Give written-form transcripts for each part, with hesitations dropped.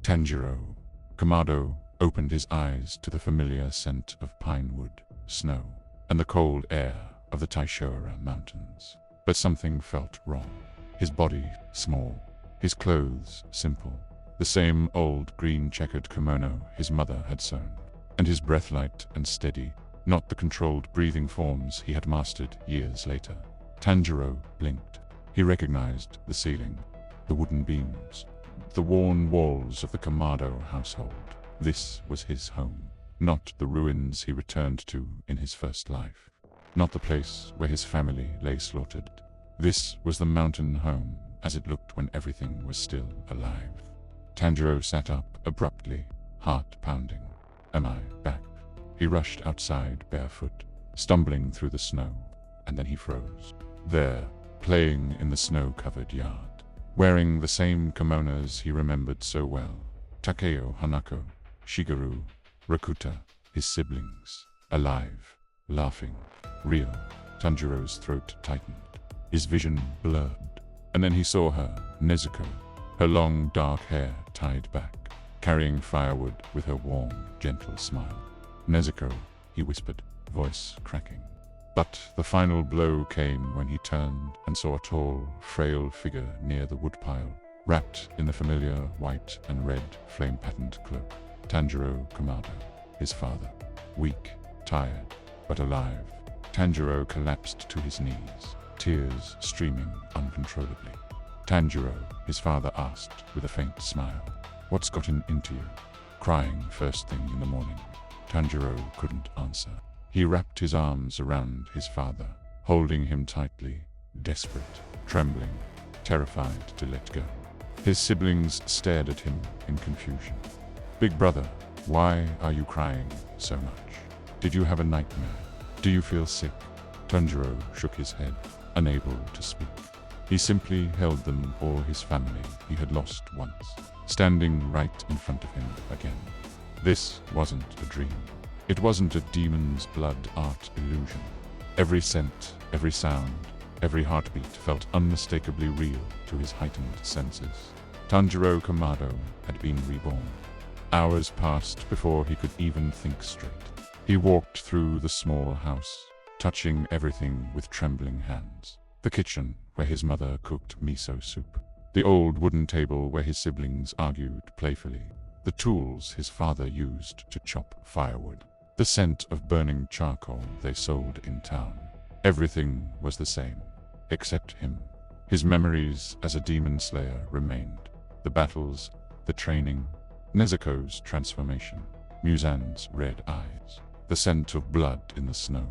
Tanjiro. Kamado opened his eyes to the familiar scent of pine wood, snow, and the cold air of the Taishora Mountains. But something felt wrong. His body small, his clothes simple, the same old green checkered kimono his mother had sewn, and his breath light and steady, not the controlled breathing forms he had mastered years later. Tanjiro blinked. He recognized the ceiling, the wooden beams, the worn walls of the Kamado household. This was his home, not the ruins he returned to in his first life, not the place where his family lay slaughtered. This was the mountain home as it looked when everything was still alive. Tanjiro sat up abruptly, heart pounding. Am I back? He rushed outside barefoot, stumbling through the snow, and then he froze. There, playing in the snow-covered yard, wearing the same kimonos he remembered so well. Takeo, Hanako, Shigeru, Rakuta, his siblings, alive, laughing, real. Tanjiro's throat tightened, his vision blurred, and then he saw her, Nezuko, her long dark hair tied back, carrying firewood with her warm, gentle smile. Nezuko, he whispered, voice cracking. But the final blow came when he turned and saw a tall, frail figure near the woodpile, wrapped in the familiar white and red flame-patterned cloak. Tanjiro Kamado, his father. Weak, tired, but alive. Tanjiro collapsed to his knees, tears streaming uncontrollably. Tanjiro, his father asked with a faint smile, "What's gotten into you?" Crying first thing in the morning. Tanjiro couldn't answer. He wrapped his arms around his father, holding him tightly, desperate, trembling, terrified to let go. His siblings stared at him in confusion. "Big brother, why are you crying so much? Did you have a nightmare? Do you feel sick?" Tanjiro shook his head, unable to speak. He simply held them, all his family he had lost once, standing right in front of him again. This wasn't a dream. It wasn't a demon's blood art illusion. Every scent, every sound, every heartbeat felt unmistakably real to his heightened senses. Tanjiro Kamado had been reborn. Hours passed before he could even think straight. He walked through the small house, touching everything with trembling hands. The kitchen, where his mother cooked miso soup. The old wooden table where his siblings argued playfully. The tools his father used to chop firewood. The scent of burning charcoal they sold in town. Everything was the same, except him. His memories as a demon slayer remained. The battles, the training, Nezuko's transformation, Muzan's red eyes, the scent of blood in the snow.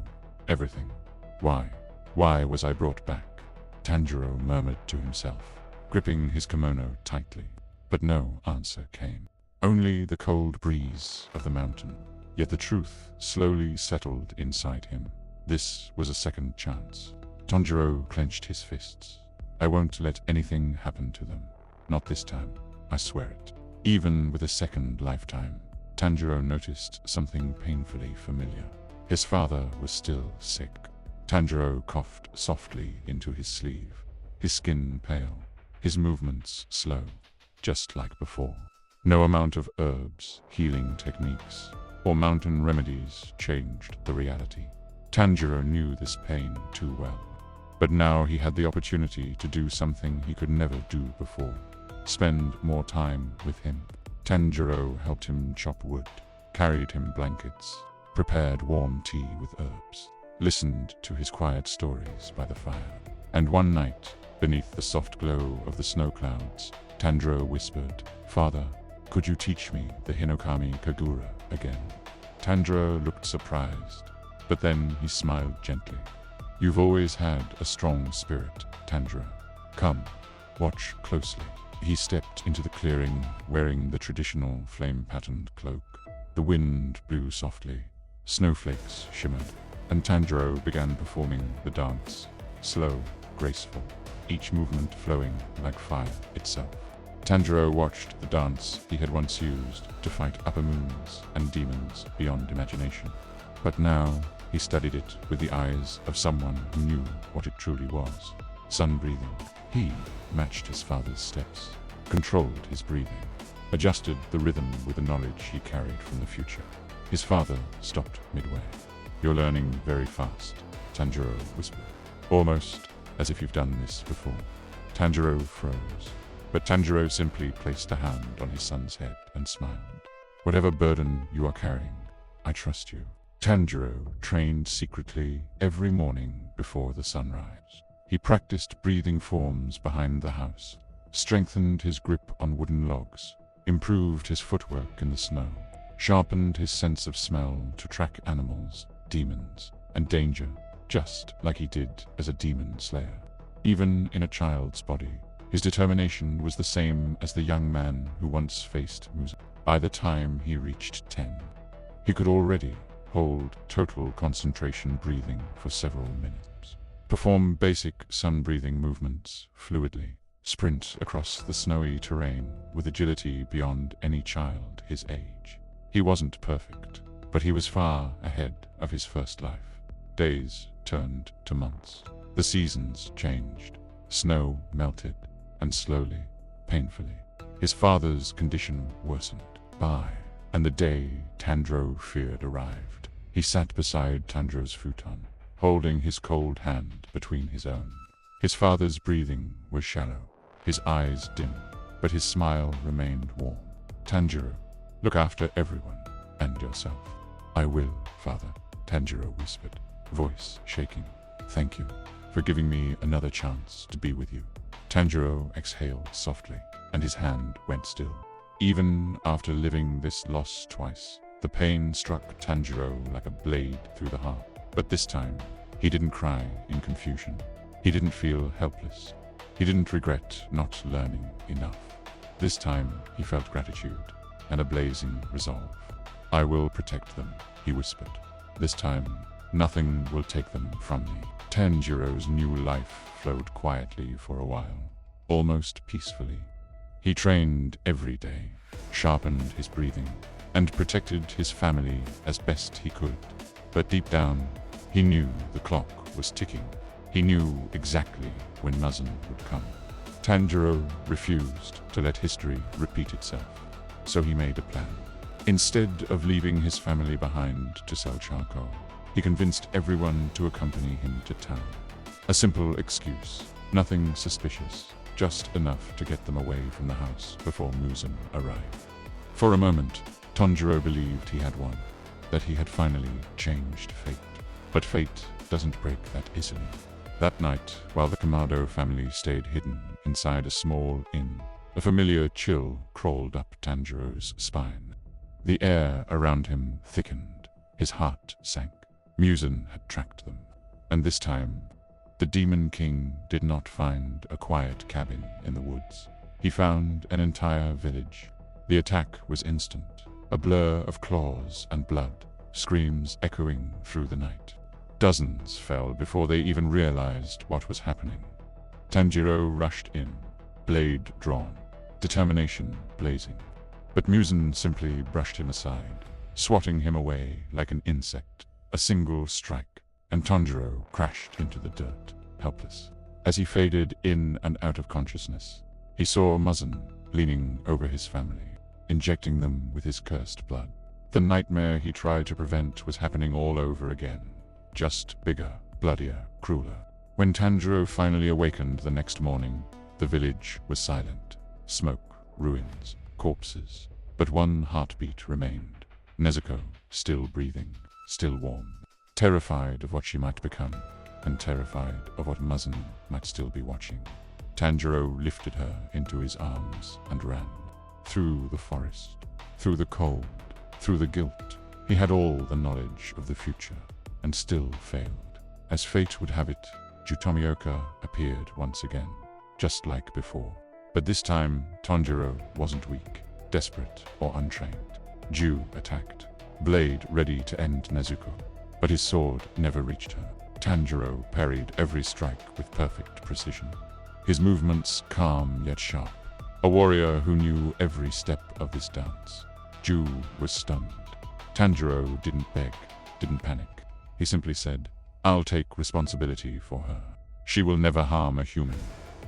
Everything. Why was I brought back? Tanjiro murmured to himself, gripping his kimono tightly. But no answer came. Only the cold breeze of the mountain. Yet the truth slowly settled inside him. This was a second chance. Tanjiro clenched his fists. I won't let anything happen to them. Not this time. I swear it. Even with a second lifetime, Tanjiro noticed something painfully familiar. His father was still sick. Tanjiro coughed softly into his sleeve, his skin pale, his movements slow, just like before. No amount of herbs, healing techniques, or mountain remedies changed the reality. Tanjiro knew this pain too well. But now he had the opportunity to do something he could never do before. Spend more time with him. Tanjiro helped him chop wood, carried him blankets, prepared warm tea with herbs, listened to his quiet stories by the fire. And one night, beneath the soft glow of the snow clouds, Tanjiro whispered, "Father, could you teach me the Hinokami Kagura again?" Tanjiro looked surprised, but then he smiled gently. "You've always had a strong spirit, Tanjiro. Come, watch closely." He stepped into the clearing, wearing the traditional flame-patterned cloak. The wind blew softly, snowflakes shimmered, and Tanjiro began performing the dance, slow, graceful, each movement flowing like fire itself. Tanjiro watched the dance he had once used to fight upper moons and demons beyond imagination. But now he studied it with the eyes of someone who knew what it truly was. Sun breathing. He matched his father's steps, controlled his breathing, adjusted the rhythm with the knowledge he carried from the future. His father stopped midway. "You're learning very fast," Tanjiro whispered, almost as if you've done this before. Tanjiro froze, but Tanjiro simply placed a hand on his son's head and smiled. "Whatever burden you are carrying, I trust you." Tanjiro trained secretly every morning before the sunrise. He practiced breathing forms behind the house, strengthened his grip on wooden logs, improved his footwork in the snow, sharpened his sense of smell to track animals, demons, and danger, just like he did as a demon slayer. Even in a child's body, his determination was the same as the young man who once faced Muzan. By the time he reached 10, he could already hold total concentration breathing for several minutes, perform basic sun-breathing movements fluidly, sprint across the snowy terrain with agility beyond any child his age. He wasn't perfect, but he was far ahead of his first life. Days turned to months. The seasons changed. Snow melted, and slowly, painfully, his father's condition worsened. And the day Tanjiro feared arrived. He sat beside Tanjiro's futon, holding his cold hand between his own. His father's breathing was shallow, his eyes dim, but his smile remained warm. "Tanjiro, look after everyone, and yourself." "I will, father," Tanjiro whispered, voice shaking. "Thank you for giving me another chance to be with you." Tanjiro exhaled softly, and his hand went still. Even after living this loss twice, the pain struck Tanjiro like a blade through the heart. But this time, he didn't cry in confusion. He didn't feel helpless. He didn't regret not learning enough. This time, he felt gratitude and a blazing resolve. "I will protect them," he whispered. "This time, nothing will take them from me." Tanjiro's new life flowed quietly for a while, almost peacefully. He trained every day, sharpened his breathing, and protected his family as best he could. But deep down, he knew the clock was ticking. He knew exactly when Muzan would come. Tanjiro refused to let history repeat itself, so he made a plan. Instead of leaving his family behind to sell charcoal, he convinced everyone to accompany him to town. A simple excuse, nothing suspicious, just enough to get them away from the house before Muzan arrived. For a moment, Tanjiro believed he had won, that he had finally changed fate. But fate doesn't break that easily. That night, while the Kamado family stayed hidden inside a small inn, a familiar chill crawled up Tanjiro's spine. The air around him thickened. His heart sank. Muzan had tracked them, and this time, the Demon King did not find a quiet cabin in the woods. He found an entire village. The attack was instant, a blur of claws and blood, screams echoing through the night. Dozens fell before they even realized what was happening. Tanjiro rushed in, blade drawn, determination blazing. But Muzan simply brushed him aside, swatting him away like an insect. A single strike, and Tanjiro crashed into the dirt, helpless. As he faded in and out of consciousness, he saw Muzan leaning over his family, injecting them with his cursed blood. The nightmare he tried to prevent was happening all over again, just bigger, bloodier, crueler. When Tanjiro finally awakened the next morning, the village was silent. Smoke, ruins, corpses. But one heartbeat remained. Nezuko, still breathing, still warm. Terrified of what she might become, and terrified of what Muzan might still be watching. Tanjiro lifted her into his arms and ran. Through the forest, through the cold, through the guilt. He had all the knowledge of the future, and still failed. As fate would have it, Jutomioka appeared once again, just like before. But this time, Tanjiro wasn't weak, desperate, or untrained. Ju attacked, blade ready to end Nezuko. But his sword never reached her. Tanjiro parried every strike with perfect precision. His movements calm yet sharp. A warrior who knew every step of this dance. Ju was stunned. Tanjiro didn't beg, didn't panic. He simply said, "I'll take responsibility for her. She will never harm a human,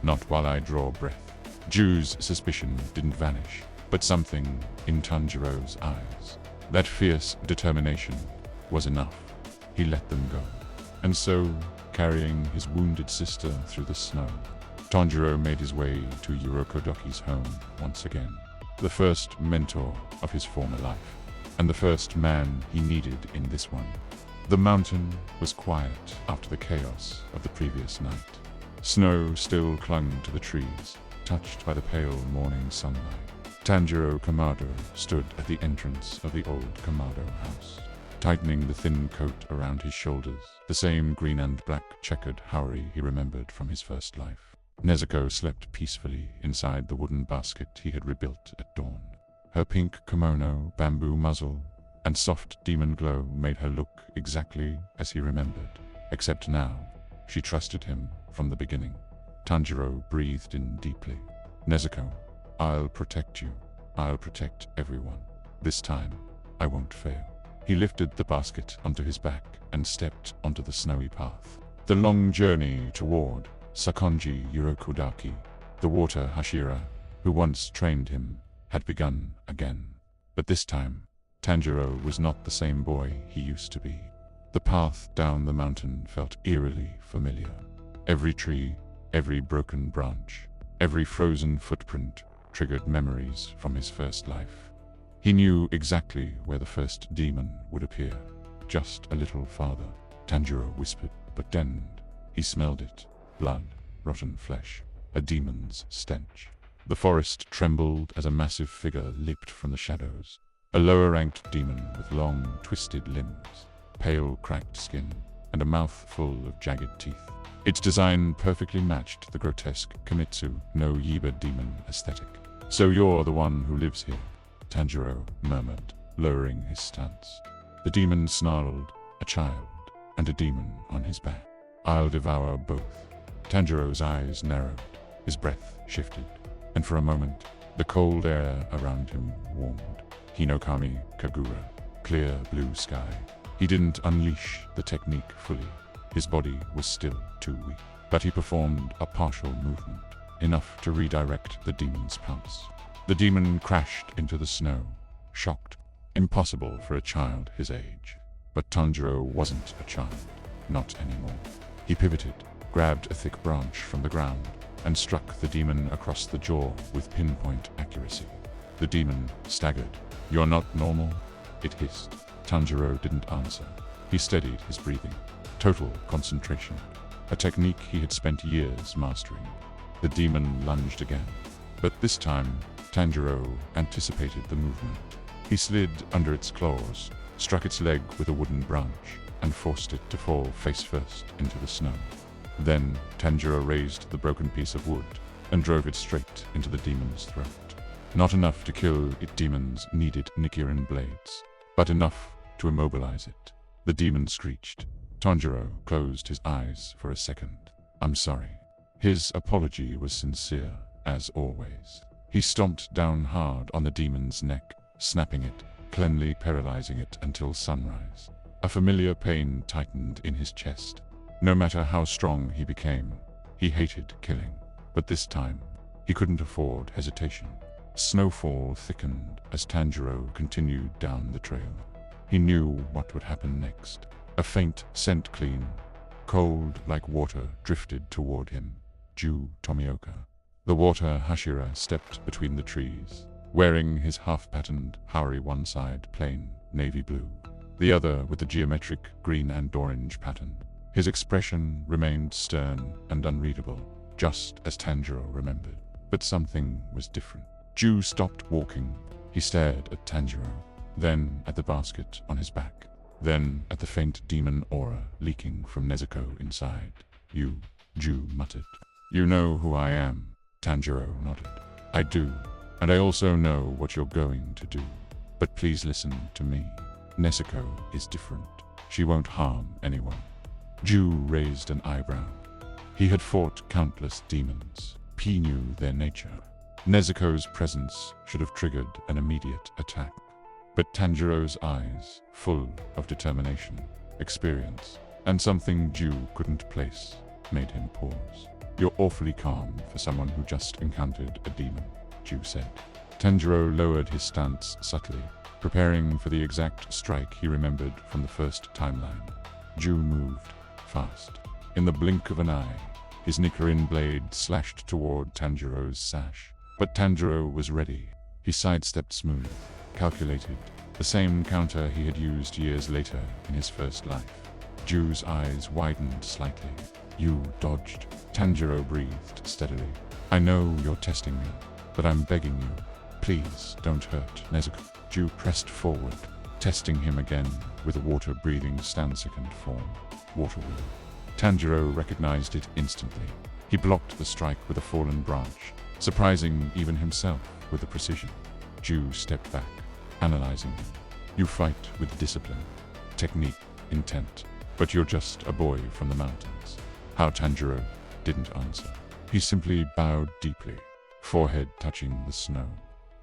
not while I draw breath." Ju's suspicion didn't vanish. But something in Tanjiro's eyes, that fierce determination, was enough. He let them go. And so, carrying his wounded sister through the snow, Tanjiro made his way to Urokodoki's home once again. The first mentor of his former life, and the first man he needed in this one. The mountain was quiet after the chaos of the previous night. Snow still clung to the trees, touched by the pale morning sunlight. Tanjiro Kamado stood at the entrance of the old Kamado house, tightening the thin coat around his shoulders, the same green and black checkered haori he remembered from his first life. Nezuko slept peacefully inside the wooden basket he had rebuilt at dawn. Her pink kimono, bamboo muzzle, and soft demon glow made her look exactly as he remembered, except now, she trusted him from the beginning. Tanjiro breathed in deeply. Nezuko, I'll protect you. I'll protect everyone. This time, I won't fail. He lifted the basket onto his back and stepped onto the snowy path. The long journey toward Sakonji Urokodaki, the water Hashira, who once trained him, had begun again. But this time, Tanjiro was not the same boy he used to be. The path down the mountain felt eerily familiar. Every tree, every broken branch, every frozen footprint triggered memories from his first life. He knew exactly where the first demon would appear. Just a little farther, Tanjiro whispered, but then he smelled it. Blood, rotten flesh, a demon's stench. The forest trembled as a massive figure leaped from the shadows. A lower-ranked demon with long, twisted limbs, pale, cracked skin, and a mouth full of jagged teeth. Its design perfectly matched the grotesque Kimitsu no Yiba demon aesthetic. "So you're the one who lives here," Tanjiro murmured, lowering his stance. The demon snarled, a child, and a demon on his back. "I'll devour both." Tanjiro's eyes narrowed, his breath shifted, and for a moment, the cold air around him warmed. Hinokami Kagura, clear blue sky. He didn't unleash the technique fully. His body was still too weak, but he performed a partial movement, enough to redirect the demon's pulse. The demon crashed into the snow, shocked. Impossible for a child his age. But Tanjiro wasn't a child, not anymore. He pivoted, grabbed a thick branch from the ground, and struck the demon across the jaw with pinpoint accuracy. The demon staggered. "You're not normal?" it hissed. Tanjiro didn't answer. He steadied his breathing. Total concentration, a technique he had spent years mastering. The demon lunged again, but this time, Tanjiro anticipated the movement. He slid under its claws, struck its leg with a wooden branch, and forced it to fall face first into the snow. Then, Tanjiro raised the broken piece of wood and drove it straight into the demon's throat. Not enough to kill it, demons needed Nichiren blades, but enough to immobilize it. The demon screeched. Tanjiro closed his eyes for a second. "I'm sorry." His apology was sincere, as always. He stomped down hard on the demon's neck, snapping it, cleanly paralyzing it until sunrise. A familiar pain tightened in his chest. No matter how strong he became, he hated killing. But this time, he couldn't afford hesitation. Snowfall thickened as Tanjiro continued down the trail. He knew what would happen next. A faint scent, clean, cold like water, drifted toward him. Ju Tomioka. The water Hashira stepped between the trees, wearing his half-patterned haori, one side plain navy blue, the other with the geometric green and orange pattern. His expression remained stern and unreadable, just as Tanjiro remembered. But something was different. Ju stopped walking. He stared at Tanjiro, then at the basket on his back, then at the faint demon aura leaking from Nezuko inside. "You," Ju muttered. "You know who I am." Tanjiro nodded. "I do, and I also know what you're going to do. But please listen to me. Nezuko is different. She won't harm anyone." Ju raised an eyebrow. He had fought countless demons. He knew their nature. Nezuko's presence should have triggered an immediate attack. But Tanjiro's eyes, full of determination, experience, and something Ju couldn't place, made him pause. "You're awfully calm for someone who just encountered a demon," Ju said. Tanjiro lowered his stance subtly, preparing for the exact strike he remembered from the first timeline. Ju moved fast. In the blink of an eye, his Nichirin blade slashed toward Tanjiro's sash. But Tanjiro was ready. He sidestepped smooth, calculated, the same counter he had used years later in his first life. Ju's eyes widened slightly. You dodged. Tanjiro breathed steadily. I know you're testing me, but I'm begging you. Please don't hurt Nezuko. Ju pressed forward, testing him again with a water-breathing stand-second form. Water wheel. Tanjiro recognized it instantly. He blocked the strike with a fallen branch, surprising even himself with the precision. Ju stepped back, analyzing him. You fight with discipline, technique, intent, but you're just a boy from the mountains. How Tanjiro didn't answer. He simply bowed deeply, forehead touching the snow.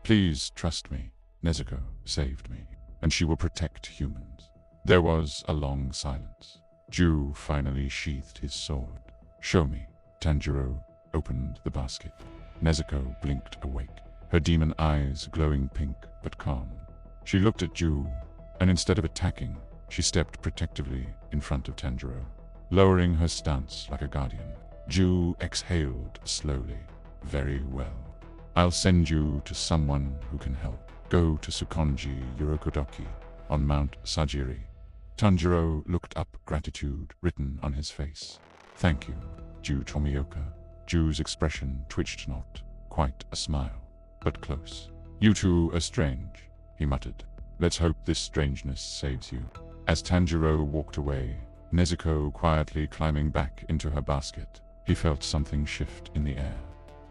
Please trust me. Nezuko saved me, and she will protect humans. There was a long silence. Ju finally sheathed his sword. Show me. Tanjiro opened the basket. Nezuko blinked awake, her demon eyes glowing pink but calm. She looked at Ju, and instead of attacking, she stepped protectively in front of Tanjiro, lowering her stance like a guardian. Ju exhaled slowly. Very well. I'll send you to someone who can help. Go to Tsukonji Urokodaki on Mount Sajiri. Tanjiro looked up, gratitude written on his face. Thank you, Ju Tomioka. Ju's expression twitched, not quite a smile, but close. You two are strange, he muttered. Let's hope this strangeness saves you. As Tanjiro walked away, Nezuko quietly climbing back into her basket, he felt something shift in the air.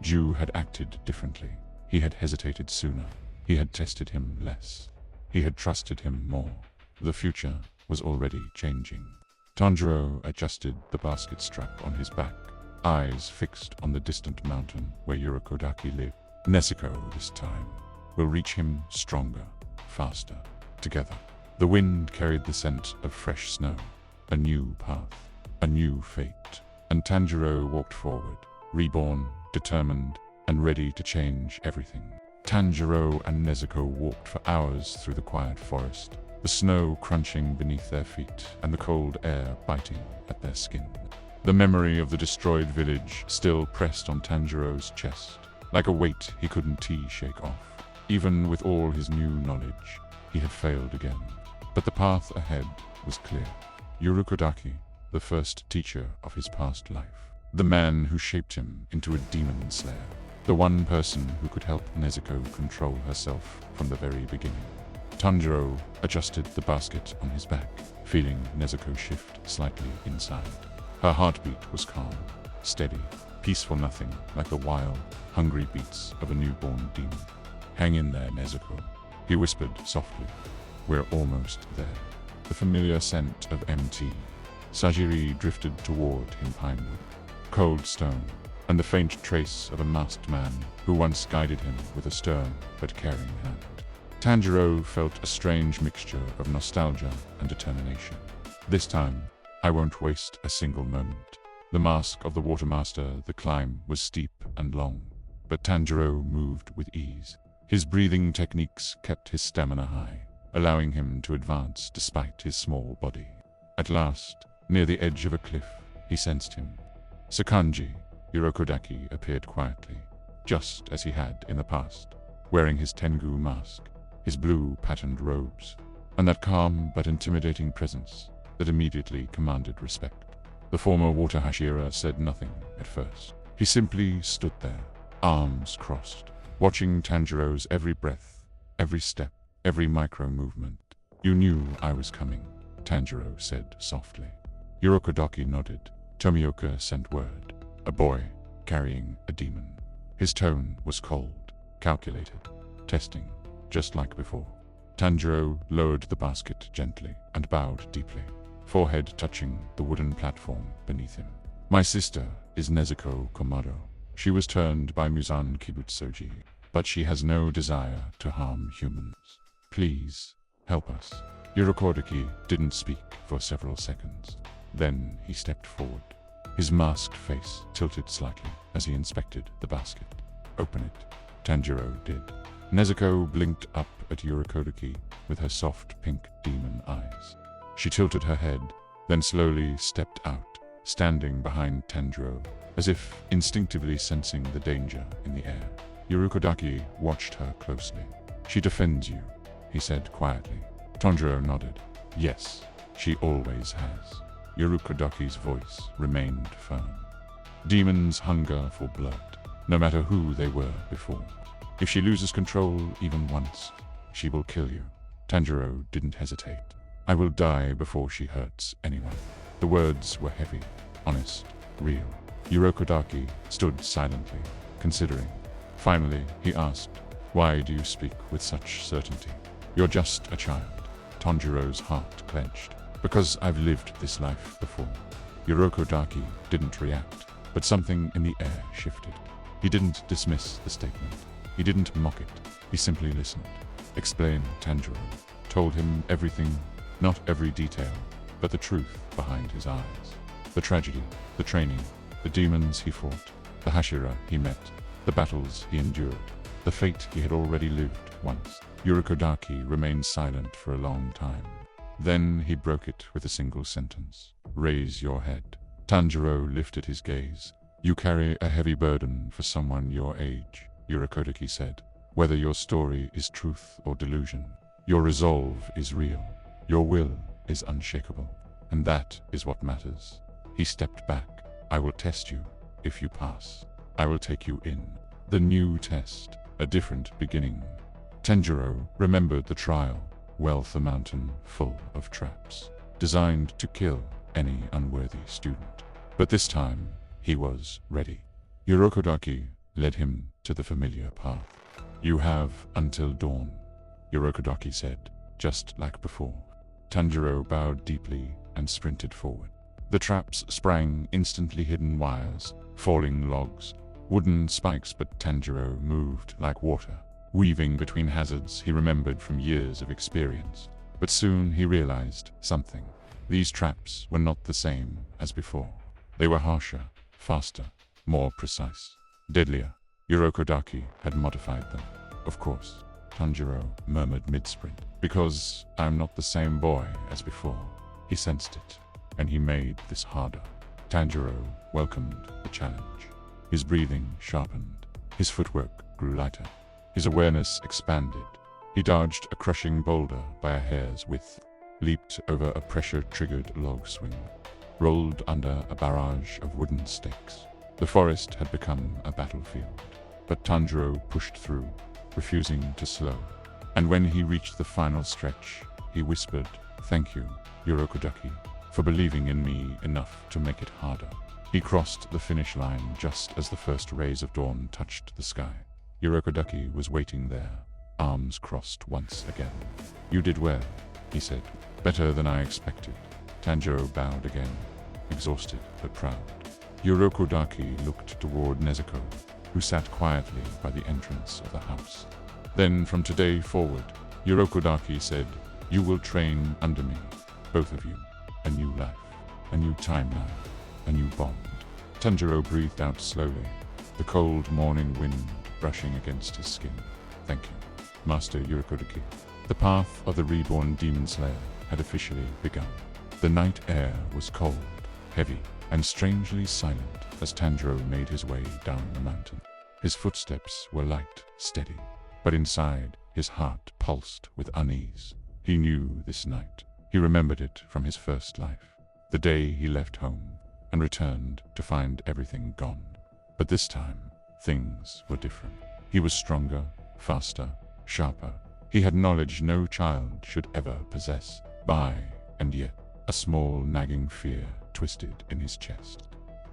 Ju had acted differently. He had hesitated sooner. He had tested him less. He had trusted him more. The future was already changing. Tanjiro adjusted the basket strap on his back, eyes fixed on the distant mountain where Urokodaki lived. Nezuko, this time, will reach him stronger, faster, together. The wind carried the scent of fresh snow, a new path, a new fate, and Tanjiro walked forward, reborn, determined, and ready to change everything. Tanjiro and Nezuko walked for hours through the quiet forest, the snow crunching beneath their feet and the cold air biting at their skin. The memory of the destroyed village still pressed on Tanjiro's chest, like a weight he couldn't shake off. Even with all his new knowledge, he had failed again. But the path ahead was clear. Urokodaki, the first teacher of his past life. The man who shaped him into a demon slayer. The one person who could help Nezuko control herself from the very beginning. Tanjiro adjusted the basket on his back, feeling Nezuko shift slightly inside. Her heartbeat was calm, steady, peaceful, nothing like the wild, hungry beats of a newborn demon. Hang in there, Nezuko, he whispered softly. We're almost there. The familiar scent of MT. Sajiri drifted toward him, pinewood, cold stone, and the faint trace of a masked man who once guided him with a stern but caring hand. Tanjiro felt a strange mixture of nostalgia and determination. This time, I won't waste a single moment. The mask of the Watermaster, the climb was steep and long, but Tanjiro moved with ease. His breathing techniques kept his stamina high, allowing him to advance despite his small body. At last, near the edge of a cliff, he sensed him. Tsukonji Urokodaki appeared quietly, just as he had in the past, wearing his Tengu mask, his blue patterned robes, and that calm but intimidating presence that immediately commanded respect. The former water Hashira said nothing at first. He simply stood there, arms crossed, watching Tanjiro's every breath, every step, every micro-movement. You knew I was coming, Tanjiro said softly. Urokodaki nodded. Tomioka sent word. A boy carrying a demon. His tone was cold, calculated, testing, just like before. Tanjiro lowered the basket gently and bowed deeply, forehead touching the wooden platform beneath him. My sister is Nezuko Komodo. She was turned by Muzan Kibutsoji, but she has no desire to harm humans. Please, help us. Urokodaki didn't speak for several seconds. Then he stepped forward. His masked face tilted slightly as he inspected the basket. Open it. Tanjiro did. Nezuko blinked up at Urokodaki with her soft pink demon eyes. She tilted her head, then slowly stepped out, standing behind Tanjiro, as if instinctively sensing the danger in the air. Urokodaki watched her closely. "She defends you," he said quietly. Tanjiro nodded. "Yes, she always has." Urokodaki's voice remained firm. Demons hunger for blood, no matter who they were before. If she loses control even once, she will kill you. Tanjiro didn't hesitate. "I will die before she hurts anyone." The words were heavy, honest, real. Urokodaki stood silently, considering. Finally, he asked, "Why do you speak with such certainty?" "You're just a child." Tanjiro's heart clenched. "Because I've lived this life before." Urokodaki didn't react, but something in the air shifted. He didn't dismiss the statement. He didn't mock it. He simply listened. "Explain," Tanjiro told him everything, not every detail, but the truth behind his eyes. The tragedy, the training, the demons he fought, the Hashira he met, the battles he endured, the fate he had already lived once. Urokodaki remained silent for a long time. Then he broke it with a single sentence. "Raise your head." Tanjiro lifted his gaze. "You carry a heavy burden for someone your age," Urokodaki said. "Whether your story is truth or delusion, your resolve is real. Your will is unshakable. And that is what matters." He stepped back. "I will test you. If you pass, I will take you in. The new test, a different beginning." Tanjiro remembered the trial. Wealth a mountain full of traps, designed to kill any unworthy student. But this time, he was ready. Urokodaki led him to the familiar path. "You have until dawn," Urokodaki said, just like before. Tanjiro bowed deeply and sprinted forward. The traps sprang instantly hidden wires, falling logs, wooden spikes, but Tanjiro moved like water, weaving between hazards he remembered from years of experience. But soon he realized something. These traps were not the same as before. They were harsher, faster, more precise, deadlier. Urokodaki had modified them. "Of course," Tanjiro murmured mid-sprint. "Because I'm not the same boy as before." He sensed it, and he made this harder. Tanjiro welcomed the challenge. His breathing sharpened. His footwork grew lighter. His awareness expanded. He dodged a crushing boulder by a hair's width, leaped over a pressure-triggered log swing, rolled under a barrage of wooden stakes. The forest had become a battlefield, but Tanjiro pushed through, refusing to slow. And when he reached the final stretch, he whispered, "Thank you, Urokodaki, for believing in me enough to make it harder." He crossed the finish line just as the first rays of dawn touched the sky. Urokodaki was waiting there, arms crossed once again. "You did well," he said. "Better than I expected." Tanjiro bowed again, exhausted but proud. Urokodaki looked toward Nezuko, who sat quietly by the entrance of the house. "Then from today forward," Urokodaki said, "you will train under me, both of you. A new life, a new timeline, a new bond." Tanjiro breathed out slowly, the cold morning wind brushing against his skin. "Thank you, Master Urokodaki." The path of the reborn demon slayer had officially begun. The night air was cold, heavy, and strangely silent as Tanjiro made his way down the mountain. His footsteps were light, steady, but inside his heart pulsed with unease. He knew this night. He remembered it from his first life, the day he left home and returned to find everything gone. But this time, things were different. He was stronger, faster, sharper. He had knowledge no child should ever possess. And yet, a small nagging fear twisted in his chest.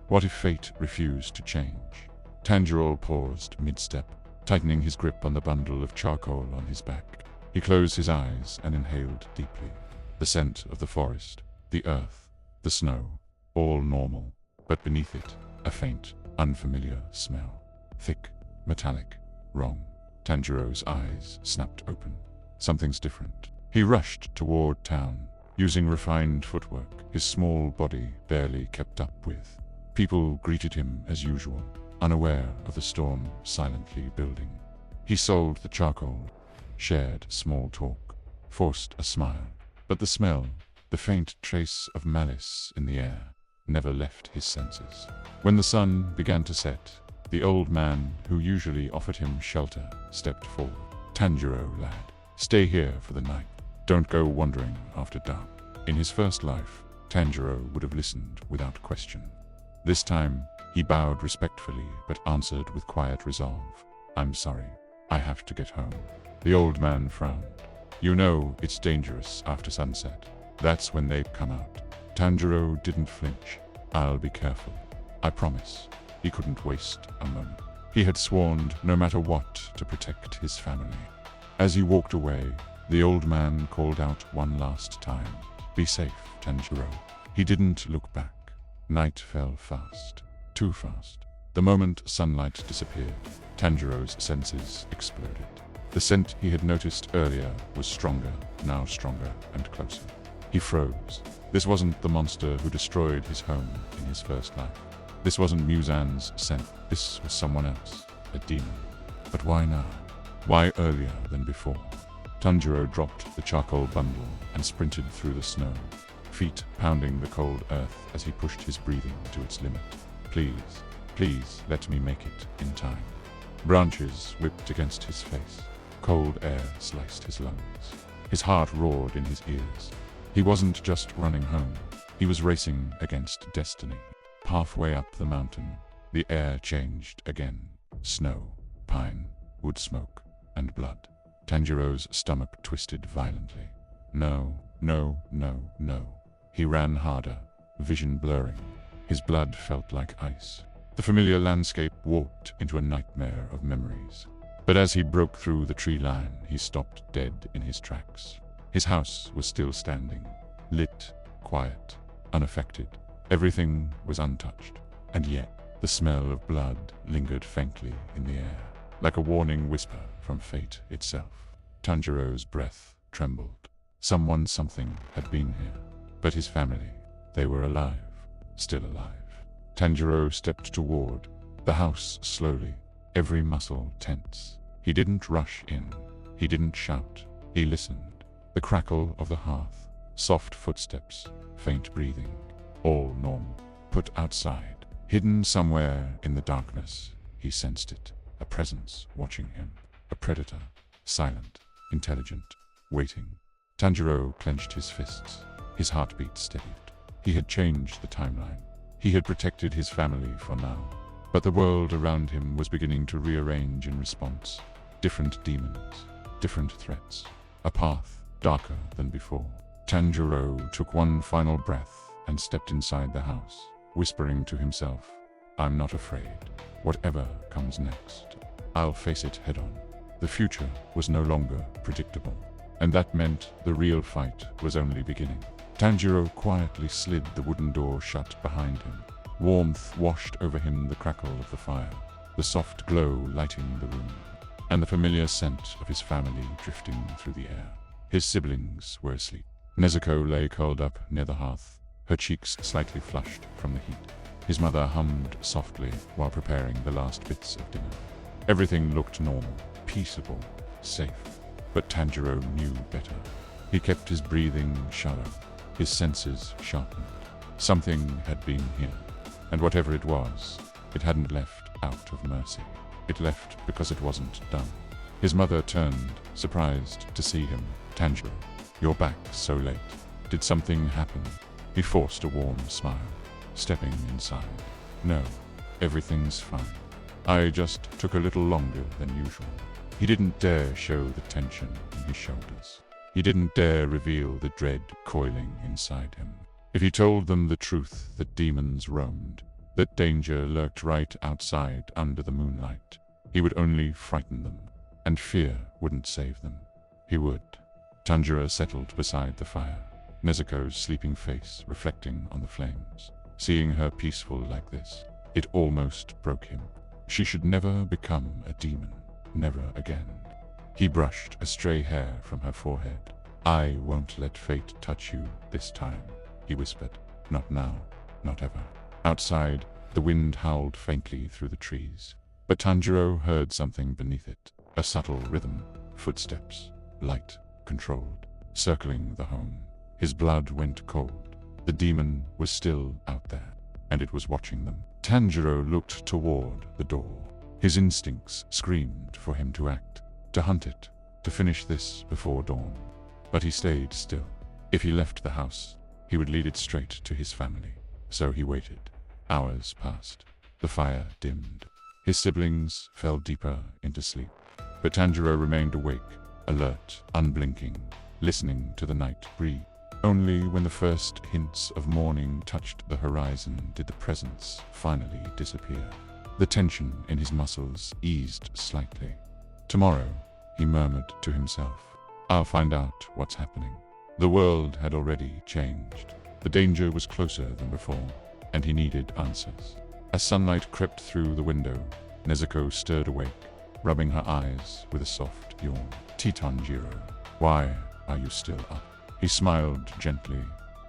What if fate refused to change? Tanjiro paused mid-step, tightening his grip on the bundle of charcoal on his back. He closed his eyes and inhaled deeply. The scent of the forest, the earth, the snow, all normal, but beneath it, a faint, unfamiliar smell. Thick, metallic, wrong. Tanjiro's eyes snapped open. Something's different. He rushed toward town, using refined footwork his small body barely kept up with. People greeted him as usual, unaware of the storm silently building. He solved the charcoal, shared small talk, forced a smile, but the smell, the faint trace of malice in the air, never left his senses. When the sun began to set, the old man, who usually offered him shelter, stepped forward. "Tanjiro, lad, stay here for the night. Don't go wandering after dark." In his first life, Tanjiro would have listened without question. This time, he bowed respectfully but answered with quiet resolve, "I'm sorry. I have to get home." The old man frowned. "You know it's dangerous after sunset. That's when they come out." Tanjiro didn't flinch. "I'll be careful. I promise." He couldn't waste a moment. He had sworn no matter what to protect his family. As he walked away, the old man called out one last time, "Be safe, Tanjiro." He didn't look back. Night fell fast, too fast. The moment sunlight disappeared, Tanjiro's senses exploded. The scent he had noticed earlier was stronger, now stronger and closer. He froze. This wasn't the monster who destroyed his home in his first life. This wasn't Muzan's scent. This was someone else, a demon. But why now? Why earlier than before? Tanjiro dropped the charcoal bundle and sprinted through the snow, feet pounding the cold earth as he pushed his breathing to its limit. "Please, please let me make it in time." Branches whipped against his face. Cold air sliced his lungs. His heart roared in his ears. He wasn't just running home. He was racing against destiny. Halfway up the mountain, the air changed again. Snow, pine, wood smoke, and blood. Tanjiro's stomach twisted violently. No, no, no, no. He ran harder, vision blurring. His blood felt like ice. The familiar landscape warped into a nightmare of memories. But as he broke through the tree line, he stopped dead in his tracks. His house was still standing, lit, quiet, unaffected. Everything was untouched. And yet, the smell of blood lingered faintly in the air, like a warning whisper from fate itself. Tanjiro's breath trembled. Something had been here. But his family, they were alive, still alive. Tanjiro stepped toward the house slowly, every muscle tense. He didn't rush in. He didn't shout. He listened. The crackle of the hearth, soft footsteps, faint breathing, all normal. Put outside, hidden somewhere in the darkness, he sensed it, a presence watching him, a predator, silent, intelligent, waiting. Tanjiro clenched his fists. His heartbeat steadied. He had changed the timeline. He had protected his family for now. But the world around him was beginning to rearrange in response. Different demons, different threats, a path darker than before. Tanjiro took one final breath and stepped inside the house, whispering to himself, "I'm not afraid. Whatever comes next, I'll face it head-on." The future was no longer predictable, and that meant the real fight was only beginning. Tanjiro quietly slid the wooden door shut behind him. Warmth washed over him, the crackle of the fire, the soft glow lighting the room, and the familiar scent of his family drifting through the air. His siblings were asleep. Nezuko lay curled up near the hearth, her cheeks slightly flushed from the heat. His mother hummed softly while preparing the last bits of dinner. Everything looked normal, peaceable, safe. But Tanjiro knew better. He kept his breathing shallow, his senses sharpened. Something had been here, and whatever it was, it hadn't left out of mercy. It left because it wasn't done. His mother turned, surprised to see him. "Tanjiro, you're back so late. Did something happen?" He forced a warm smile, stepping inside. "No, everything's fine. I just took a little longer than usual." He didn't dare show the tension in his shoulders. He didn't dare reveal the dread coiling inside him. If he told them the truth, that demons roamed, that danger lurked right outside under the moonlight, he would only frighten them, and fear wouldn't save them. He would. Tanjiro settled beside the fire, Nezuko's sleeping face reflecting on the flames. Seeing her peaceful like this, it almost broke him. She should never become a demon. Never again. He brushed a stray hair from her forehead. "I won't let fate touch you this time," he whispered. "Not now, not ever." Outside, the wind howled faintly through the trees, but Tanjiro heard something beneath it. A subtle rhythm, footsteps, light, controlled, circling the home. His blood went cold. The demon was still out there, and it was watching them. Tanjiro looked toward the door. His instincts screamed for him to act, to hunt it, to finish this before dawn. But he stayed still. If he left the house, he would lead it straight to his family. So he waited. Hours passed. The fire dimmed. His siblings fell deeper into sleep. But Tanjiro remained awake, alert, unblinking, listening to the night breathe. Only when the first hints of morning touched the horizon did the presence finally disappear. The tension in his muscles eased slightly. Tomorrow, he murmured to himself, I'll find out what's happening. The world had already changed. The danger was closer than before, and he needed answers. As sunlight crept through the window, Nezuko stirred awake, rubbing her eyes with a soft yawn. Tanjiro, why are you still up? He smiled gently,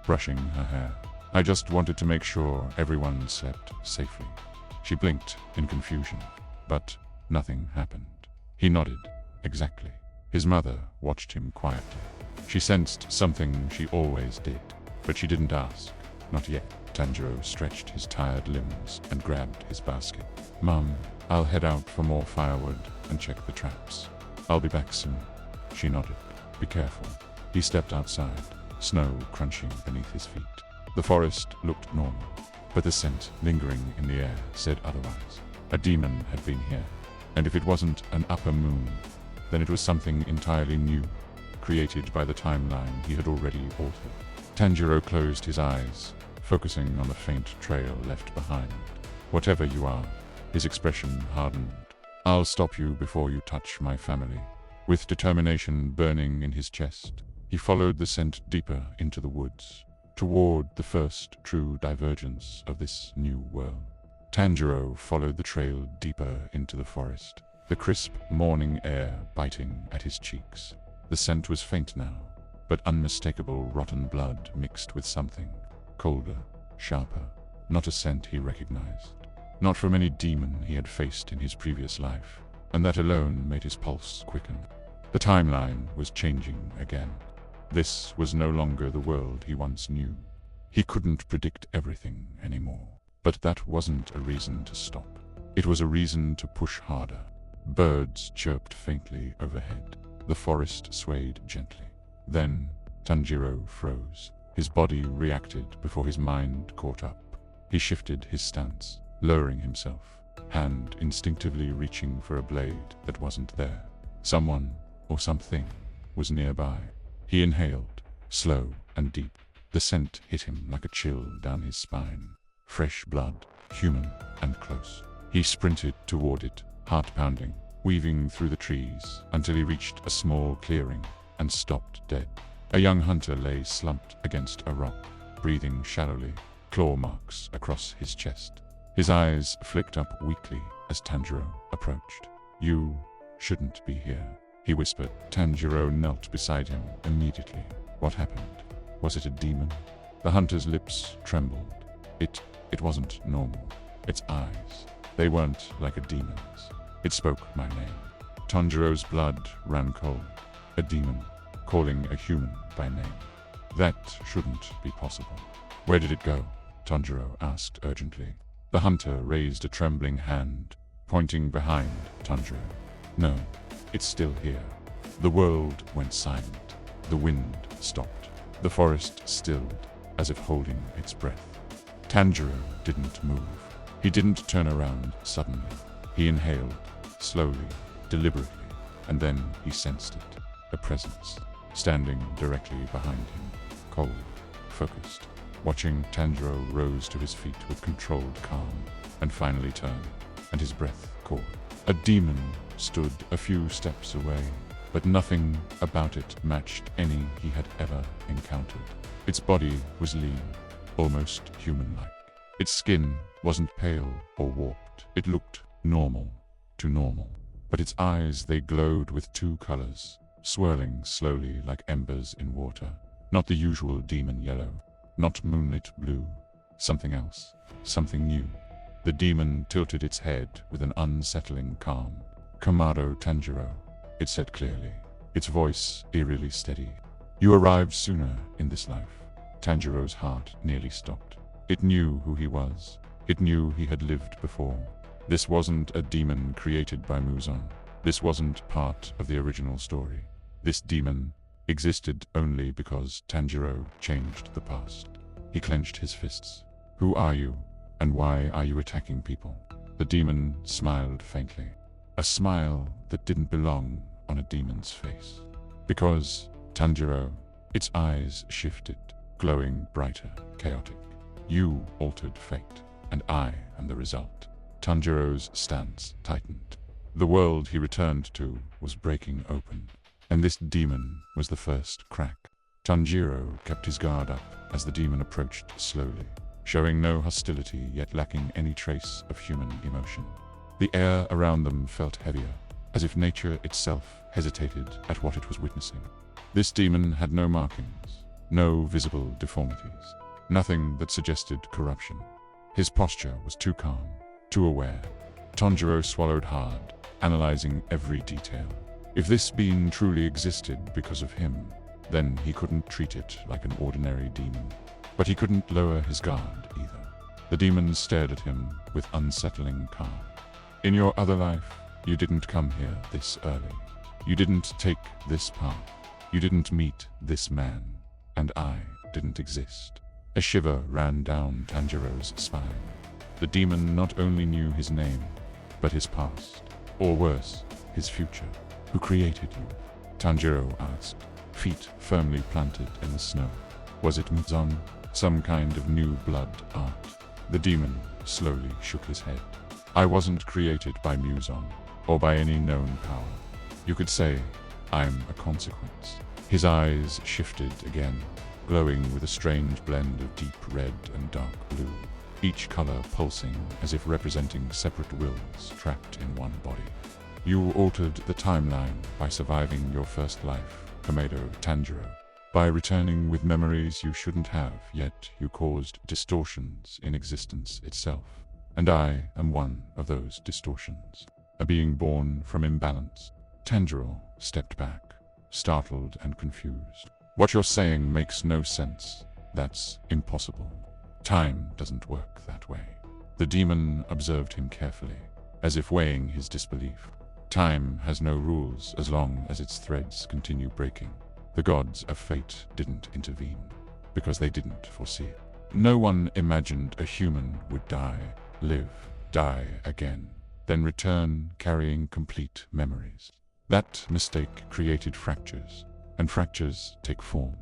brushing her hair. I just wanted to make sure everyone slept safely. She blinked in confusion, but nothing happened. He nodded. Exactly. His mother watched him quietly. She sensed something she always did, but she didn't ask. Not yet. Tanjiro stretched his tired limbs and grabbed his basket. Mom, I'll head out for more firewood and check the traps. I'll be back soon. She nodded. Be careful. He stepped outside, snow crunching beneath his feet. The forest looked normal, but the scent lingering in the air said otherwise. A demon had been here, and if it wasn't an upper moon, then it was something entirely new, created by the timeline he had already altered. Tanjiro closed his eyes, focusing on the faint trail left behind. Whatever you are, his expression hardened. I'll stop you before you touch my family. With determination burning in his chest, he followed the scent deeper into the woods, toward the first true divergence of this new world. Tanjiro followed the trail deeper into the forest, the crisp morning air biting at his cheeks. The scent was faint now, but unmistakable rotten blood mixed with something colder, sharper, not a scent he recognized. Not from any demon he had faced in his previous life, and that alone made his pulse quicken. The timeline was changing again. This was no longer the world he once knew. He couldn't predict everything anymore. But that wasn't a reason to stop. It was a reason to push harder. Birds chirped faintly overhead. The forest swayed gently. Then Tanjiro froze. His body reacted before his mind caught up. He shifted his stance, lowering himself, hand instinctively reaching for a blade that wasn't there. Someone, or something, was nearby. He inhaled, slow and deep. The scent hit him like a chill down his spine. Fresh blood, human and close. He sprinted toward it, heart pounding, weaving through the trees until he reached a small clearing and stopped dead. A young hunter lay slumped against a rock, breathing shallowly, claw marks across his chest. His eyes flicked up weakly as Tanjiro approached. You shouldn't be here, he whispered. Tanjiro knelt beside him immediately. What happened? Was it a demon? The hunter's lips trembled. It wasn't normal. Its eyes, they weren't like a demon's. It spoke my name. Tanjiro's blood ran cold. A demon, calling a human by name. That shouldn't be possible. Where did it go? Tanjiro asked urgently. The hunter raised a trembling hand, pointing behind Tanjiro. No, it's still here. The world went silent. The wind stopped. The forest stilled, as if holding its breath. Tanjiro didn't move. He didn't turn around suddenly. He inhaled, slowly, deliberately, and then he sensed it. A presence, standing directly behind him, cold, focused. Watching, Tanjiro rose to his feet with controlled calm, and finally turned, and his breath caught. A demon stood a few steps away, but nothing about it matched any he had ever encountered. Its body was lean, almost human-like. Its skin wasn't pale or warped. It looked normal to normal. But its eyes, they glowed with two colors, swirling slowly like embers in water. Not the usual demon yellow, not moonlit blue. Something else, something new. The demon tilted its head with an unsettling calm, Kamado Tanjiro, it said clearly, its voice eerily steady. You arrived sooner in this life. Tanjiro's heart nearly stopped. It knew who he was. It knew he had lived before. This wasn't a demon created by Muzan. This wasn't part of the original story. This demon existed only because Tanjiro changed the past. He clenched his fists. Who are you, and why are you attacking people? The demon smiled faintly. A smile that didn't belong on a demon's face. Because, Tanjiro, its eyes shifted, glowing brighter, chaotic. You altered fate, and I am the result. Tanjiro's stance tightened. The world he returned to was breaking open, and this demon was the first crack. Tanjiro kept his guard up as the demon approached slowly, showing no hostility yet lacking any trace of human emotion. The air around them felt heavier, as if nature itself hesitated at what it was witnessing. This demon had no markings, no visible deformities, nothing that suggested corruption. His posture was too calm, too aware. Tanjiro swallowed hard, analyzing every detail. If this being truly existed because of him, then he couldn't treat it like an ordinary demon. But he couldn't lower his guard either. The demon stared at him with unsettling calm. In your other life, you didn't come here this early. You didn't take this path. You didn't meet this man. And I didn't exist. A shiver ran down Tanjiro's spine. The demon not only knew his name, but his past, or worse, his future. Who created you? Tanjiro asked, feet firmly planted in the snow. Was it Muzan? Some kind of new blood art? The demon slowly shook his head. I wasn't created by Muzan, or by any known power. You could say, I'm a consequence. His eyes shifted again, glowing with a strange blend of deep red and dark blue, each color pulsing as if representing separate wills trapped in one body. You altered the timeline by surviving your first life, Kamado Tanjiro. By returning with memories you shouldn't have, yet you caused distortions in existence itself. And I am one of those distortions, a being born from imbalance. Tanjiro stepped back, startled and confused. What you're saying makes no sense. That's impossible. Time doesn't work that way. The demon observed him carefully, as if weighing his disbelief. Time has no rules as long as its threads continue breaking. The gods of fate didn't intervene, because they didn't foresee it. No one imagined a human would die, live, die again, then return carrying complete memories. That mistake created fractures, and fractures take form.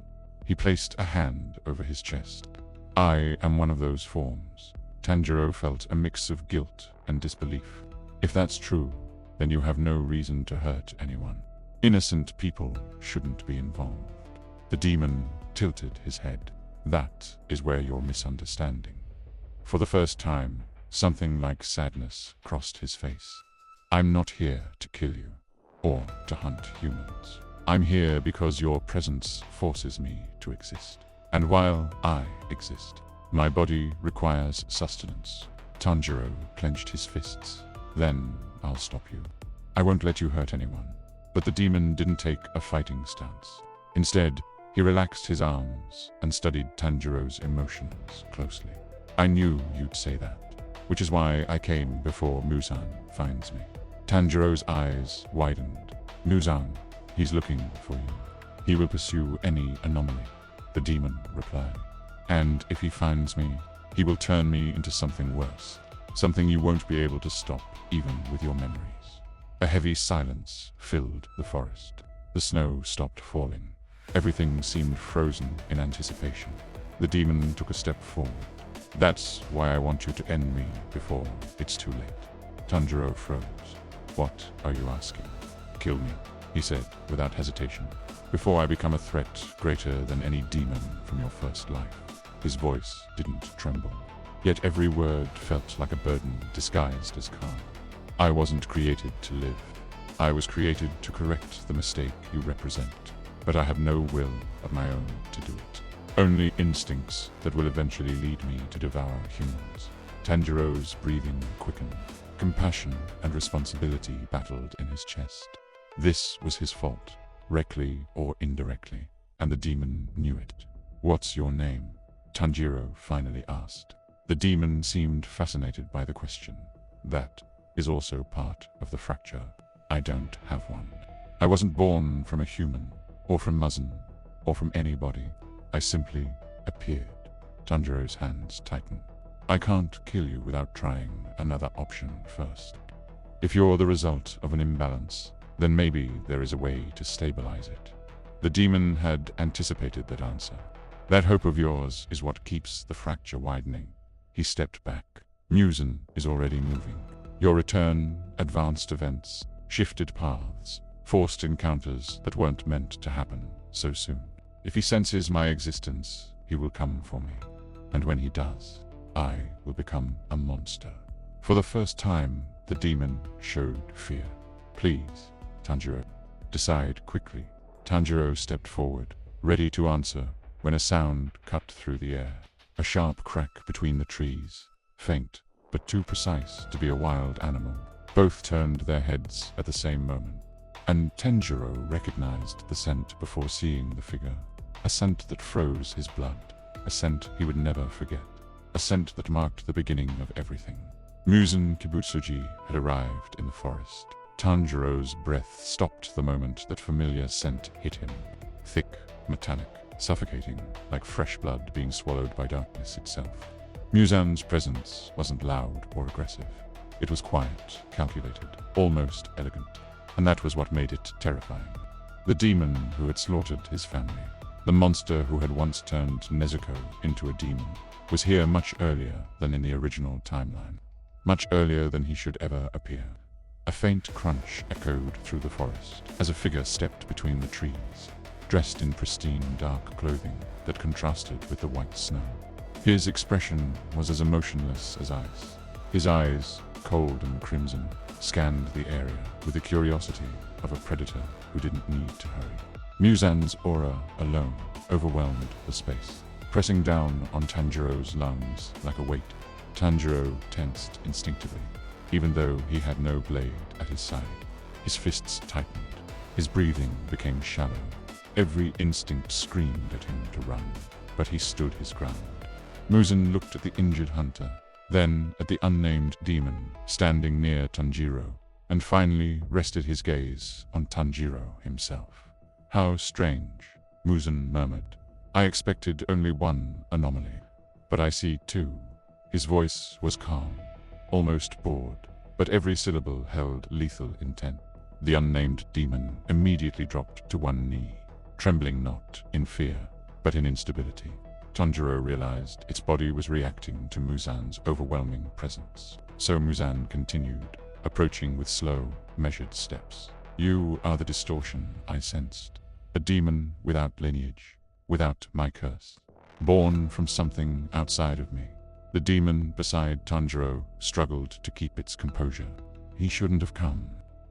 He placed a hand over his chest. I am one of those forms. Tanjiro felt a mix of guilt and disbelief. If that's true, then you have no reason to hurt anyone. Innocent people shouldn't be involved. The demon tilted his head. That is where you're misunderstanding. For the first time, something like sadness crossed his face. I'm not here to kill you, or to hunt humans. I'm here because your presence forces me to exist. And while I exist, my body requires sustenance. Tanjiro clenched his fists. Then I'll stop you. I won't let you hurt anyone. But the demon didn't take a fighting stance. Instead, he relaxed his arms and studied Tanjiro's emotions closely. I knew you'd say that, which is why I came before Muzan finds me. Tanjiro's eyes widened. Muzan, he's looking for you. He will pursue any anomaly, the demon replied. And if he finds me, he will turn me into something worse, something you won't be able to stop even with your memories. A heavy silence filled the forest. The snow stopped falling. Everything seemed frozen in anticipation. The demon took a step forward. That's why I want you to end me before it's too late. Tanjiro froze. What are you asking? Kill me, he said without hesitation, before I become a threat greater than any demon from your first life. His voice didn't tremble, yet every word felt like a burden disguised as calm. I wasn't created to live. I was created to correct the mistake you represent, but I have no will of my own to do it. Only instincts that will eventually lead me to devour humans. Tanjiro's breathing quickened. Compassion and responsibility battled in his chest. This was his fault, directly or indirectly, and the demon knew it. "What's your name?" Tanjiro finally asked. The demon seemed fascinated by the question. "That is also part of the fracture. I don't have one. I wasn't born from a human, or from Muzan, or from anybody. I simply appeared." Tanjiro's hands tightened. "I can't kill you without trying another option first. If you're the result of an imbalance, then maybe there is a way to stabilize it." The demon had anticipated that answer. "That hope of yours is what keeps the fracture widening." He stepped back. "Muzan is already moving. Your return, advanced events, shifted paths, forced encounters that weren't meant to happen so soon. If he senses my existence, he will come for me. And when he does, I will become a monster." For the first time, the demon showed fear. "Please, Tanjiro, decide quickly." Tanjiro stepped forward, ready to answer, when a sound cut through the air. A sharp crack between the trees, faint, but too precise to be a wild animal. Both turned their heads at the same moment, and Tanjiro recognized the scent before seeing the figure. A scent that froze his blood, a scent he would never forget, a scent that marked the beginning of everything. Muzan Kibutsuji had arrived in the forest. Tanjiro's breath stopped the moment that familiar scent hit him. Thick, metallic, suffocating, like fresh blood being swallowed by darkness itself. Muzan's presence wasn't loud or aggressive. It was quiet, calculated, almost elegant, and that was what made it terrifying. The demon who had slaughtered his family, the monster who had once turned Nezuko into a demon, was here much earlier than in the original timeline. Much earlier than he should ever appear. A faint crunch echoed through the forest as a figure stepped between the trees, dressed in pristine dark clothing that contrasted with the white snow. His expression was as emotionless as ice. His eyes, cold and crimson, scanned the area with the curiosity of a predator who didn't need to hurry. Muzan's aura alone overwhelmed the space, pressing down on Tanjiro's lungs like a weight. Tanjiro tensed instinctively, even though he had no blade at his side. His fists tightened. His breathing became shallow. Every instinct screamed at him to run, but he stood his ground. Muzan looked at the injured hunter, then at the unnamed demon standing near Tanjiro, and finally rested his gaze on Tanjiro himself. "How strange," Muzan murmured. "I expected only one anomaly, but I see two." His voice was calm, almost bored, but every syllable held lethal intent. The unnamed demon immediately dropped to one knee, trembling not in fear, but in instability. Tanjiro realized its body was reacting to Muzan's overwhelming presence. So Muzan continued, approaching with slow, measured steps. "You are the distortion I sensed. A demon without lineage, without my curse. Born from something outside of me." The demon beside Tanjiro struggled to keep its composure. "He shouldn't have come.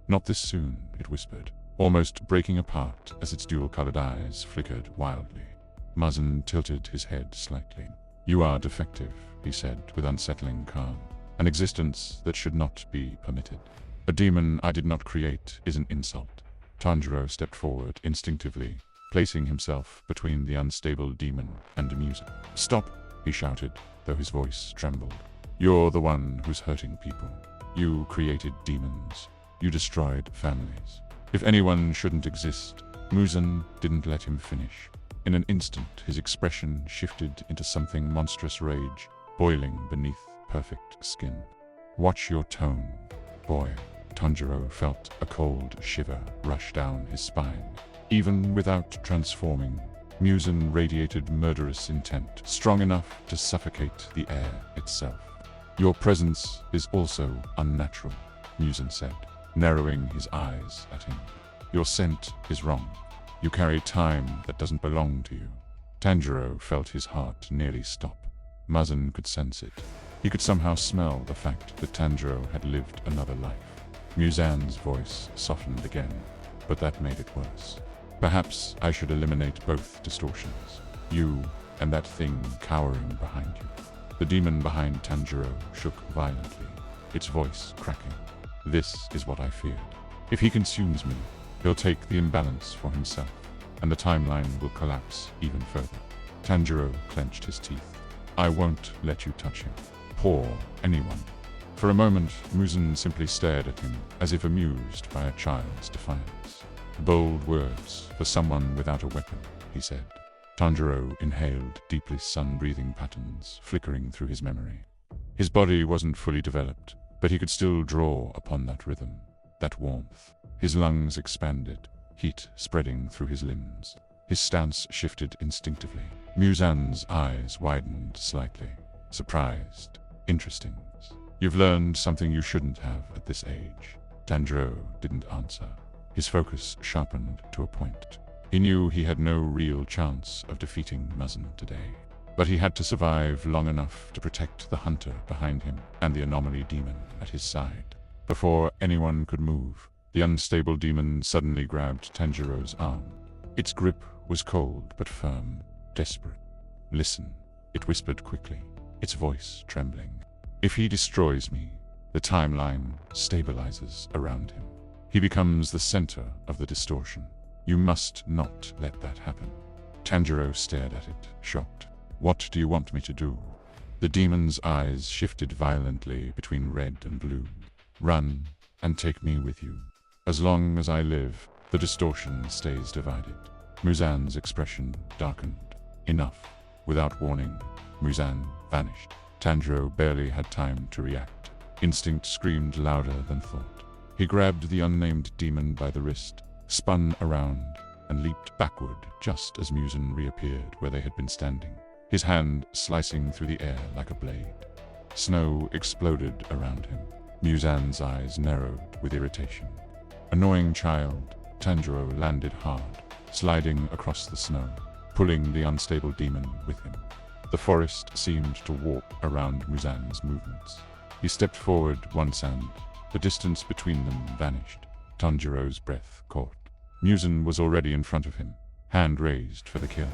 Not this soon," it whispered, almost breaking apart as its dual-colored eyes flickered wildly. Muzan tilted his head slightly. "You are defective," he said with unsettling calm. "An existence that should not be permitted. A demon I did not create is an insult." Tanjiro stepped forward instinctively, placing himself between the unstable demon and Muzan. "Stop!" he shouted, though his voice trembled. "You're the one who's hurting people. You created demons. You destroyed families. If anyone shouldn't exist," Muzan didn't let him finish. In an instant, his expression shifted into something monstrous rage, boiling beneath perfect skin. "Watch your tone, boy." Tanjiro felt a cold shiver rush down his spine. Even without transforming, Muzan radiated murderous intent, strong enough to suffocate the air itself. "Your presence is also unnatural," Muzan said, narrowing his eyes at him. "Your scent is wrong. You carry time that doesn't belong to you." Tanjiro felt his heart nearly stop. Muzan could sense it. He could somehow smell the fact that Tanjiro had lived another life. Muzan's voice softened again, but that made it worse. "Perhaps I should eliminate both distortions. You and that thing cowering behind you." The demon behind Tanjiro shook violently. its voice cracking. This is what I feared. If he consumes me, he'll take the imbalance for himself, and the timeline will collapse even further. Tanjiro clenched his teeth. I won't let you touch him. Poor anyone. For a moment, Muzan simply stared at him, as if amused by a child's defiance. Bold words for someone without a weapon, he said. Tanjiro inhaled deeply sun-breathing patterns flickering through his memory. His body wasn't fully developed, but he could still draw upon that rhythm, that warmth. His lungs expanded, heat spreading through his limbs. His stance shifted instinctively. Muzan's eyes widened slightly. Surprised. Interesting. You've learned something you shouldn't have at this age. Tanjiro didn't answer. His focus sharpened to a point. He knew he had no real chance of defeating Muzan today. But he had to survive long enough to protect the hunter behind him and the anomaly demon at his side. Before anyone could move, the unstable demon suddenly grabbed Tanjiro's arm. Its grip was cold but firm, desperate. Listen, it whispered quickly, its voice trembling. If he destroys me, the timeline stabilizes around him. He becomes the center of the distortion. You must not let that happen. Tanjiro stared at it, shocked. What do you want me to do? The demon's eyes shifted violently between red and blue. Run, and take me with you. As long as I live, the distortion stays divided. Muzan's expression darkened. Enough. Without warning, Muzan vanished. Tanjiro barely had time to react. Instinct screamed louder than thought. He grabbed the unnamed demon by the wrist, spun around, and leaped backward just as Muzan reappeared where they had been standing, his hand slicing through the air like a blade. Snow exploded around him. Muzan's eyes narrowed with irritation. Annoying child, Tanjiro landed hard, sliding across the snow, pulling the unstable demon with him. The forest seemed to warp around Muzan's movements. He stepped forward once and the distance between them vanished. Tanjiro's breath caught. Muzan was already in front of him, hand raised for the kill.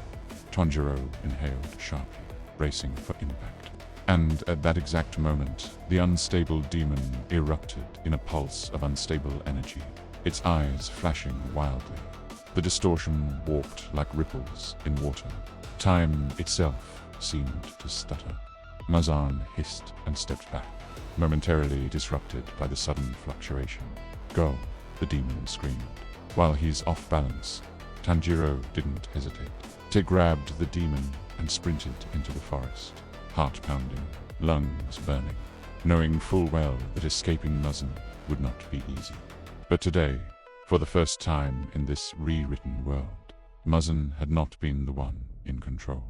Tanjiro inhaled sharply, bracing for impact. And at that exact moment, the unstable demon erupted in a pulse of unstable energy, its eyes flashing wildly. The distortion warped like ripples in water. Time itself seemed to stutter. Muzan hissed and stepped back, momentarily disrupted by the sudden fluctuation. Go, the demon screamed. While he's off balance, Tanjiro didn't hesitate. He grabbed the demon and sprinted into the forest, heart pounding, lungs burning, knowing full well that escaping Muzan would not be easy. But today, for the first time in this rewritten world, Muzan had not been the one in control.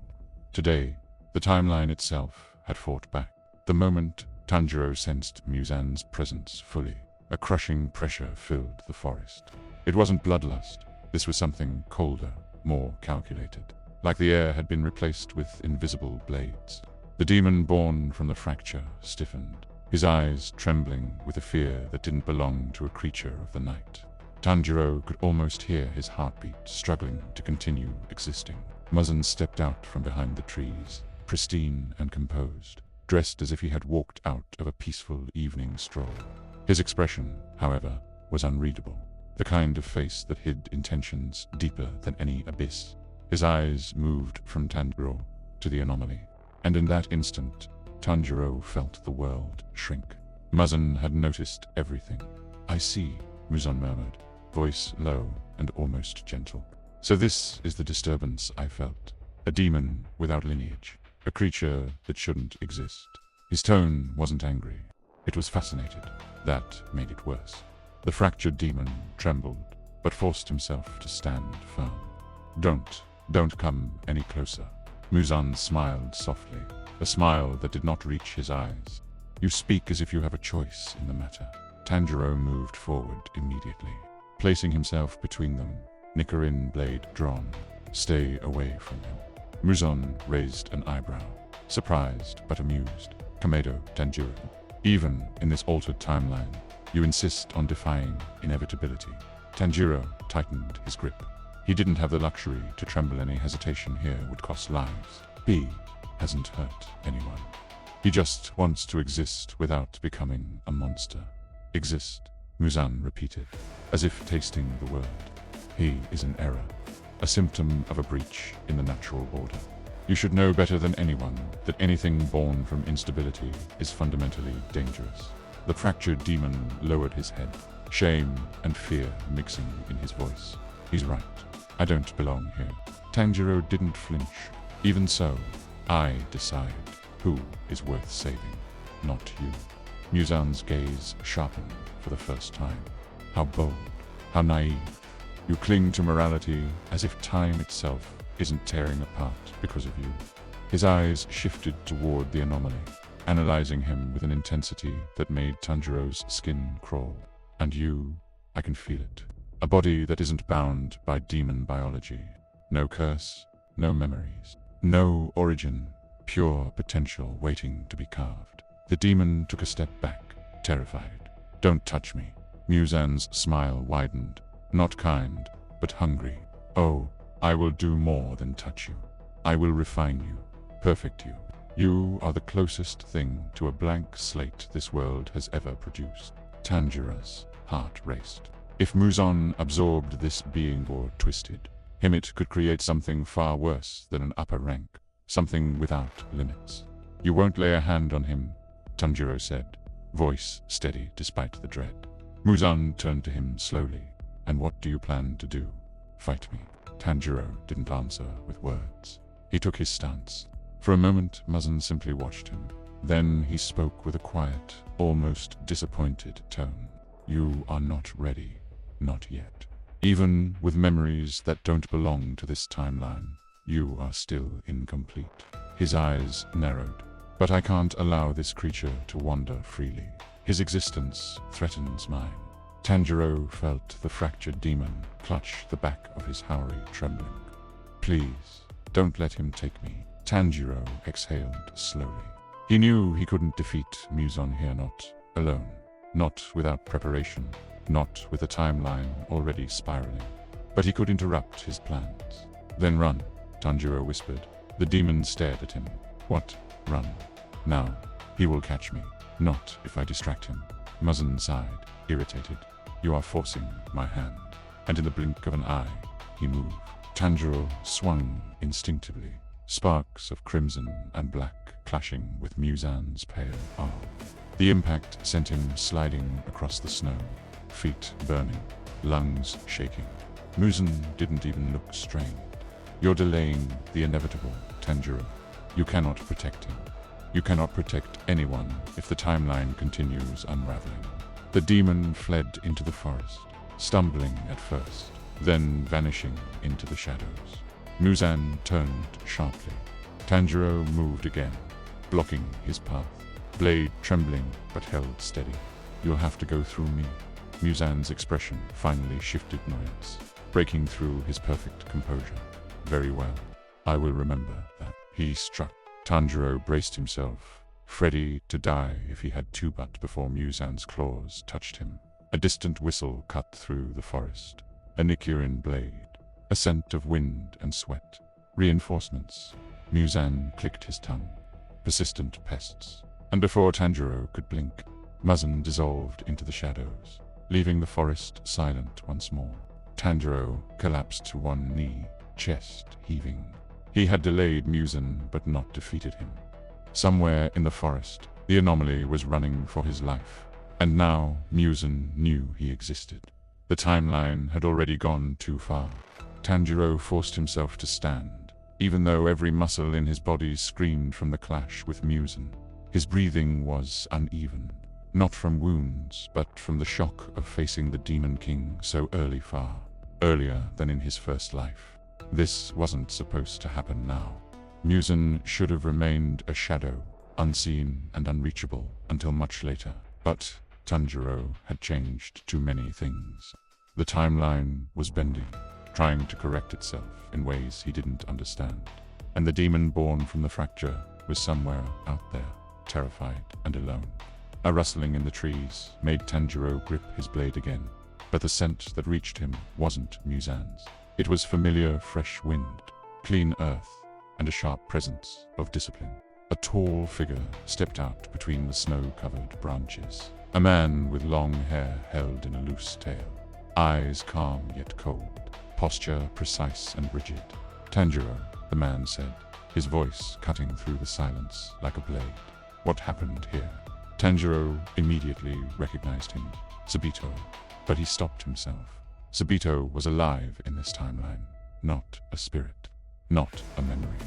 Today, the timeline itself had fought back. The moment Tanjiro sensed Muzan's presence fully, a crushing pressure filled the forest. It wasn't bloodlust. This was something colder, more calculated. Like the air had been replaced with invisible blades. The demon born from the fracture stiffened, his eyes trembling with a fear that didn't belong to a creature of the night. Tanjiro could almost hear his heartbeat struggling to continue existing. Muzan stepped out from behind the trees, pristine and composed, dressed as if he had walked out of a peaceful evening stroll. His expression, however, was unreadable, the kind of face that hid intentions deeper than any abyss. His eyes moved from Tanjiro to the anomaly, and in that instant, Tanjiro felt the world shrink. Muzan had noticed everything. I see, Muzan murmured, voice low and almost gentle. So this is the disturbance I felt. A demon without lineage, a creature that shouldn't exist. His tone wasn't angry. It was fascinated. That made it worse. The fractured demon trembled, but forced himself to stand firm. Don't come any closer. Muzan smiled softly, a smile that did not reach his eyes. You speak as if you have a choice in the matter. Tanjiro moved forward immediately, placing himself between them, Nichirin blade drawn. Stay away from him. Muzan raised an eyebrow, surprised but amused. Kamedo, Tanjiro. Even in this altered timeline, you insist on defying inevitability. Tanjiro tightened his grip. He didn't have the luxury to tremble. Any hesitation here would cost lives. B hasn't hurt anyone. He just wants to exist without becoming a monster. Exist, Muzan repeated, as if tasting the word. He is an error, a symptom of a breach in the natural order. You should know better than anyone that anything born from instability is fundamentally dangerous. The fractured demon lowered his head, shame and fear mixing in his voice. He's right. I don't belong here. Tanjiro didn't flinch. Even so, I decide who is worth saving, not you. Muzan's gaze sharpened for the first time. How bold, how naive. You cling to morality as if time itself isn't tearing apart because of you. His eyes shifted toward the anomaly, analyzing him with an intensity that made Tanjiro's skin crawl. And you, I can feel it. A body that isn't bound by demon biology. No curse, no memories, no origin, pure potential waiting to be carved. The demon took a step back, terrified. Don't touch me. Muzan's smile widened, not kind, but hungry. Oh, I will do more than touch you. I will refine you, perfect you. You are the closest thing to a blank slate this world has ever produced. Tanjiro's heart raced. If Muzan absorbed this being or twisted him, it could create something far worse than an upper rank, something without limits. You won't lay a hand on him, Tanjiro said, voice steady despite the dread. Muzan turned to him slowly. And what do you plan to do? Fight me? Tanjiro didn't answer with words. He took his stance. For a moment, Muzan simply watched him. Then he spoke with a quiet, almost disappointed tone. You are not ready. Not yet. Even with memories that don't belong to this timeline, you are still incomplete. His eyes narrowed. But I can't allow this creature to wander freely. His existence threatens mine. Tanjiro felt the fractured demon clutch the back of his Haori, trembling. Please, don't let him take me. Tanjiro exhaled slowly. He knew he couldn't defeat Muzan here, not alone, not without preparation, not with a timeline already spiraling. But he could interrupt his plans. Then run, Tanjiro whispered. The demon stared at him. What? Run. Now. He will catch me. Not if I distract him. Muzan sighed, irritated. You are forcing my hand. And in the blink of an eye, he moved. Tanjiro swung instinctively, sparks of crimson and black clashing with Muzan's pale arm. The impact sent him sliding across the snow, feet burning, lungs shaking. Muzan didn't even look strained. You're delaying the inevitable, Tanjiro. You cannot protect him. You cannot protect anyone if the timeline continues unraveling. The demon fled into the forest, stumbling at first, then vanishing into the shadows. Muzan turned sharply. Tanjiro moved again, blocking his path, blade trembling but held steady. You'll have to go through me. Muzan's expression finally shifted annoyance, breaking through his perfect composure. Very well. I will remember that. He struck. Tanjiro braced himself, ready to die if he had to, but before Muzan's claws touched him, a distant whistle cut through the forest. A Nichiren blade, a scent of wind and sweat. Reinforcements. Muzan clicked his tongue. Persistent pests. And before Tanjiro could blink, Muzan dissolved into the shadows, leaving the forest silent once more. Tanjiro collapsed to one knee, chest heaving. He had delayed Muzan but not defeated him. Somewhere in the forest, the anomaly was running for his life, and now Muzan knew he existed. The timeline had already gone too far. Tanjiro forced himself to stand, even though every muscle in his body screamed from the clash with Muzan. His breathing was uneven, not from wounds, but from the shock of facing the Demon King so earlier than in his first life. This wasn't supposed to happen now. Muzan should have remained a shadow, unseen and unreachable, until much later. But Tanjiro had changed too many things. The timeline was bending, trying to correct itself in ways he didn't understand. And the demon born from the fracture was somewhere out there, terrified and alone. A rustling in the trees made Tanjiro grip his blade again, but the scent that reached him wasn't Muzan's. It was familiar fresh wind, clean earth, and a sharp presence of discipline. A tall figure stepped out between the snow-covered branches. A man with long hair held in a loose tail. Eyes calm yet cold. Posture precise and rigid. "Tanjiro," the man said, his voice cutting through the silence like a blade. "What happened here?" Tanjiro immediately recognized him. Sabito. But he stopped himself. Sabito was alive in this timeline. Not a spirit. Not a memory.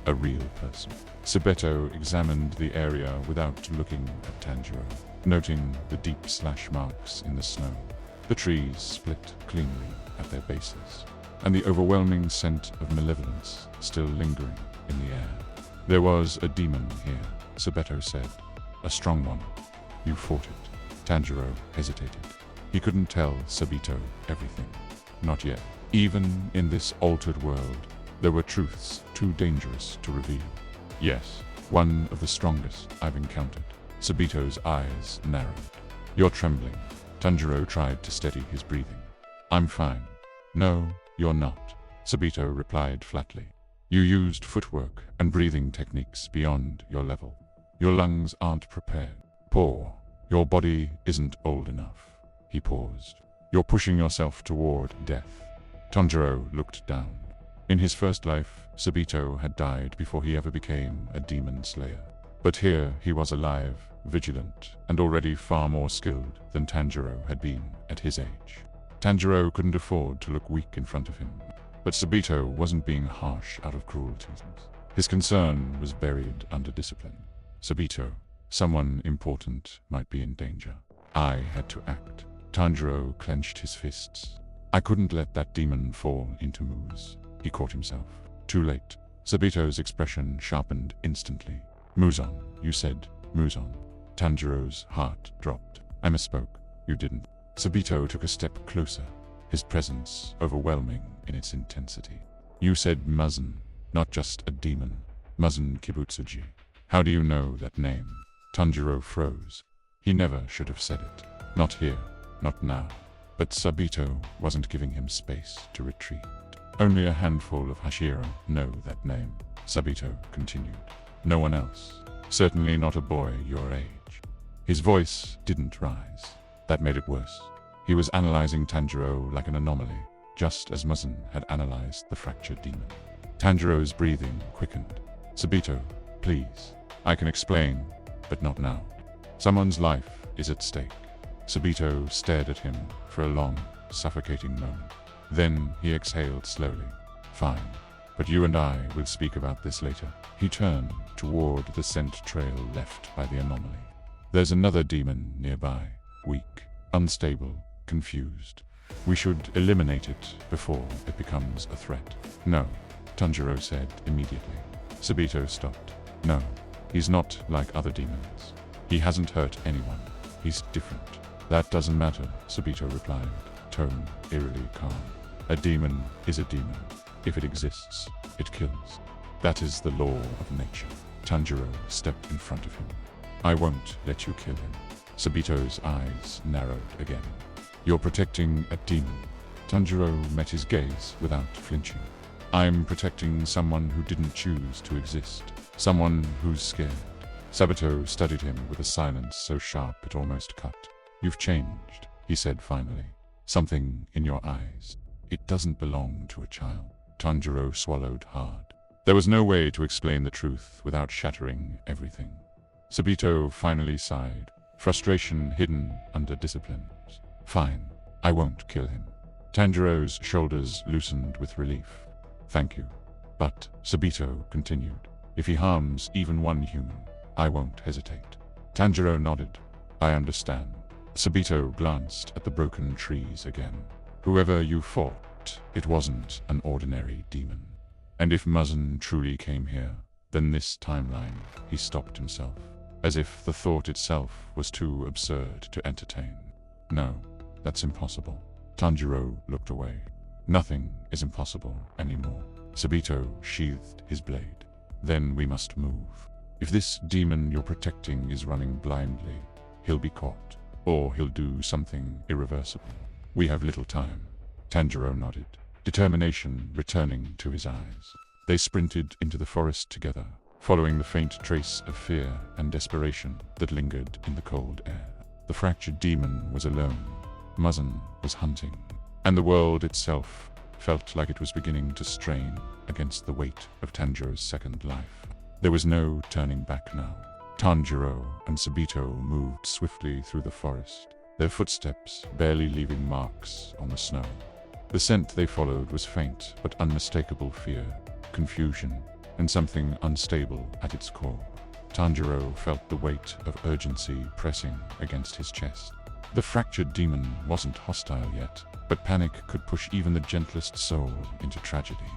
A real person. Sabito examined the area without looking at Tanjiro, noting the deep slash marks in the snow. The trees split cleanly at their bases, and the overwhelming scent of malevolence still lingering in the air. "There was a demon here," Sabito said. "A strong one. You fought it." Tanjiro hesitated. He couldn't tell Sabito everything. Not yet. Even in this altered world, there were truths too dangerous to reveal. "Yes, one of the strongest I've encountered." Sabito's eyes narrowed. "You're trembling." Tanjiro tried to steady his breathing. "I'm fine." "No, you're not," Sabito replied flatly. "You used footwork and breathing techniques beyond your level. Your lungs aren't prepared. Poor. Your body isn't old enough." He paused. "You're pushing yourself toward death." Tanjiro looked down. In his first life, Sabito had died before he ever became a demon slayer. But here he was alive, vigilant, and already far more skilled than Tanjiro had been at his age. Tanjiro couldn't afford to look weak in front of him, but Sabito wasn't being harsh out of cruelty. His concern was buried under discipline. "Sabito, someone important might be in danger. I had to act." Tanjiro clenched his fists. "I couldn't let that demon fall into Muz." He caught himself. Too late. Sabito's expression sharpened instantly. "Muzan, you said Muzan." Tanjiro's heart dropped. "I misspoke. You didn't." Sabito took a step closer, his presence overwhelming in its intensity. "You said Muzan, not just a demon. Muzan Kibutsuji. How do you know that name?" Tanjiro froze. He never should have said it. Not here, not now. But Sabito wasn't giving him space to retreat. "Only a handful of Hashira know that name," Sabito continued. "No one else. Certainly not a boy your age." His voice didn't rise. That made it worse. He was analyzing Tanjiro like an anomaly, just as Muzan had analyzed the fractured demon. Tanjiro's breathing quickened. "Sabito, please. I can explain, but not now. Someone's life is at stake." Sabito stared at him for a long, suffocating moment. Then he exhaled slowly. "Fine, but you and I will speak about this later." He turned toward the scent trail left by the anomaly. "There's another demon nearby, weak, unstable, confused. We should eliminate it before it becomes a threat." "No," Tanjiro said immediately. Sabito stopped. "No, he's not like other demons. He hasn't hurt anyone. He's different." "That doesn't matter," Sabito replied, tone eerily calm. "A demon is a demon. If it exists, it kills. That is the law of nature." Tanjiro stepped in front of him. "I won't let you kill him." Sabito's eyes narrowed again. "You're protecting a demon." Tanjiro met his gaze without flinching. "I'm protecting someone who didn't choose to exist. Someone who's scared." Sabito studied him with a silence so sharp it almost cut. "You've changed," he said finally. "Something in your eyes. It doesn't belong to a child." Tanjiro swallowed hard. There was no way to explain the truth without shattering everything. Sabito finally sighed, frustration hidden under discipline. "Fine, I won't kill him." Tanjiro's shoulders loosened with relief. "Thank you. But," Sabito continued, "if he harms even one human, I won't hesitate." Tanjiro nodded. "I understand." Sabito glanced at the broken trees again. "Whoever you fought, it wasn't an ordinary demon. And if Muzan truly came here, then this timeline," he stopped himself, as if the thought itself was too absurd to entertain. "No, that's impossible." Tanjiro looked away. "Nothing is impossible anymore." Sabito sheathed his blade. "Then we must move. If this demon you're protecting is running blindly, he'll be caught. Or he'll do something irreversible. We have little time." Tanjiro nodded, determination returning to his eyes. They sprinted into the forest together, following the faint trace of fear and desperation that lingered in the cold air. The fractured demon was alone. Muzan was hunting, and the world itself felt like it was beginning to strain against the weight of Tanjiro's second life. There was no turning back now. Tanjiro and Sabito moved swiftly through the forest, their footsteps barely leaving marks on the snow. The scent they followed was faint but unmistakable fear, confusion, and something unstable at its core. Tanjiro felt the weight of urgency pressing against his chest. The fractured demon wasn't hostile yet, but panic could push even the gentlest soul into tragedy.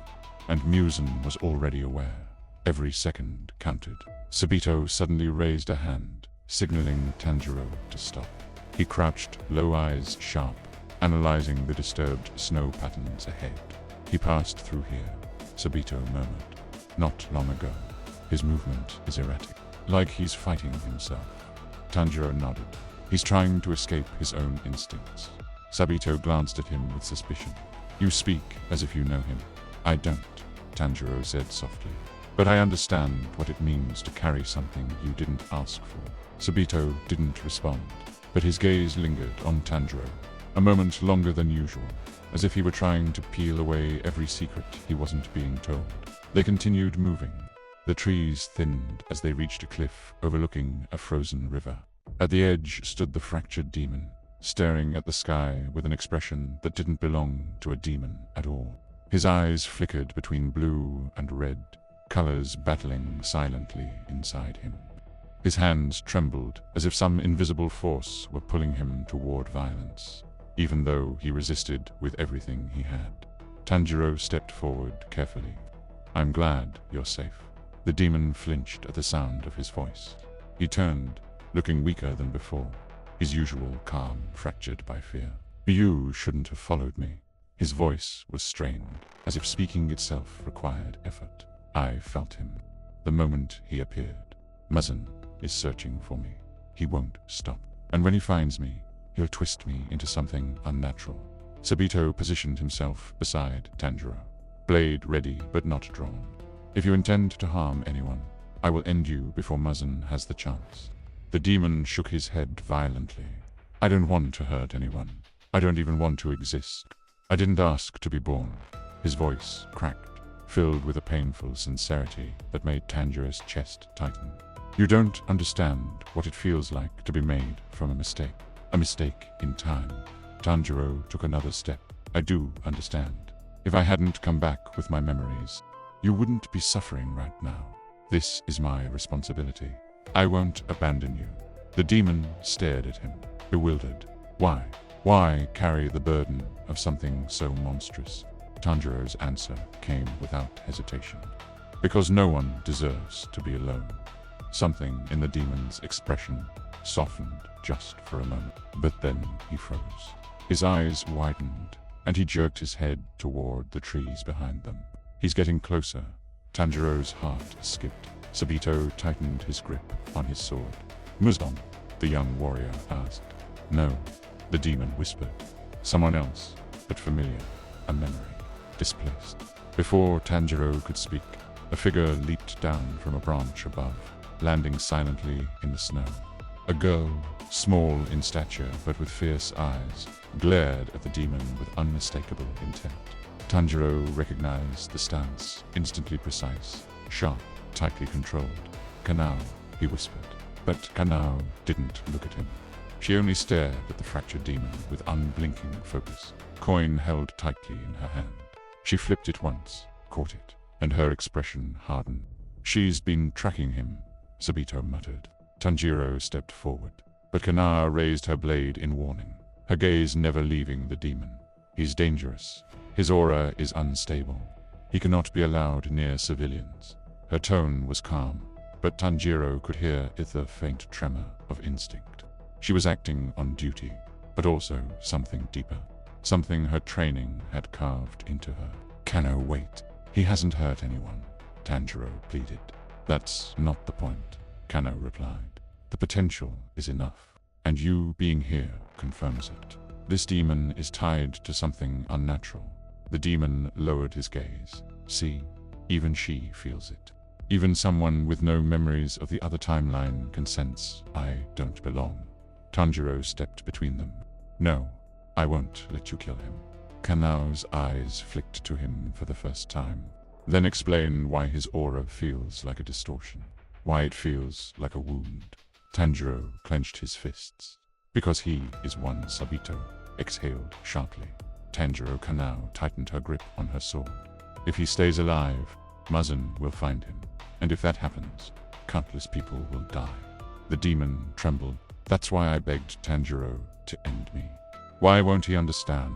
And Muzan was already aware. Every second counted. Sabito suddenly raised a hand, signaling Tanjiro to stop. He crouched, low eyes sharp, analyzing the disturbed snow patterns ahead. "He passed through here," Sabito murmured. "Not long ago. His movement is erratic, like he's fighting himself." Tanjiro nodded. "He's trying to escape his own instincts." Sabito glanced at him with suspicion. "You speak as if you know him." "I don't," Tanjiro said softly. "But I understand what it means to carry something you didn't ask for." Sabito didn't respond, but his gaze lingered on Tanjiro, a moment longer than usual, as if he were trying to peel away every secret he wasn't being told. They continued moving. The trees thinned as they reached a cliff overlooking a frozen river. At the edge stood the fractured demon, staring at the sky with an expression that didn't belong to a demon at all. His eyes flickered between blue and red, colors battling silently inside him. His hands trembled as if some invisible force were pulling him toward violence, even though he resisted with everything he had. Tanjiro stepped forward carefully. "I'm glad you're safe." The demon flinched at the sound of his voice. He turned, looking weaker than before, his usual calm fractured by fear. "You shouldn't have followed me." His voice was strained, as if speaking itself required effort. I felt him. The moment he appeared. "Muzan is searching for me. He won't stop. And when he finds me, he'll twist me into something unnatural." Sabito positioned himself beside Tanjiro, blade ready but not drawn. "If you intend to harm anyone, I will end you before Muzan has the chance." The demon shook his head violently. "I don't want to hurt anyone. I don't even want to exist. I didn't ask to be born." His voice cracked, filled with a painful sincerity that made Tanjiro's chest tighten. "You don't understand what it feels like to be made from a mistake in time." Tanjiro took another step. "I do understand. If I hadn't come back with my memories, you wouldn't be suffering right now. This is my responsibility. I won't abandon you." The demon stared at him, bewildered. Why? Why carry the burden of something so monstrous? Tanjiro's answer came without hesitation. "Because no one deserves to be alone." Something in the demon's expression softened just for a moment, but then he froze. His eyes widened, and he jerked his head toward the trees behind them. "He's getting closer." Tanjiro's heart skipped. Sabito tightened his grip on his sword. "Muzan?" the young warrior asked. "No," the demon whispered. "Someone else, but familiar. A memory. Displaced." Before Tanjiro could speak, a figure leaped down from a branch above, landing silently in the snow. A girl, small in stature but with fierce eyes, glared at the demon with unmistakable intent. Tanjiro recognized the stance, instantly precise, sharp, tightly controlled. "Kanao," he whispered. But Kanao didn't look at him. She only stared at the fractured demon with unblinking focus, coin held tightly in her hand. She flipped it once, caught it, and her expression hardened. "She's been tracking him," Sabito muttered. Tanjiro stepped forward, but Kanao raised her blade in warning, her gaze never leaving the demon. "He's dangerous. His aura is unstable. He cannot be allowed near civilians." Her tone was calm, but Tanjiro could hear the faint tremor of instinct. She was acting on duty, but also something deeper, something her training had carved into her. "Kanao, wait. He hasn't hurt anyone," Tanjiro pleaded. "That's not the point," Kanao replied. "The potential is enough, and you being here confirms it. This demon is tied to something unnatural." The demon lowered his gaze. "See, even she feels it." Even someone with no memories of the other timeline can sense I don't belong. Tanjiro stepped between them. No, I won't let you kill him. Kanao's eyes flicked to him for the first time. Then explain why his aura feels like a distortion. Why it feels like a wound. Tanjiro clenched his fists. Because he is one Sabito, exhaled sharply. Tanjiro Kanao tightened her grip on her sword. If he stays alive, Muzan will find him. And if that happens, countless people will die. The demon trembled. That's why I begged Tanjiro to end me. Why won't he understand?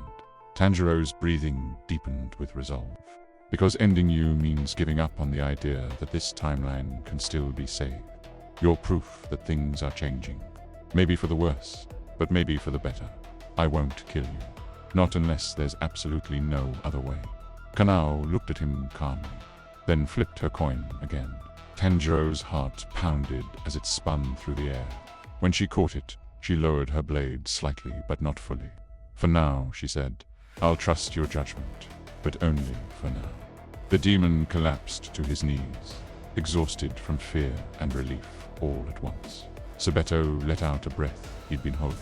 Tanjiro's breathing deepened with resolve. Because ending you means giving up on the idea that this timeline can still be saved. You're proof that things are changing. Maybe for the worse, but maybe for the better. I won't kill you. Not unless there's absolutely no other way. Kanao looked at him calmly, then flipped her coin again. Tanjiro's heart pounded as it spun through the air. When she caught it, she lowered her blade slightly but not fully. For now, she said, I'll trust your judgment, but only for now. The demon collapsed to his knees, exhausted from fear and relief all at once. Sabeto let out a breath he'd been holding.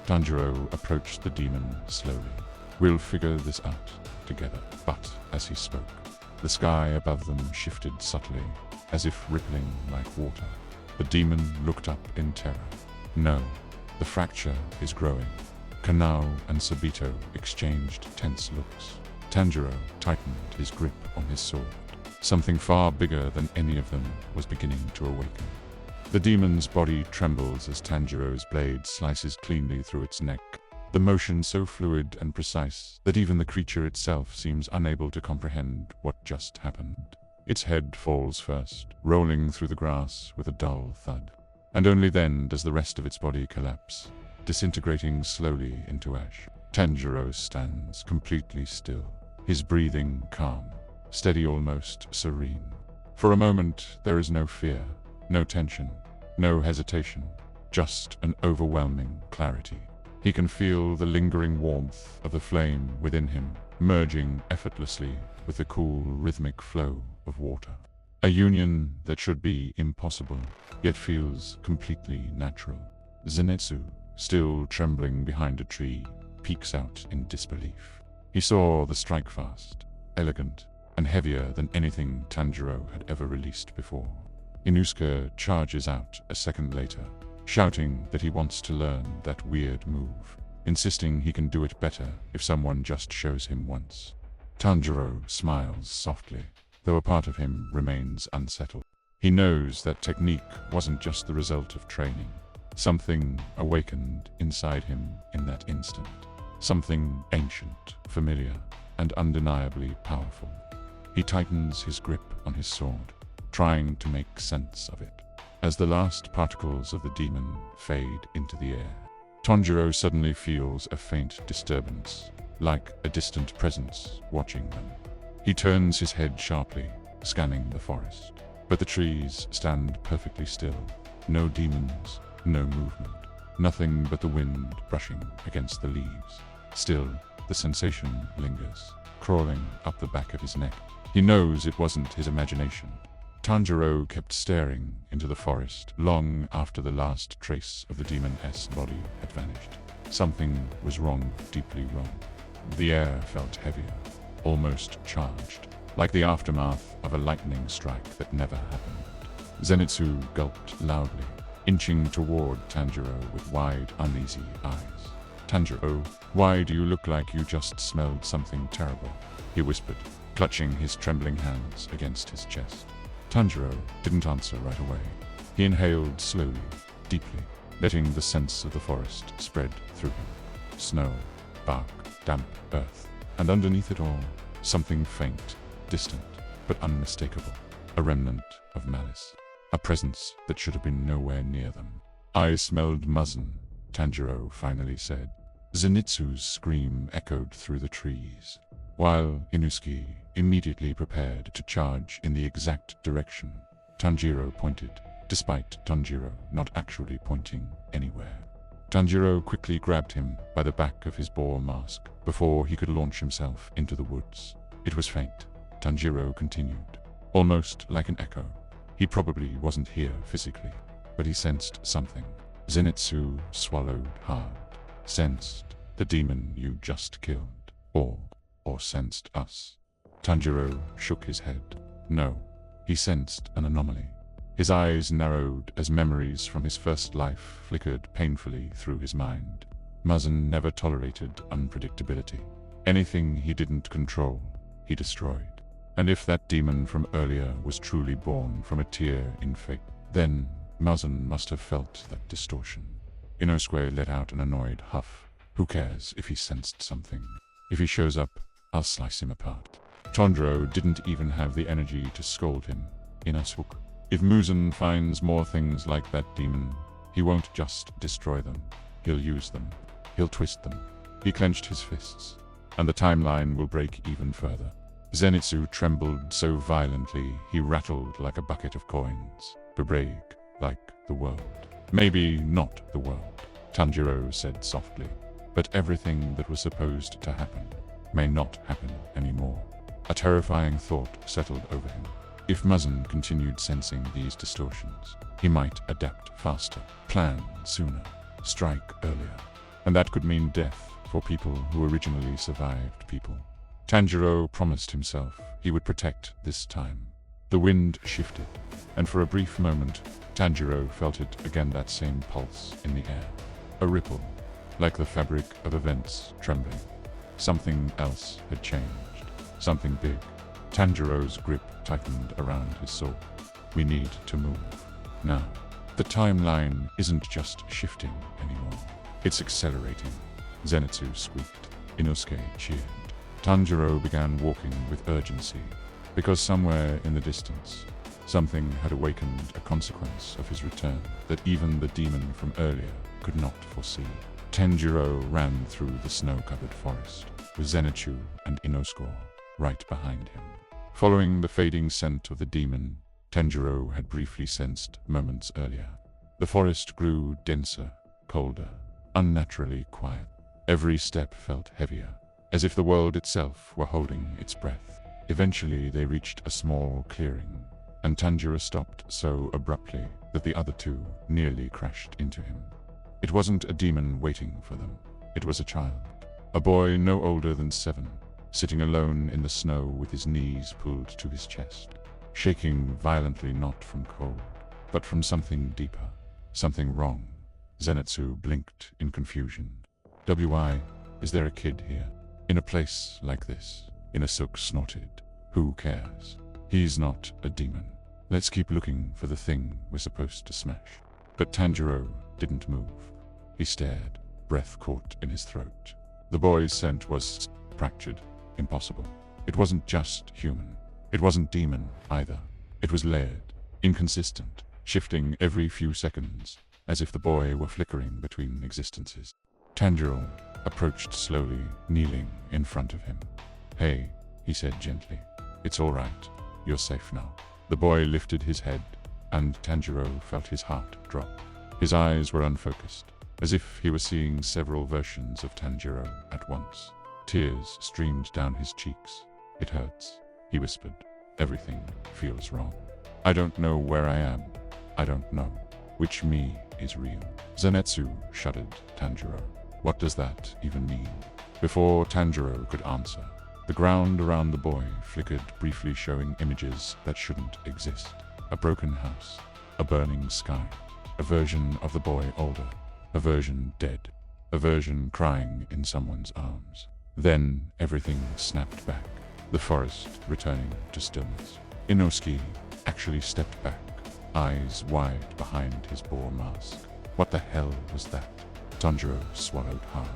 Tanjiro approached the demon slowly. We'll figure this out together. But as he spoke, the sky above them shifted subtly, as if rippling like water. The demon looked up in terror. No, the fracture is growing. Kanao and Sabito exchanged tense looks. Tanjiro tightened his grip on his sword. Something far bigger than any of them was beginning to awaken. The demon's body trembles as Tanjiro's blade slices cleanly through its neck, the motion so fluid and precise that even the creature itself seems unable to comprehend what just happened. Its head falls first, rolling through the grass with a dull thud. And only then does the rest of its body collapse, disintegrating slowly into ash. Tanjiro stands completely still, his breathing calm, steady, almost serene. For a moment, there is no fear, no tension, no hesitation, just an overwhelming clarity. He can feel the lingering warmth of the flame within him, merging effortlessly with the cool, rhythmic flow of water. A union that should be impossible, yet feels completely natural. Zenitsu, still trembling behind a tree, peeks out in disbelief. He saw the strike fast, elegant, and heavier than anything Tanjiro had ever released before. Inosuke charges out a second later, shouting that he wants to learn that weird move, insisting he can do it better if someone just shows him once. Tanjiro smiles softly, though a part of him remains unsettled. He knows that technique wasn't just the result of training. Something awakened inside him in that instant. Something ancient, familiar, and undeniably powerful. He tightens his grip on his sword, trying to make sense of it. As the last particles of the demon fade into the air, Tanjiro suddenly feels a faint disturbance, like a distant presence watching them. He turns his head sharply, scanning the forest. But the trees stand perfectly still. No demons, no movement. Nothing but the wind brushing against the leaves. Still, the sensation lingers, crawling up the back of his neck. He knows it wasn't his imagination. Tanjiro kept staring into the forest long after the last trace of the demon's body had vanished. Something was wrong, deeply wrong. The air felt heavier, almost charged, like the aftermath of a lightning strike that never happened. Zenitsu gulped loudly, inching toward Tanjiro with wide, uneasy eyes. Tanjiro, why do you look like you just smelled something terrible? He whispered, clutching his trembling hands against his chest. Tanjiro didn't answer right away. He inhaled slowly, deeply, letting the sense of the forest spread through him. Snow, bark, damp earth, and underneath it all, something faint, distant, but unmistakable. A remnant of malice. A presence that should have been nowhere near them. I smelled Muzan, Tanjiro finally said. Zenitsu's scream echoed through the trees, while Inosuke immediately prepared to charge in the exact direction Tanjiro pointed, despite Tanjiro not actually pointing anywhere. Tanjiro quickly grabbed him by the back of his boar mask before he could launch himself into the woods. It was faint, Tanjiro continued, almost like an echo. He probably wasn't here physically, but he sensed something. Zenitsu swallowed hard. Sensed the demon you just killed. Or sensed us. Tanjiro shook his head. No, he sensed an anomaly. His eyes narrowed as memories from his first life flickered painfully through his mind. Muzan never tolerated unpredictability. Anything he didn't control, he destroyed. And if that demon from earlier was truly born from a tear in fate, then Muzan must have felt that distortion. Inosuke let out an annoyed huff. Who cares if he sensed something? If he shows up, I'll slice him apart. Tanjiro didn't even have the energy to scold him. Inosuke. If Muzan finds more things like that demon, he won't just destroy them. He'll use them. He'll twist them. He clenched his fists, and the timeline will break even further. Zenitsu trembled so violently he rattled like a bucket of coins. To break like the world. Maybe not the world, Tanjiro said softly, but everything that was supposed to happen may not happen anymore. A terrifying thought settled over him. If Muzan continued sensing these distortions, he might adapt faster, plan sooner, strike earlier. And that could mean death for people who originally survived people. Tanjiro promised himself he would protect this time. The wind shifted, and for a brief moment, Tanjiro felt it again, that same pulse in the air. A ripple, like the fabric of events trembling. Something else had changed. Something big. Tanjiro's grip tightened around his sword. We need to move. Now. The timeline isn't just shifting anymore. It's accelerating. Zenitsu squeaked. Inosuke cheered. Tanjiro began walking with urgency, because somewhere in the distance, something had awakened a consequence of his return that even the demon from earlier could not foresee. Tanjiro ran through the snow-covered forest, with Zenitsu and Inosuke right behind him. Following the fading scent of the demon, Tanjiro had briefly sensed moments earlier. The forest grew denser, colder, unnaturally quiet. Every step felt heavier, as if the world itself were holding its breath. Eventually they reached a small clearing, and Tanjiro stopped so abruptly that the other two nearly crashed into him. It wasn't a demon waiting for them. It was a child. A boy no older than 7, sitting alone in the snow with his knees pulled to his chest, shaking violently, not from cold, but from something deeper, something wrong. Zenitsu blinked in confusion. "Why, is there a kid here? In a place like this?" Inosuke snorted. "Who cares? He's not a demon. Let's keep looking for the thing we're supposed to smash." But Tanjiro didn't move. He stared, breath caught in his throat. The boy's scent was fractured, impossible. It wasn't just human. It wasn't demon either. It was layered, inconsistent, shifting every few seconds, as if the boy were flickering between existences. Tanjiro approached slowly, kneeling in front of him. "Hey," he said gently. "It's all right. You're safe now." The boy lifted his head, and Tanjiro felt his heart drop. His eyes were unfocused, as if he were seeing several versions of Tanjiro at once. Tears streamed down his cheeks. "It hurts," he whispered. "Everything feels wrong. I don't know where I am. I don't know which me is real." Zenitsu shuddered. "Tanjiro, what does that even mean?" Before Tanjiro could answer, the ground around the boy flickered briefly, showing images that shouldn't exist. A broken house, a burning sky, a version of the boy older, a version dead, a version crying in someone's arms. Then everything snapped back, the forest returning to stillness. Inosuke actually stepped back, eyes wide behind his boar mask. What the hell was that? Tanjiro swallowed hard.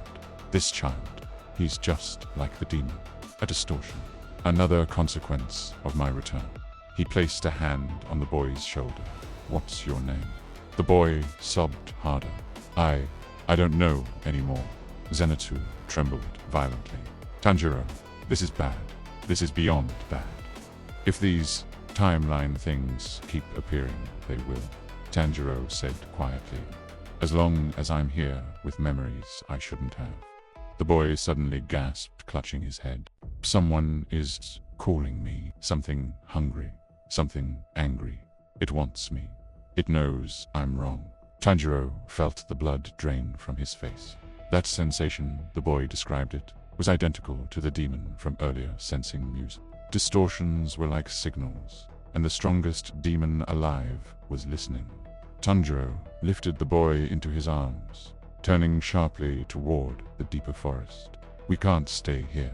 This child, he's just like the demon. A distortion. Another consequence of my return. He placed a hand on the boy's shoulder. "What's your name?" The boy sobbed harder. I don't know anymore." Zenitsu trembled violently. "Tanjiro, this is bad. This is beyond bad. If these timeline things keep appearing, they will," Tanjiro said quietly. "As long as I'm here with memories I shouldn't have." The boy suddenly gasped, clutching his head. "Someone is calling me. Something hungry. Something angry. It wants me. It knows I'm wrong. Tanjiro felt the blood drain from his face. That sensation, the boy described it, was identical to the demon from earlier sensing music. Distortions were like signals, and the strongest demon alive was listening. Tanjiro lifted the boy into his arms, turning sharply toward the deeper forest. We can't stay here.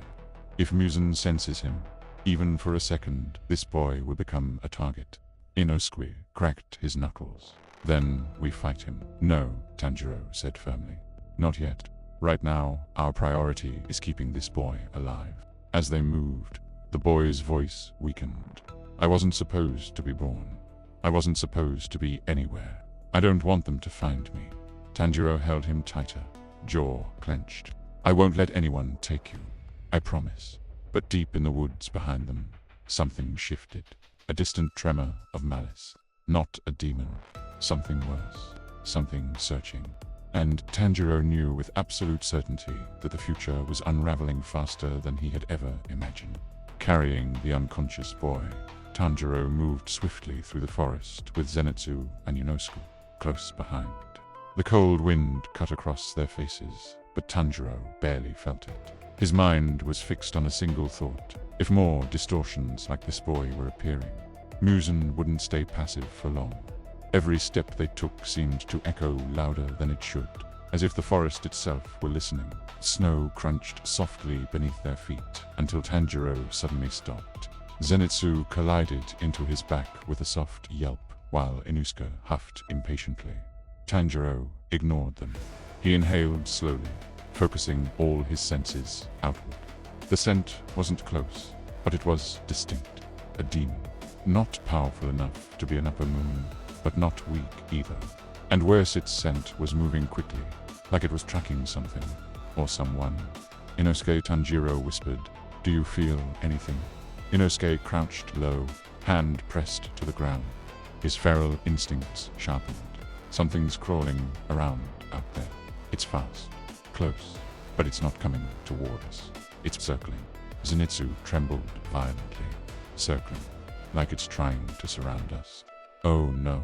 If Muzan senses him, even for a second, this boy will become a target. Inosuke cracked his knuckles. Then we fight him. No, Tanjiro said firmly. Not yet. Right now, our priority is keeping this boy alive. As they moved, the boy's voice weakened. I wasn't supposed to be born. I wasn't supposed to be anywhere. I don't want them to find me. Tanjiro held him tighter, jaw clenched. I won't let anyone take you. I promise. But deep in the woods behind them, something shifted. A distant tremor of malice. Not a demon. Something worse. Something searching. And Tanjiro knew with absolute certainty that the future was unraveling faster than he had ever imagined. Carrying the unconscious boy, Tanjiro moved swiftly through the forest with Zenitsu and Inosuke close behind. The cold wind cut across their faces, but Tanjiro barely felt it. His mind was fixed on a single thought. If more distortions like this boy were appearing, Muzan wouldn't stay passive for long. Every step they took seemed to echo louder than it should, as if the forest itself were listening. Snow crunched softly beneath their feet until Tanjiro suddenly stopped. Zenitsu collided into his back with a soft yelp, while Inosuke huffed impatiently. Tanjiro ignored them. He inhaled slowly, focusing all his senses outward. The scent wasn't close, but it was distinct. A demon. Not powerful enough to be an upper moon, but not weak either. And worse, its scent was moving quickly, like it was tracking something, or someone. Inosuke, Tanjiro whispered, "Do you feel anything?" Inosuke crouched low, hand pressed to the ground. His feral instincts sharpened. Something's crawling around out there. It's fast, close, but it's not coming toward us. It's circling. Zenitsu trembled violently. Circling, like it's trying to surround us. Oh no,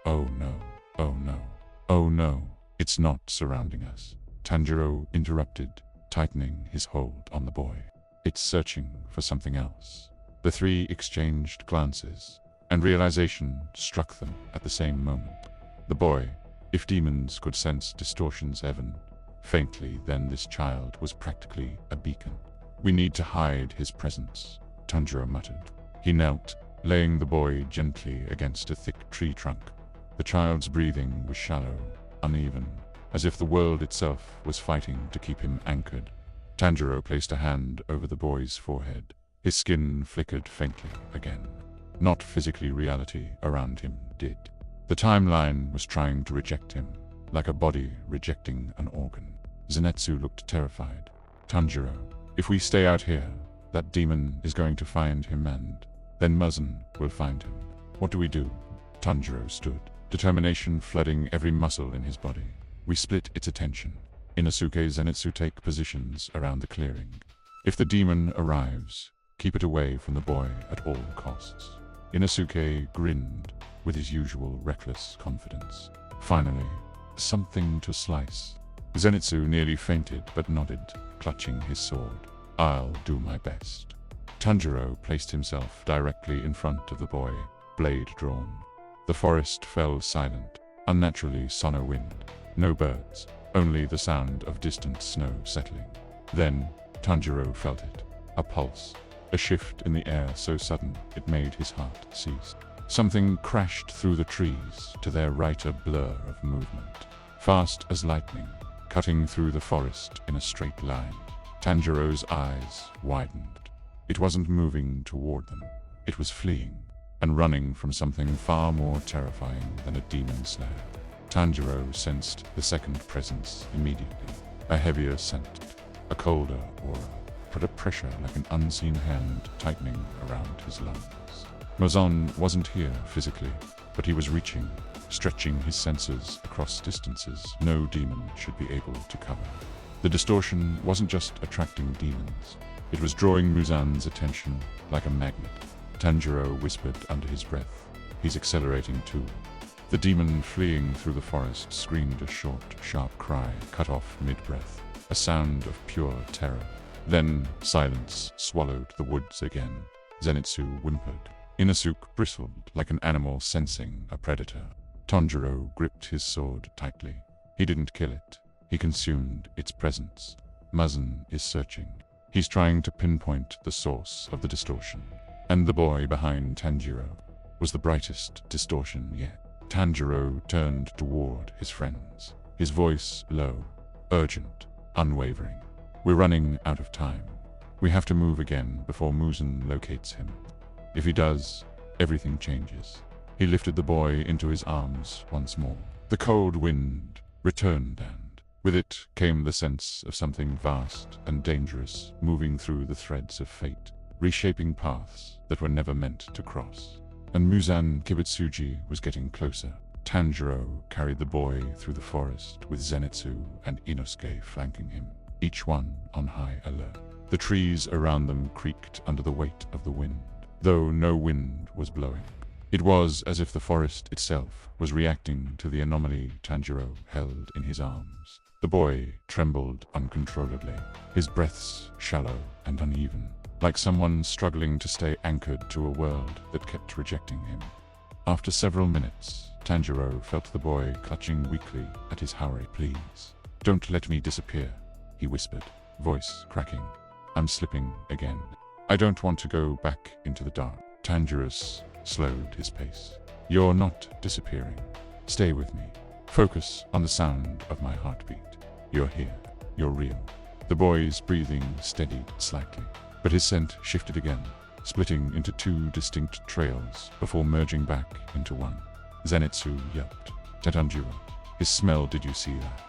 oh no, oh no, oh no, it's not surrounding us. Tanjiro interrupted, tightening his hold on the boy. It's searching for something else. The three exchanged glances, and realization struck them at the same moment. The boy, if demons could sense distortions even faintly, then this child was practically a beacon. We need to hide his presence, Tanjiro muttered. He knelt, laying the boy gently against a thick tree trunk. The child's breathing was shallow, uneven, as if the world itself was fighting to keep him anchored. Tanjiro placed a hand over the boy's forehead. His skin flickered faintly again. Not physically, reality around him did. The timeline was trying to reject him, like a body rejecting an organ. Zenitsu looked terrified. Tanjiro, if we stay out here, that demon is going to find him, and then Muzan will find him. What do we do? Tanjiro stood, determination flooding every muscle in his body. We split its attention. Inosuke, Zenitsu, take positions around the clearing. If the demon arrives, keep it away from the boy at all costs. Inosuke grinned with his usual reckless confidence. Finally, something to slice. Zenitsu nearly fainted but nodded, clutching his sword. I'll do my best. Tanjiro placed himself directly in front of the boy, blade drawn. The forest fell silent, unnaturally sonor wind. No birds, only the sound of distant snow settling. Then, Tanjiro felt it. A pulse. A shift in the air so sudden it made his heart cease. Something crashed through the trees, to their right a blur of movement. Fast as lightning, cutting through the forest in a straight line. Tanjiro's eyes widened. It wasn't moving toward them. It was fleeing, and running from something far more terrifying than a demon slayer. Tanjiro sensed the second presence immediately. A heavier scent, a colder aura, put a pressure like an unseen hand tightening around his lungs. Muzan wasn't here physically, but he was reaching, stretching his senses across distances no demon should be able to cover. The distortion wasn't just attracting demons, it was drawing Muzan's attention like a magnet. Tanjiro whispered under his breath, He's accelerating too. The demon fleeing through the forest screamed a short, sharp cry, cut off mid-breath, a sound of pure terror. Then silence swallowed the woods again. Zenitsu whimpered. Inosuke bristled like an animal sensing a predator. Tanjiro gripped his sword tightly. He didn't kill it. He consumed its presence. Muzan is searching. He's trying to pinpoint the source of the distortion. And the boy behind Tanjiro was the brightest distortion yet. Tanjiro turned toward his friends, his voice low, urgent, unwavering. We're running out of time. We have to move again before Muzan locates him. If he does, everything changes. He lifted the boy into his arms once more. The cold wind returned, and with it came the sense of something vast and dangerous moving through the threads of fate, reshaping paths that were never meant to cross. And Muzan Kibutsuji was getting closer. Tanjiro carried the boy through the forest with Zenitsu and Inosuke flanking him, each one on high alert. The trees around them creaked under the weight of the wind, though no wind was blowing. It was as if the forest itself was reacting to the anomaly Tanjiro held in his arms. The boy trembled uncontrollably, his breaths shallow and uneven, like someone struggling to stay anchored to a world that kept rejecting him. After several minutes, Tanjiro felt the boy clutching weakly at his haori. "Please, don't let me disappear," he whispered, voice cracking. "I'm slipping again. I don't want to go back into the dark." Tanjiro slowed his pace. "You're not disappearing. Stay with me. Focus on the sound of my heartbeat. You're here. You're real." The boy's breathing steadied slightly, but his scent shifted again, splitting into two distinct trails before merging back into one. Zenitsu yelped. "Tanjiro, his smell, did you see that?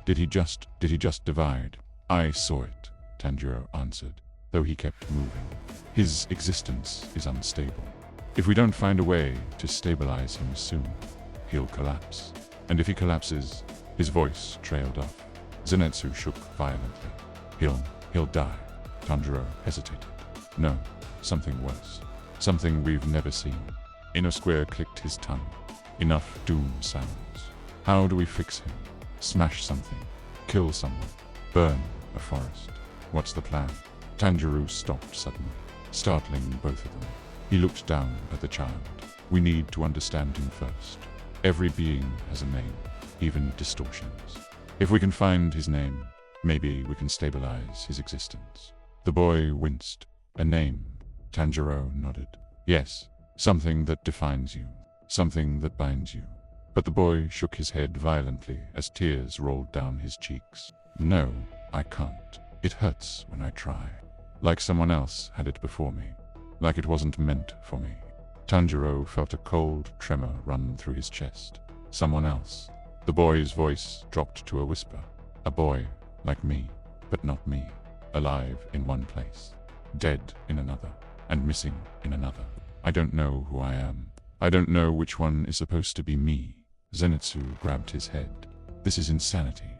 Did he just divide?" "I saw it," Tanjiro answered, though he kept moving. "His existence is unstable. If we don't find a way to stabilize him soon, he'll collapse. And if he collapses," his voice trailed off. Zenitsu shook violently. He'll die." Tanjiro hesitated. "No, something worse. Something we've never seen." Inosuke clicked his tongue. "Enough doom sounds. How do we fix him? Smash something. Kill someone. Burn a forest. What's the plan?" Tanjiro stopped suddenly, startling both of them. He looked down at the child. "We need to understand him first. Every being has a name, even distortions. If we can find his name, maybe we can stabilize his existence." The boy winced. "A name?" Tanjiro nodded. "Yes, something that defines you, something that binds you." But the boy shook his head violently as tears rolled down his cheeks. "No, I can't. It hurts when I try. Like someone else had it before me. Like it wasn't meant for me." Tanjiro felt a cold tremor run through his chest. "Someone else." The boy's voice dropped to a whisper. "A boy, like me, but not me. Alive in one place, dead in another, and missing in another. I don't know who I am. I don't know which one is supposed to be me." Zenitsu grabbed his head. "This is insanity.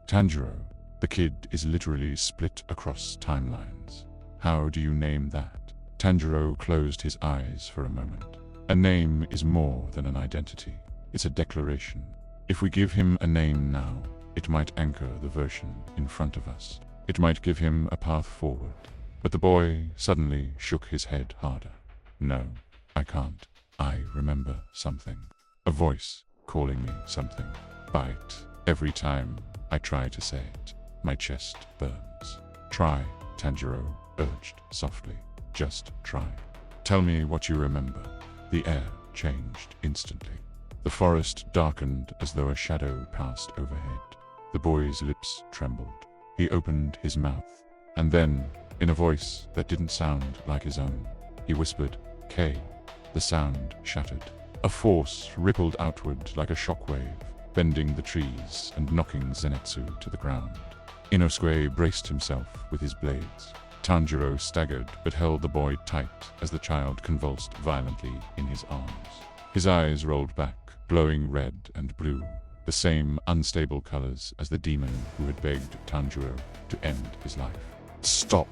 Tanjiro, the kid is literally split across timelines. How do you name that?" Tanjiro closed his eyes for a moment. "A name is more than an identity. It's a declaration. If we give him a name now, it might anchor the version in front of us. It might give him a path forward." But the boy suddenly shook his head harder. "No, I can't. I remember something. A voice calling me something. But every time I try to say it, my chest burns." "Try," Tanjiro urged softly. "Just try. Tell me what you remember." The air changed instantly. The forest darkened as though a shadow passed overhead. The boy's lips trembled. He opened his mouth, and then, in a voice that didn't sound like his own, he whispered, "K." The sound shattered. A force rippled outward like a shockwave, bending the trees and knocking Zenitsu to the ground. Inosuke braced himself with his blades. Tanjiro staggered but held the boy tight as the child convulsed violently in his arms. His eyes rolled back, glowing red and blue, the same unstable colors as the demon who had begged Tanjiro to end his life. "Stop!"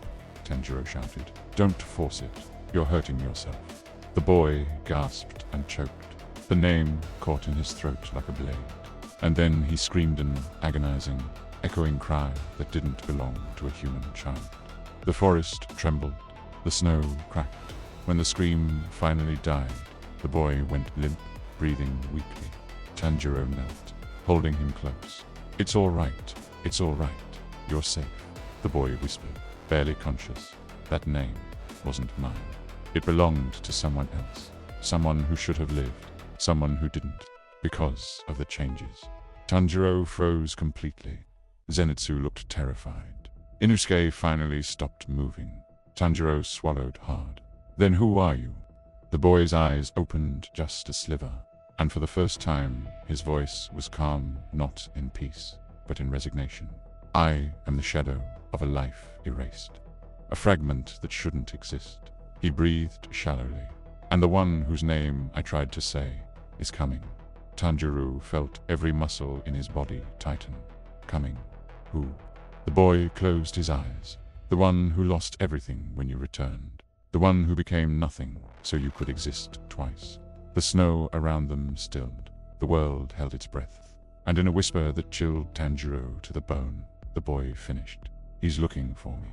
Tanjiro shouted. "Don't force it. You're hurting yourself." The boy gasped and choked. The name caught in his throat like a blade. And then he screamed an agonizing, echoing cry that didn't belong to a human child. The forest trembled. The snow cracked. When the scream finally died, the boy went limp, breathing weakly. Tanjiro knelt, holding him close. "It's all right. It's all right. You're safe," the boy whispered, barely conscious. That name wasn't mine. It belonged to someone else. Someone who should have lived. Someone who didn't, because of the changes. Tanjiro froze completely. Zenitsu looked terrified. Inosuke finally stopped moving. Tanjiro swallowed hard. "Then who are you?" The boy's eyes opened just a sliver, and for the first time, his voice was calm, not in peace, but in resignation. "I am the shadow of a life erased. A fragment that shouldn't exist." He breathed shallowly. "And the one whose name I tried to say is coming." Tanjiro felt every muscle in his body tighten. "Coming? Who?" The boy closed his eyes. "The one who lost everything when you returned. The one who became nothing so you could exist twice." The snow around them stilled. The world held its breath. And in a whisper that chilled Tanjiro to the bone, the boy finished. "He's looking for me.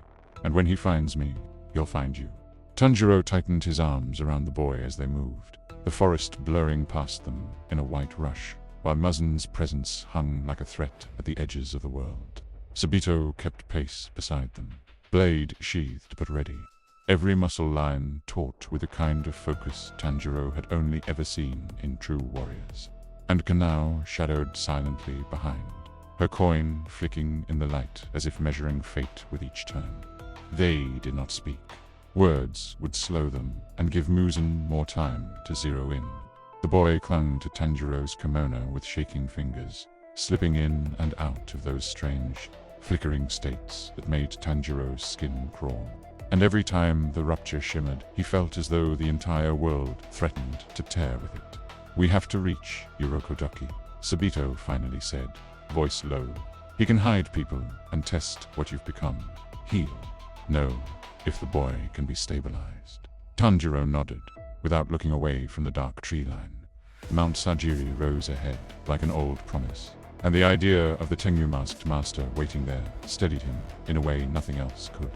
And when he finds me, he'll find you." Tanjiro tightened his arms around the boy as they moved, the forest blurring past them in a white rush, while Muzan's presence hung like a threat at the edges of the world. Sabito kept pace beside them, blade sheathed but ready, every muscle line taut with a kind of focus Tanjiro had only ever seen in true warriors. And Kanao shadowed silently behind, her coin flicking in the light as if measuring fate with each turn. They did not speak. Words would slow them and give Muzan more time to zero in. The boy clung to Tanjiro's kimono with shaking fingers, slipping in and out of those strange, flickering states that made Tanjiro's skin crawl. And every time the rupture shimmered, he felt as though the entire world threatened to tear with it. "We have to reach Urokodaki," Sabito finally said, voice low. "He can hide people and test what you've become. Heal. No, if the boy can be stabilized." Tanjiro nodded, without looking away from the dark tree line. Mount Sajiri rose ahead, like an old promise, and the idea of the Tengu-masked master waiting there steadied him in a way nothing else could.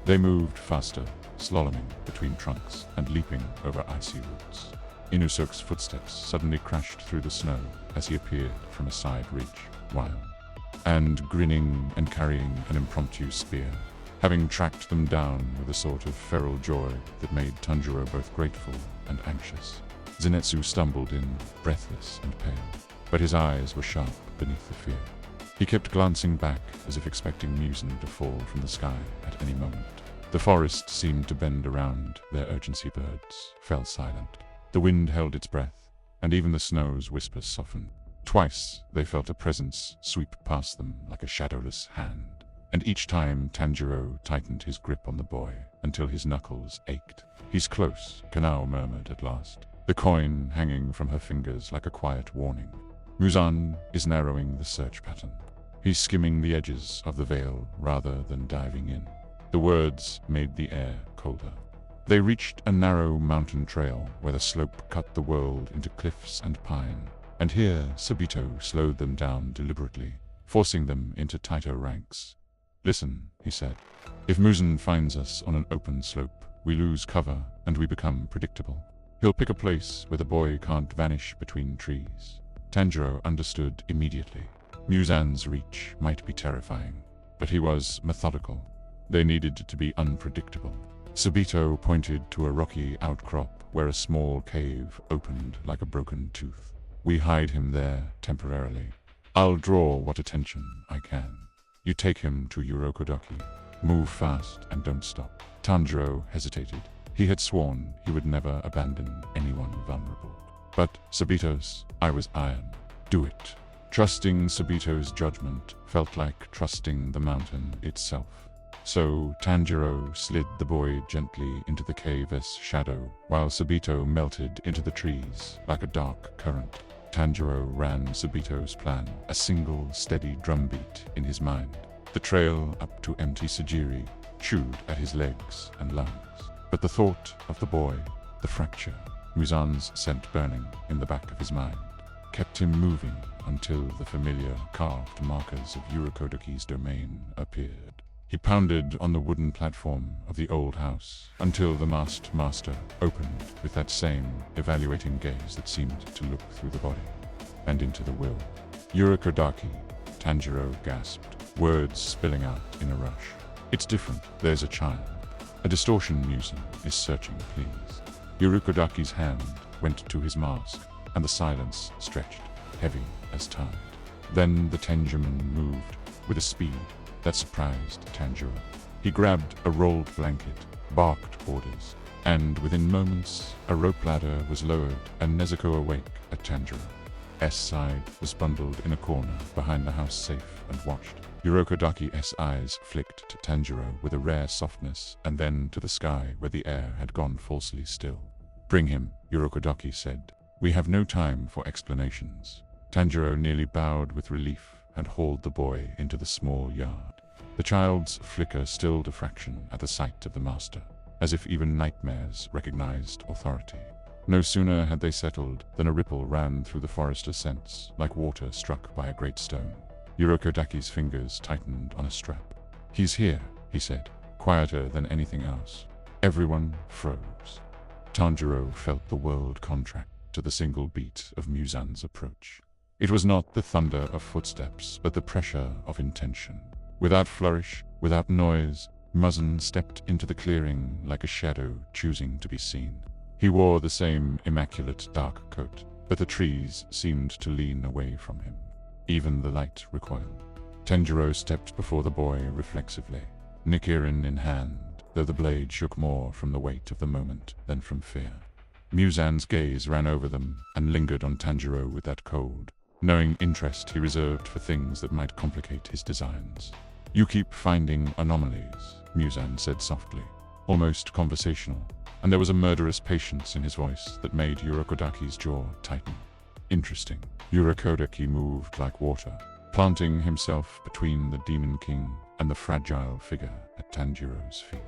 They moved faster, slaloming between trunks and leaping over icy roots. Inosuke's footsteps suddenly crashed through the snow as he appeared from a side ridge, wild, and grinning and carrying an impromptu spear, having tracked them down with a sort of feral joy that made Tanjiro both grateful and anxious. Zenitsu stumbled in, breathless and pale, but his eyes were sharp beneath the fear. He kept glancing back as if expecting Muzan to fall from the sky at any moment. The forest seemed to bend around their urgency. Birds fell silent. The wind held its breath, and even the snow's whispers softened. Twice they felt a presence sweep past them like a shadowless hand. And each time Tanjiro tightened his grip on the boy until his knuckles ached. "He's close," Kanao murmured at last, the coin hanging from her fingers like a quiet warning. "Muzan is narrowing the search pattern. He's skimming the edges of the veil rather than diving in." The words made the air colder. They reached a narrow mountain trail where the slope cut the world into cliffs and pine, and here Sabito slowed them down deliberately, forcing them into tighter ranks. "Listen," he said. "If Muzan finds us on an open slope, we lose cover and we become predictable. He'll pick a place where the boy can't vanish between trees." Tanjiro understood immediately. Muzan's reach might be terrifying, but he was methodical. They needed to be unpredictable. Sabito pointed to a rocky outcrop where a small cave opened like a broken tooth. "We hide him there temporarily. I'll draw what attention I can. You take him to Urokodaki. Move fast and don't stop." Tanjiro hesitated. He had sworn he would never abandon anyone vulnerable. "But, Sabitos, I was iron. Do it." Trusting Sabito's judgment felt like trusting the mountain itself. So Tanjiro slid the boy gently into the cave's shadow, while Sabito melted into the trees like a dark current. Tanjiro ran Sabito's plan, a single steady drumbeat in his mind. The trail up to empty Sajiri chewed at his legs and lungs. But the thought of the boy, the fracture, Muzan's scent burning in the back of his mind kept him moving until the familiar carved markers of Urokodaki's domain appeared. He pounded on the wooden platform of the old house until the masked master opened with that same evaluating gaze that seemed to look through the body and into the will. Urokodaki, Tanjiro gasped, words spilling out in a rush. It's different. There's a child. A distortion museum is searching, please. Urokodaki's hand went to his mask, and the silence stretched, heavy as tide. Then the Tenjiman moved with a speed that surprised Tanjiro. He grabbed a rolled blanket, barked orders, and within moments a rope ladder was lowered and Nezuko awake at Tanjiro's side was bundled in a corner behind the house safe and watched. Urokodaki's eyes flicked to Tanjiro with a rare softness and then to the sky where the air had gone falsely still. Bring him, Urokodaki said. We have no time for explanations. Tanjiro nearly bowed with relief and hauled the boy into the small yard. The child's flicker stilled a fraction at the sight of the master, as if even nightmares recognized authority. No sooner had they settled than a ripple ran through the forest ascents, like water struck by a great stone. Urokodaki's fingers tightened on a strap. He's here, he said, quieter than anything else. Everyone froze. Tanjiro felt the world contract to the single beat of Muzan's approach. It was not the thunder of footsteps, but the pressure of intention. Without flourish, without noise, Muzan stepped into the clearing like a shadow choosing to be seen. He wore the same immaculate dark coat, but the trees seemed to lean away from him. Even the light recoiled. Tanjiro stepped before the boy reflexively, Nikirin in hand, though the blade shook more from the weight of the moment than from fear. Muzan's gaze ran over them and lingered on Tanjiro with that cold, knowing interest he reserved for things that might complicate his designs. You keep finding anomalies, Muzan said softly, almost conversational, and there was a murderous patience in his voice that made Urokodaki's jaw tighten. Interesting. Urokodaki moved like water, planting himself between the Demon King and the fragile figure at Tanjiro's feet.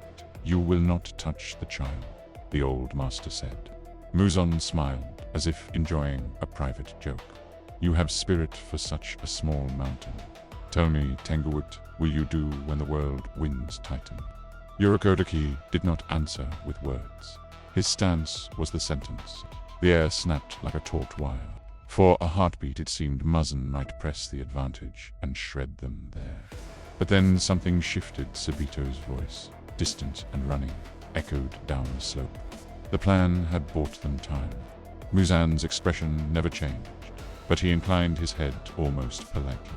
You will not touch the child, the old master said. Muzan smiled, as if enjoying a private joke. You have spirit for such a small mountain. Tell me, Tengu, what will you do when the world winds tighten? Urokodaki did not answer with words. His stance was the sentence. The air snapped like a taut wire. For a heartbeat it seemed Muzan might press the advantage and shred them there. But then something shifted. Sabito's voice, distant and running, echoed down the slope. The plan had bought them time. Muzan's expression never changed, but he inclined his head almost politely.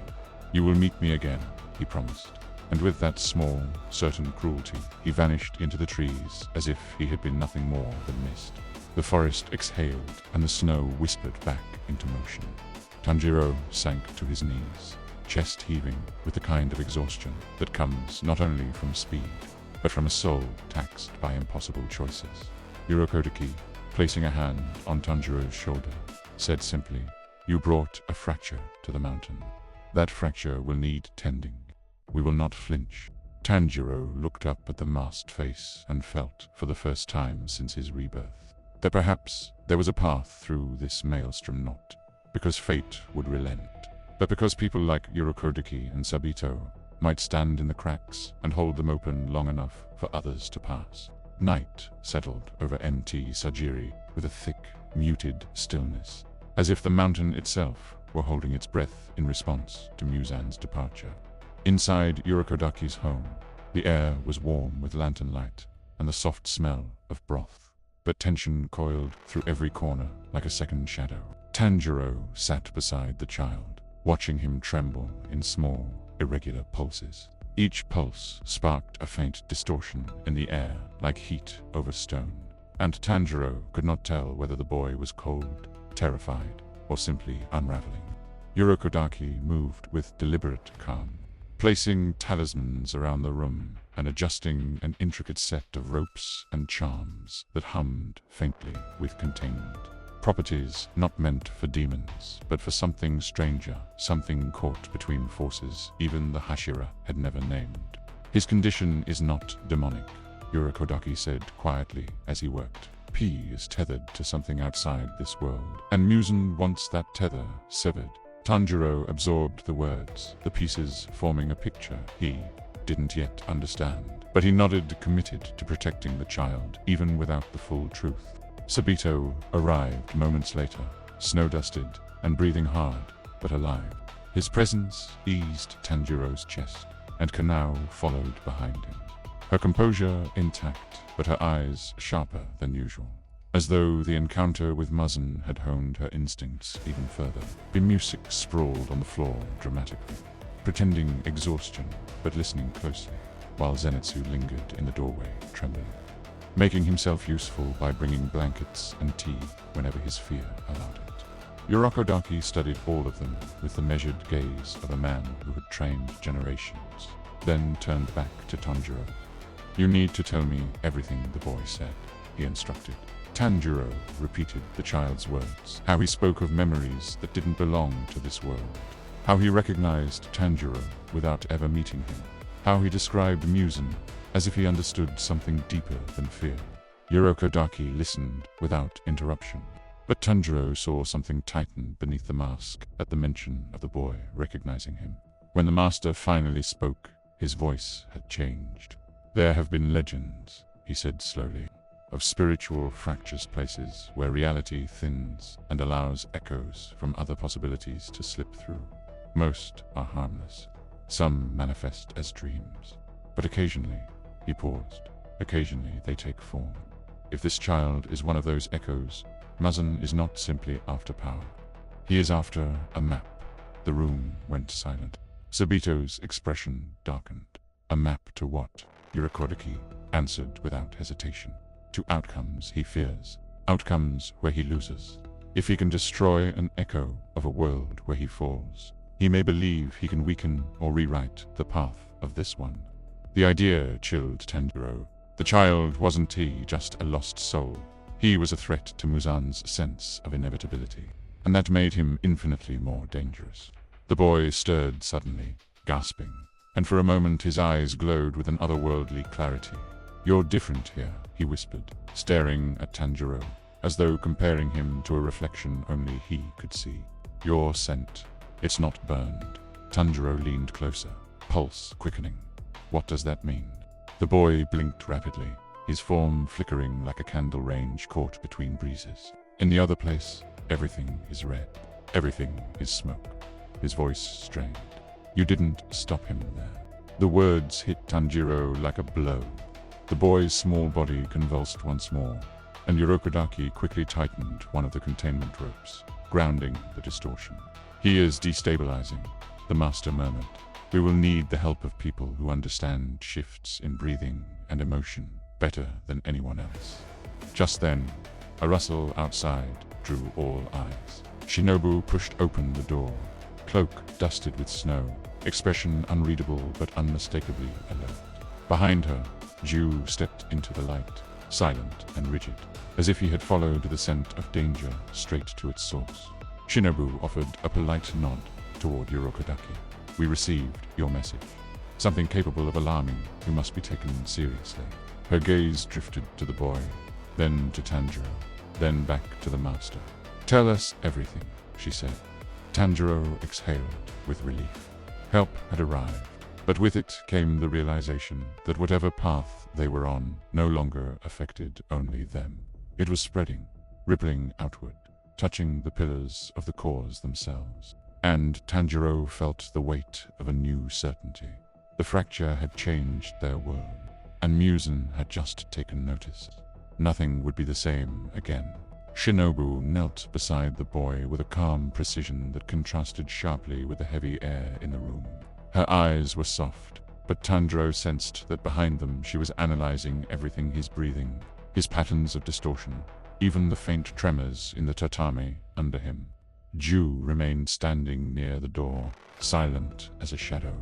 You will meet me again, he promised. And with that small, certain cruelty, he vanished into the trees as if he had been nothing more than mist. The forest exhaled, and the snow whispered back into motion. Tanjiro sank to his knees, chest heaving with the kind of exhaustion that comes not only from speed, but from a soul taxed by impossible choices. Urokodaki, placing a hand on Tanjiro's shoulder, said simply, You brought a fracture to the mountain. That fracture will need tending. We will not flinch. Tanjiro looked up at the masked face and felt, for the first time since his rebirth, that perhaps there was a path through this maelstrom, not because fate would relent, but because people like Urokodaki and Sabito might stand in the cracks and hold them open long enough for others to pass. Night settled over MT Sajiri with a thick, muted stillness, as if the mountain itself were holding its breath in response to Muzan's departure. Inside Urokodaki's home, the air was warm with lantern light and the soft smell of broth, but tension coiled through every corner like a second shadow. Tanjiro sat beside the child, watching him tremble in small, irregular pulses. Each pulse sparked a faint distortion in the air like heat over stone, and Tanjiro could not tell whether the boy was cold, terrified, or simply unraveling. Urokodaki moved with deliberate calm, placing talismans around the room and adjusting an intricate set of ropes and charms that hummed faintly with containment. Properties not meant for demons, but for something stranger, something caught between forces even the Hashira had never named. His condition is not demonic, Urokodaki said quietly as he worked. P is tethered to something outside this world, and Muzan wants that tether severed. Tanjiro absorbed the words, the pieces forming a picture he didn't yet understand, but he nodded, committed to protecting the child, even without the full truth. Sabito arrived moments later, snow-dusted and breathing hard, but alive. His presence eased Tanjiro's chest, and Kanao followed behind him. Her composure intact, but her eyes sharper than usual, as though the encounter with Muzan had honed her instincts even further. The music sprawled on the floor dramatically, pretending exhaustion, but listening closely, while Zenitsu lingered in the doorway, trembling, making himself useful by bringing blankets and tea whenever his fear allowed it. Urokodaki studied all of them with the measured gaze of a man who had trained generations, then turned back to Tanjiro. "You need to tell me everything," the boy said, he instructed. Tanjiro repeated the child's words, how he spoke of memories that didn't belong to this world, how he recognized Tanjiro without ever meeting him, how he described Muzan as if he understood something deeper than fear. Urokodaki listened without interruption, but Tanjiro saw something tighten beneath the mask at the mention of the boy recognizing him. When the master finally spoke, his voice had changed. "There have been legends," he said slowly, "of spiritual fractures, places where reality thins and allows echoes from other possibilities to slip through. Most are harmless. Some manifest as dreams. But occasionally," he paused, "occasionally they take form. If this child is one of those echoes, Muzan is not simply after power. He is after a map." The room went silent. Sabito's expression darkened. "A map to what?" Urokodaki answered without hesitation. "To outcomes he fears. Outcomes where he loses. If he can destroy an echo of a world where he falls, he may believe he can weaken or rewrite the path of this one." The idea chilled Tanjiro. The child wasn't he just a lost soul. He was a threat to Muzan's sense of inevitability, and that made him infinitely more dangerous. The boy stirred suddenly, gasping, and for a moment his eyes glowed with an otherworldly clarity. "You're different here," he whispered, staring at Tanjiro, as though comparing him to a reflection only he could see. "Your scent. It's not burned." Tanjiro leaned closer, pulse quickening. "What does that mean?" The boy blinked rapidly, his form flickering like a candle range caught between breezes. "In the other place, everything is red. Everything is smoke." His voice strained. "You didn't stop him there." The words hit Tanjiro like a blow. The boy's small body convulsed once more, and Urokodaki quickly tightened one of the containment ropes, grounding the distortion. "He is destabilizing," the master murmured. "We will need the help of people who understand shifts in breathing and emotion better than anyone else." Just then, a rustle outside drew all eyes. Shinobu pushed open the door, cloak dusted with snow, expression unreadable but unmistakably alert. Behind her, Ju stepped into the light, silent and rigid, as if he had followed the scent of danger straight to its source. Shinobu offered a polite nod toward Urokodaki. "We received your message. Something capable of alarming who must be taken seriously." Her gaze drifted to the boy, then to Tanjiro, then back to the master. "Tell us everything," she said. Tanjiro exhaled with relief. Help had arrived, but with it came the realization that whatever path they were on no longer affected only them. It was spreading, rippling outward, touching the pillars of the cores themselves. And Tanjiro felt the weight of a new certainty. The fracture had changed their world, and Muzan had just taken notice. Nothing would be the same again. Shinobu knelt beside the boy with a calm precision that contrasted sharply with the heavy air in the room. Her eyes were soft, but Tanjiro sensed that behind them she was analyzing everything: his breathing, his patterns of distortion, even the faint tremors in the tatami under him. Ju remained standing near the door, silent as a shadow,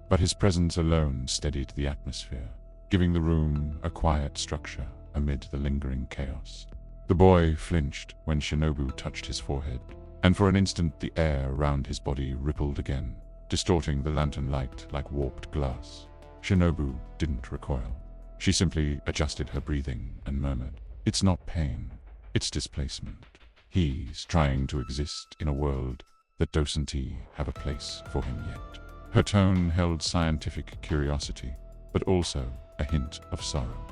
but his presence alone steadied the atmosphere, giving the room a quiet structure amid the lingering chaos. The boy flinched when Shinobu touched his forehead, and for an instant the air around his body rippled again, distorting the lantern light like warped glass. Shinobu didn't recoil. She simply adjusted her breathing and murmured, It's not pain, it's displacement. He's trying to exist in a world that doesn't have a place for him yet. Her tone held scientific curiosity, but also a hint of sorrow.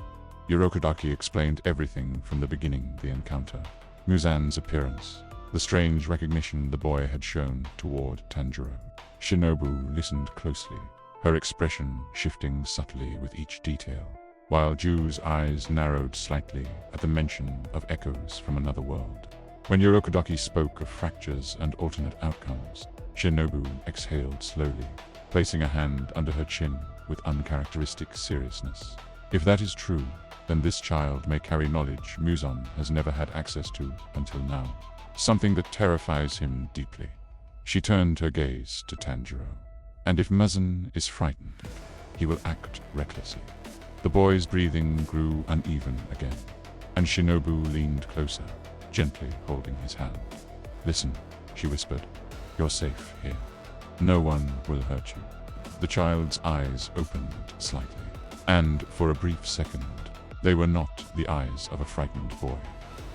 Urokodaki explained everything from the beginning of the encounter. Muzan's appearance, the strange recognition the boy had shown toward Tanjiro. Shinobu listened closely, her expression shifting subtly with each detail, while Ju's eyes narrowed slightly at the mention of echoes from another world. When Urokodaki spoke of fractures and alternate outcomes, Shinobu exhaled slowly, placing a hand under her chin with uncharacteristic seriousness. If that is true, then this child may carry knowledge Muzan has never had access to until now, something that terrifies him deeply. She turned her gaze to Tanjiro. And if Muzan is frightened, he will act recklessly. The boy's breathing grew uneven again, and Shinobu leaned closer, gently holding his hand. "Listen," she whispered. "You're safe here. No one will hurt you." The child's eyes opened slightly, and for a brief second, they were not the eyes of a frightened boy.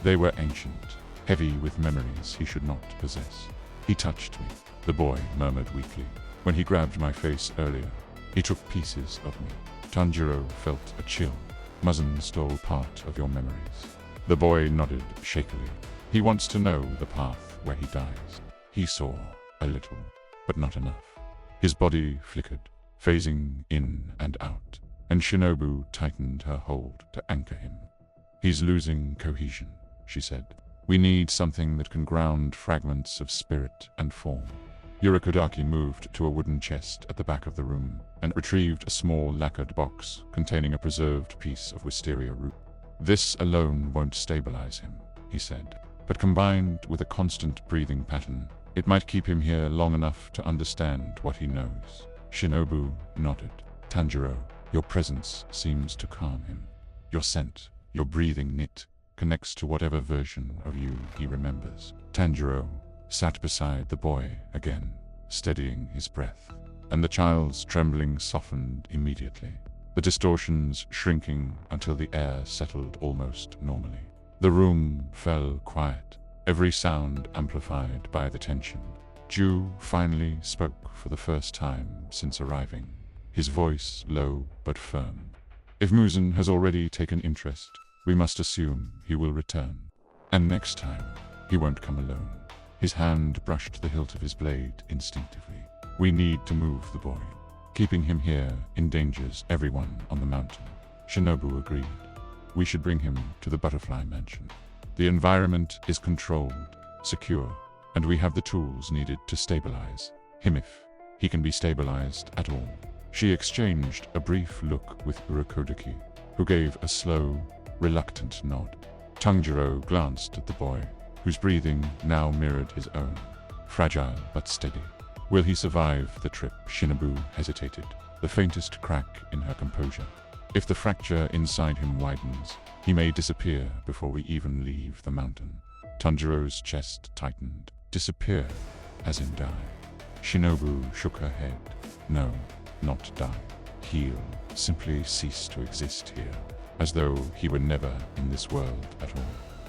They were ancient, heavy with memories he should not possess. "He touched me," the boy murmured weakly. "When he grabbed my face earlier, he took pieces of me." Tanjiro felt a chill. "Muzan stole part of your memories." The boy nodded shakily. "He wants to know the path where he dies." He saw a little, but not enough. His body flickered, phasing in and out, and Shinobu tightened her hold to anchor him. "He's losing cohesion," she said. "We need something that can ground fragments of spirit and form." Urokodaki moved to a wooden chest at the back of the room and retrieved a small lacquered box containing a preserved piece of wisteria root. "This alone won't stabilize him," he said, "but combined with a constant breathing pattern, it might keep him here long enough to understand what he knows." Shinobu nodded. "Tanjiro, your presence seems to calm him. Your scent, your breathing knit, connects to whatever version of you he remembers." Tanjiro sat beside the boy again, steadying his breath, and the child's trembling softened immediately, the distortions shrinking until the air settled almost normally. The room fell quiet, every sound amplified by the tension. Ju finally spoke for the first time since arriving, his voice low but firm. "If Muzan has already taken interest, we must assume he will return. And next time, he won't come alone." His hand brushed the hilt of his blade instinctively. "We need to move the boy. Keeping him here endangers everyone on the mountain." Shinobu agreed. "We should bring him to the butterfly mansion. The environment is controlled, secure, and we have the tools needed to stabilize him if he can be stabilized at all." She exchanged a brief look with Urokodaki, who gave a slow, reluctant nod. Tanjiro glanced at the boy, whose breathing now mirrored his own, fragile but steady. "Will he survive the trip?" Shinobu hesitated, the faintest crack in her composure. "If the fracture inside him widens, he may disappear before we even leave the mountain." Tanjiro's chest tightened. "Disappear, as in die?" Shinobu shook her head. "No, not die. Heal, simply cease to exist here, as though he were never in this world at all."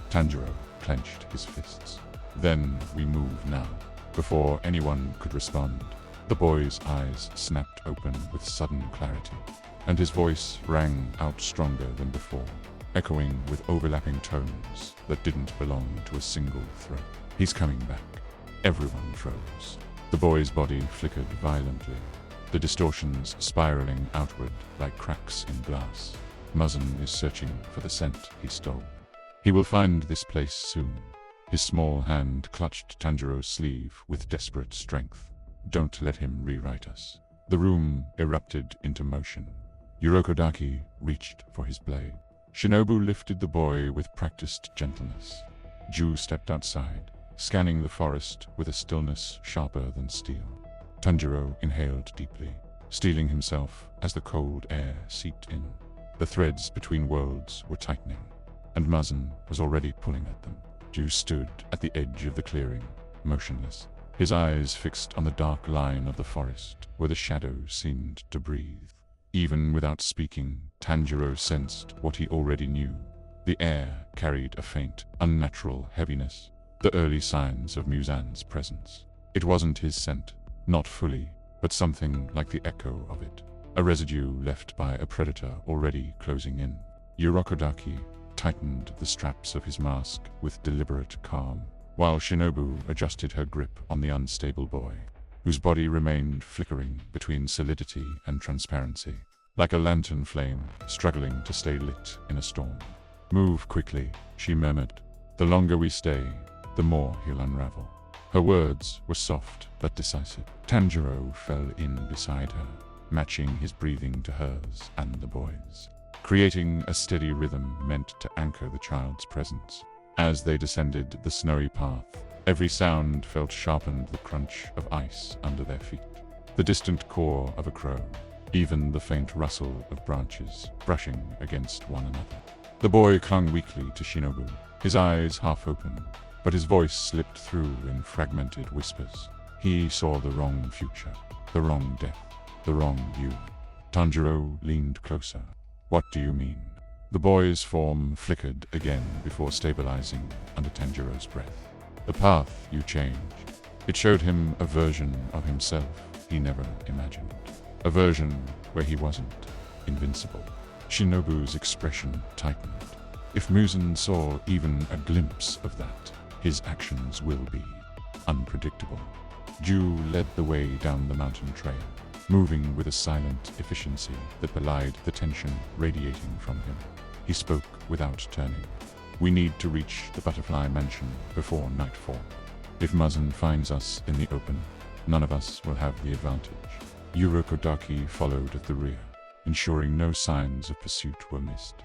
Tanjiro clenched his fists. "Then we move now." Before anyone could respond, the boy's eyes snapped open with sudden clarity, and his voice rang out stronger than before, echoing with overlapping tones that didn't belong to a single throat. "He's coming back." Everyone froze. The boy's body flickered violently, the distortions spiraling outward like cracks in glass. "Muzan is searching for the scent he stole. He will find this place soon." His small hand clutched Tanjiro's sleeve with desperate strength. "Don't let him rewrite us." The room erupted into motion. Urokodaki reached for his blade. Shinobu lifted the boy with practiced gentleness. Ju stepped outside, scanning the forest with a stillness sharper than steel. Tanjiro inhaled deeply, steeling himself as the cold air seeped in. The threads between worlds were tightening, and Muzan was already pulling at them. Ju stood at the edge of the clearing, motionless, his eyes fixed on the dark line of the forest where the shadows seemed to breathe. Even without speaking, Tanjiro sensed what he already knew. The air carried a faint, unnatural heaviness, the early signs of Muzan's presence. It wasn't his scent, not fully, but something like the echo of it, a residue left by a predator already closing in. Urokodaki tightened the straps of his mask with deliberate calm, while Shinobu adjusted her grip on the unstable boy, whose body remained flickering between solidity and transparency, like a lantern flame struggling to stay lit in a storm. "Move quickly," she murmured. "The longer we stay, the more he'll unravel." Her words were soft but decisive. Tanjiro fell in beside her, matching his breathing to hers and the boy's, creating a steady rhythm meant to anchor the child's presence. As they descended the snowy path, every sound felt sharpened the crunch of ice under their feet, the distant caw of a crow, even the faint rustle of branches brushing against one another. The boy clung weakly to Shinobu, his eyes half open, but his voice slipped through in fragmented whispers. He saw the wrong future, the wrong death, the wrong you. Tanjiro leaned closer. "What do you mean?" The boy's form flickered again before stabilizing under Tanjiro's breath. "The path you changed." It showed him a version of himself he never imagined. A version where he wasn't invincible. Shinobu's expression tightened. If Muzan saw even a glimpse of that, his actions will be unpredictable. Ju led the way down the mountain trail, moving with a silent efficiency that belied the tension radiating from him. He spoke without turning. "We need to reach the butterfly mansion before nightfall. If Muzan finds us in the open, none of us will have the advantage." Urokodaki followed at the rear, ensuring no signs of pursuit were missed.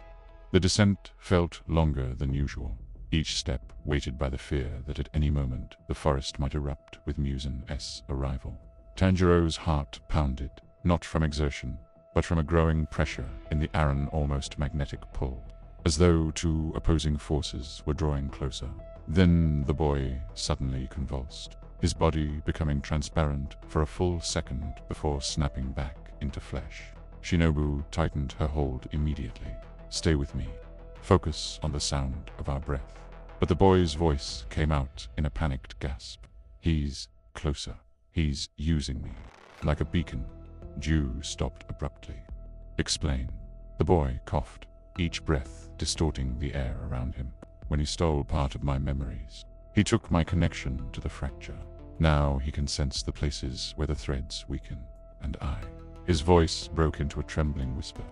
The descent felt longer than usual, each step weighted by the fear that at any moment the forest might erupt with Muzan's arrival. Tanjiro's heart pounded, not from exertion, but from a growing pressure in the Aran almost magnetic pull, as though two opposing forces were drawing closer. Then the boy suddenly convulsed, his body becoming transparent for a full second before snapping back into flesh. Shinobu tightened her hold immediately. "Stay with me. Focus on the sound of our breath." But the boy's voice came out in a panicked gasp. "He's closer. He's using me. Like a beacon." Ju stopped abruptly. "Explain." The boy coughed, each breath distorting the air around him. "When he stole part of my memories, he took my connection to the fracture. Now he can sense the places where the threads weaken, and His voice broke into a trembling whisper.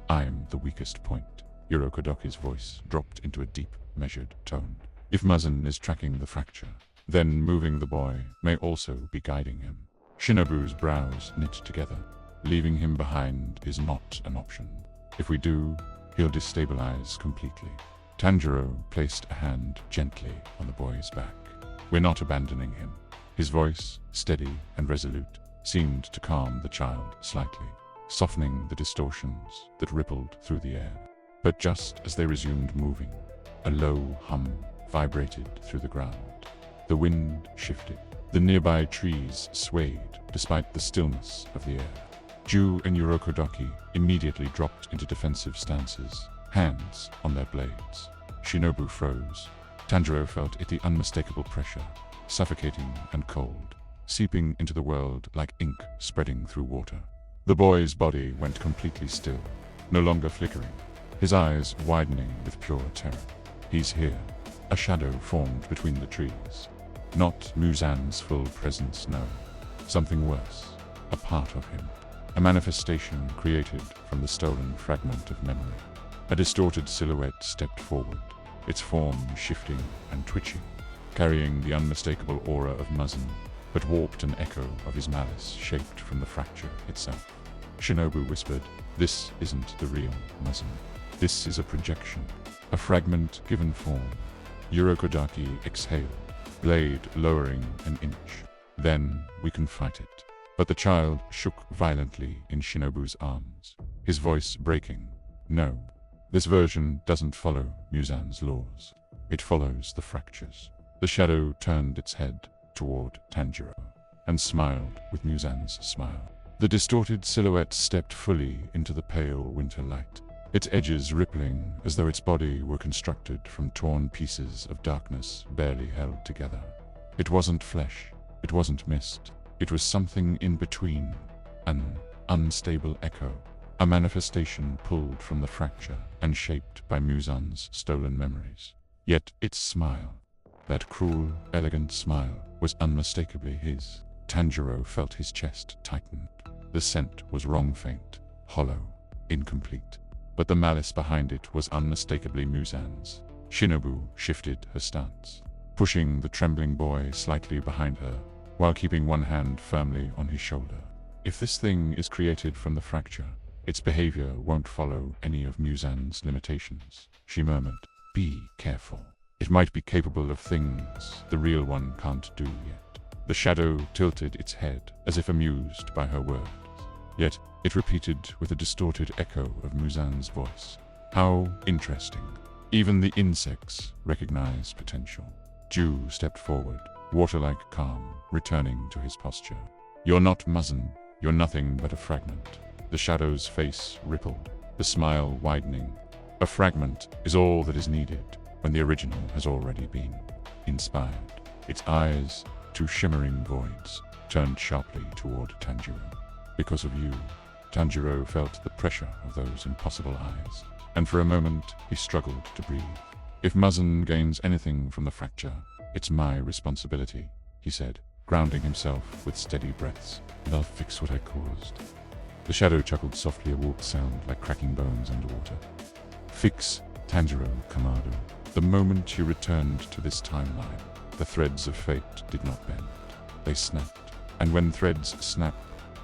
"I'm the weakest point." Urokodaki's voice dropped into a deep, measured tone. "If Muzan is tracking the fracture, then moving the boy may also be guiding him." Shinobu's brows knit together. "Leaving him behind is not an option. If we do, he'll destabilize completely." Tanjiro placed a hand gently on the boy's back. "We're not abandoning him." His voice, steady and resolute, seemed to calm the child slightly, softening the distortions that rippled through the air. But just as they resumed moving, a low hum vibrated through the ground. The wind shifted. The nearby trees swayed despite the stillness of the air. Ju and Urokodaki immediately dropped into defensive stances, hands on their blades. Shinobu froze. Tanjiro felt the unmistakable pressure, suffocating and cold, seeping into the world like ink spreading through water. The boy's body went completely still, no longer flickering, his eyes widening with pure terror. "He's here." A shadow formed between the trees. Not Muzan's full presence, no. Something worse, a part of him. A manifestation created from the stolen fragment of memory. A distorted silhouette stepped forward, its form shifting and twitching, carrying the unmistakable aura of Muzan, but warped an echo of his malice shaped from the fracture itself. Shinobu whispered, "This isn't the real Muzan. This is a projection, a fragment given form." Urokodaki exhaled, blade lowering an inch. "Then we can fight it." But the child shook violently in Shinobu's arms, his voice breaking. "No, this version doesn't follow Muzan's laws. It follows the fractures." The shadow turned its head toward Tanjiro and smiled with Muzan's smile. The distorted silhouette stepped fully into the pale winter light, its edges rippling as though its body were constructed from torn pieces of darkness barely held together. It wasn't flesh, it wasn't mist, it was something in between, an unstable echo, a manifestation pulled from the fracture and shaped by Muzan's stolen memories. Yet its smile, that cruel, elegant smile, was unmistakably his. Tanjiro felt his chest tighten. The scent was wrong, faint, hollow, incomplete. But the malice behind it was unmistakably Muzan's. Shinobu shifted her stance, pushing the trembling boy slightly behind her, while keeping one hand firmly on his shoulder. If this thing is created from the fracture, its behavior won't follow any of Muzan's limitations, she murmured. Be careful. It might be capable of things the real one can't do yet. The shadow tilted its head, as if amused by her words. Yet it repeated with a distorted echo of Muzan's voice. How interesting. Even the insects recognize potential. Ju stepped forward, water-like calm, returning to his posture. You're not Muzan, you're nothing but a fragment. The shadow's face rippled, the smile widening. A fragment is all that is needed when the original has already been inspired. Its eyes, two shimmering voids, turned sharply toward Tanjiro. Because of you, Tanjiro felt the pressure of those impossible eyes, and for a moment he struggled to breathe. If Muzan gains anything from the fracture, it's my responsibility, he said, grounding himself with steady breaths. And I'll fix what I caused. The shadow chuckled softly, a warped sound like cracking bones underwater. Fix, Tanjiro Kamado. The moment you returned to this timeline, the threads of fate did not bend. They snapped, and when threads snap,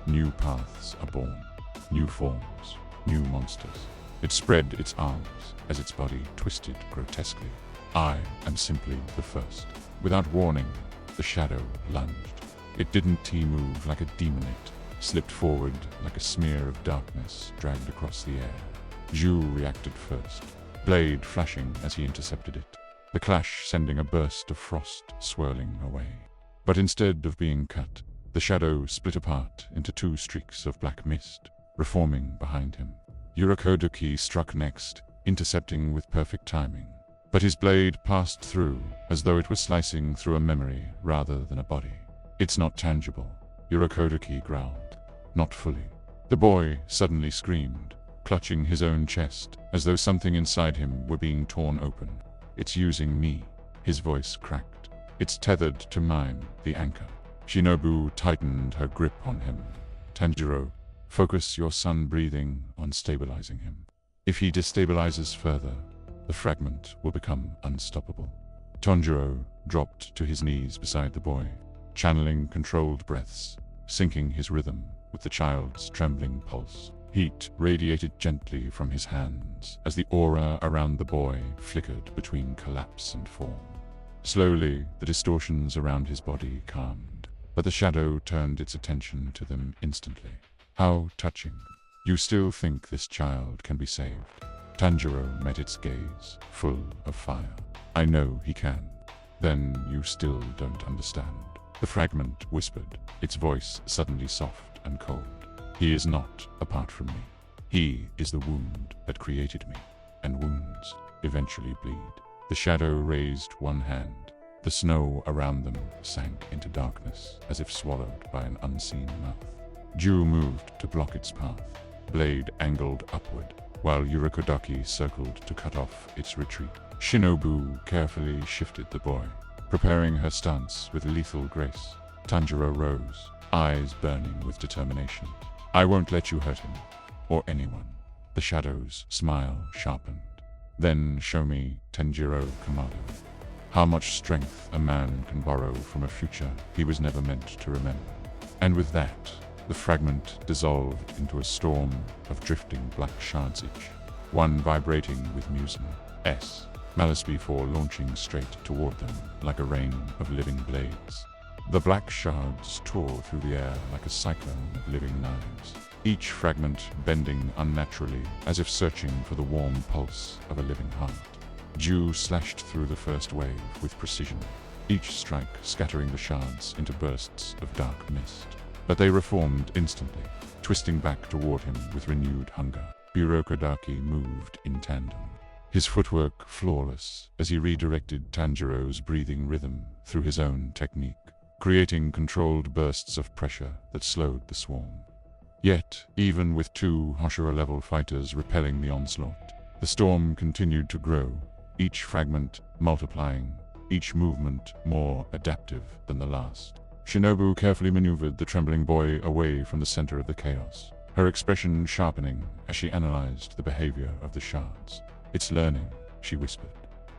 new paths are born, new forms, new monsters. It spread its arms as its body twisted grotesquely. I am simply the first. Without warning, the shadow lunged. It didn't T-move like a demonate, slipped forward like a smear of darkness dragged across the air. Ju reacted first, blade flashing as he intercepted it, the clash sending a burst of frost swirling away. But instead of being cut, the shadow split apart into two streaks of black mist, reforming behind him. Urakodoki struck next, intercepting with perfect timing. But his blade passed through, as though it was slicing through a memory rather than a body. It's not tangible, Urakodoki growled. Not fully. The boy suddenly screamed, clutching his own chest, as though something inside him were being torn open. It's using me, his voice cracked. It's tethered to mine, the anchor. Shinobu tightened her grip on him. Tanjiro, focus your sun breathing on stabilizing him. If he destabilizes further, the fragment will become unstoppable. Tanjiro dropped to his knees beside the boy, channeling controlled breaths, syncing his rhythm with the child's trembling pulse. Heat radiated gently from his hands as the aura around the boy flickered between collapse and form. Slowly, the distortions around his body calmed, but the shadow turned its attention to them instantly. How touching. You still think this child can be saved? Tanjiro met its gaze, full of fire. I know he can. Then you still don't understand. The fragment whispered, its voice suddenly soft and cold. He is not apart from me. He is the wound that created me, and wounds eventually bleed. The shadow raised one hand. The snow around them sank into darkness, as if swallowed by an unseen mouth. Ju moved to block its path, blade angled upward, while Urakodaki circled to cut off its retreat. Shinobu carefully shifted the boy, preparing her stance with lethal grace. Tanjiro rose, eyes burning with determination. I won't let you hurt him, or anyone. The shadow's smile sharpened. Then show me, Tanjiro Kamado, how much strength a man can borrow from a future he was never meant to remember. And with that, the fragment dissolved into a storm of drifting black shards each, one vibrating with Muzan's malice before launching straight toward them like a rain of living blades. The black shards tore through the air like a cyclone of living knives, each fragment bending unnaturally as if searching for the warm pulse of a living heart. Ju slashed through the first wave with precision, each strike scattering the shards into bursts of dark mist. But they reformed instantly, twisting back toward him with renewed hunger. Urokodaki moved in tandem, his footwork flawless as he redirected Tanjiro's breathing rhythm through his own technique, creating controlled bursts of pressure that slowed the swarm. Yet, even with two Hoshira-level fighters repelling the onslaught, the storm continued to grow, each fragment multiplying, each movement more adaptive than the last. Shinobu carefully maneuvered the trembling boy away from the center of the chaos, her expression sharpening as she analyzed the behavior of the shards. "It's learning," she whispered.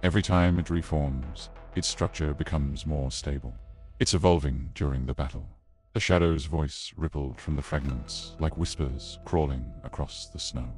"Every time it reforms, its structure becomes more stable. It's evolving during the battle." The shadow's voice rippled from the fragments like whispers crawling across the snow.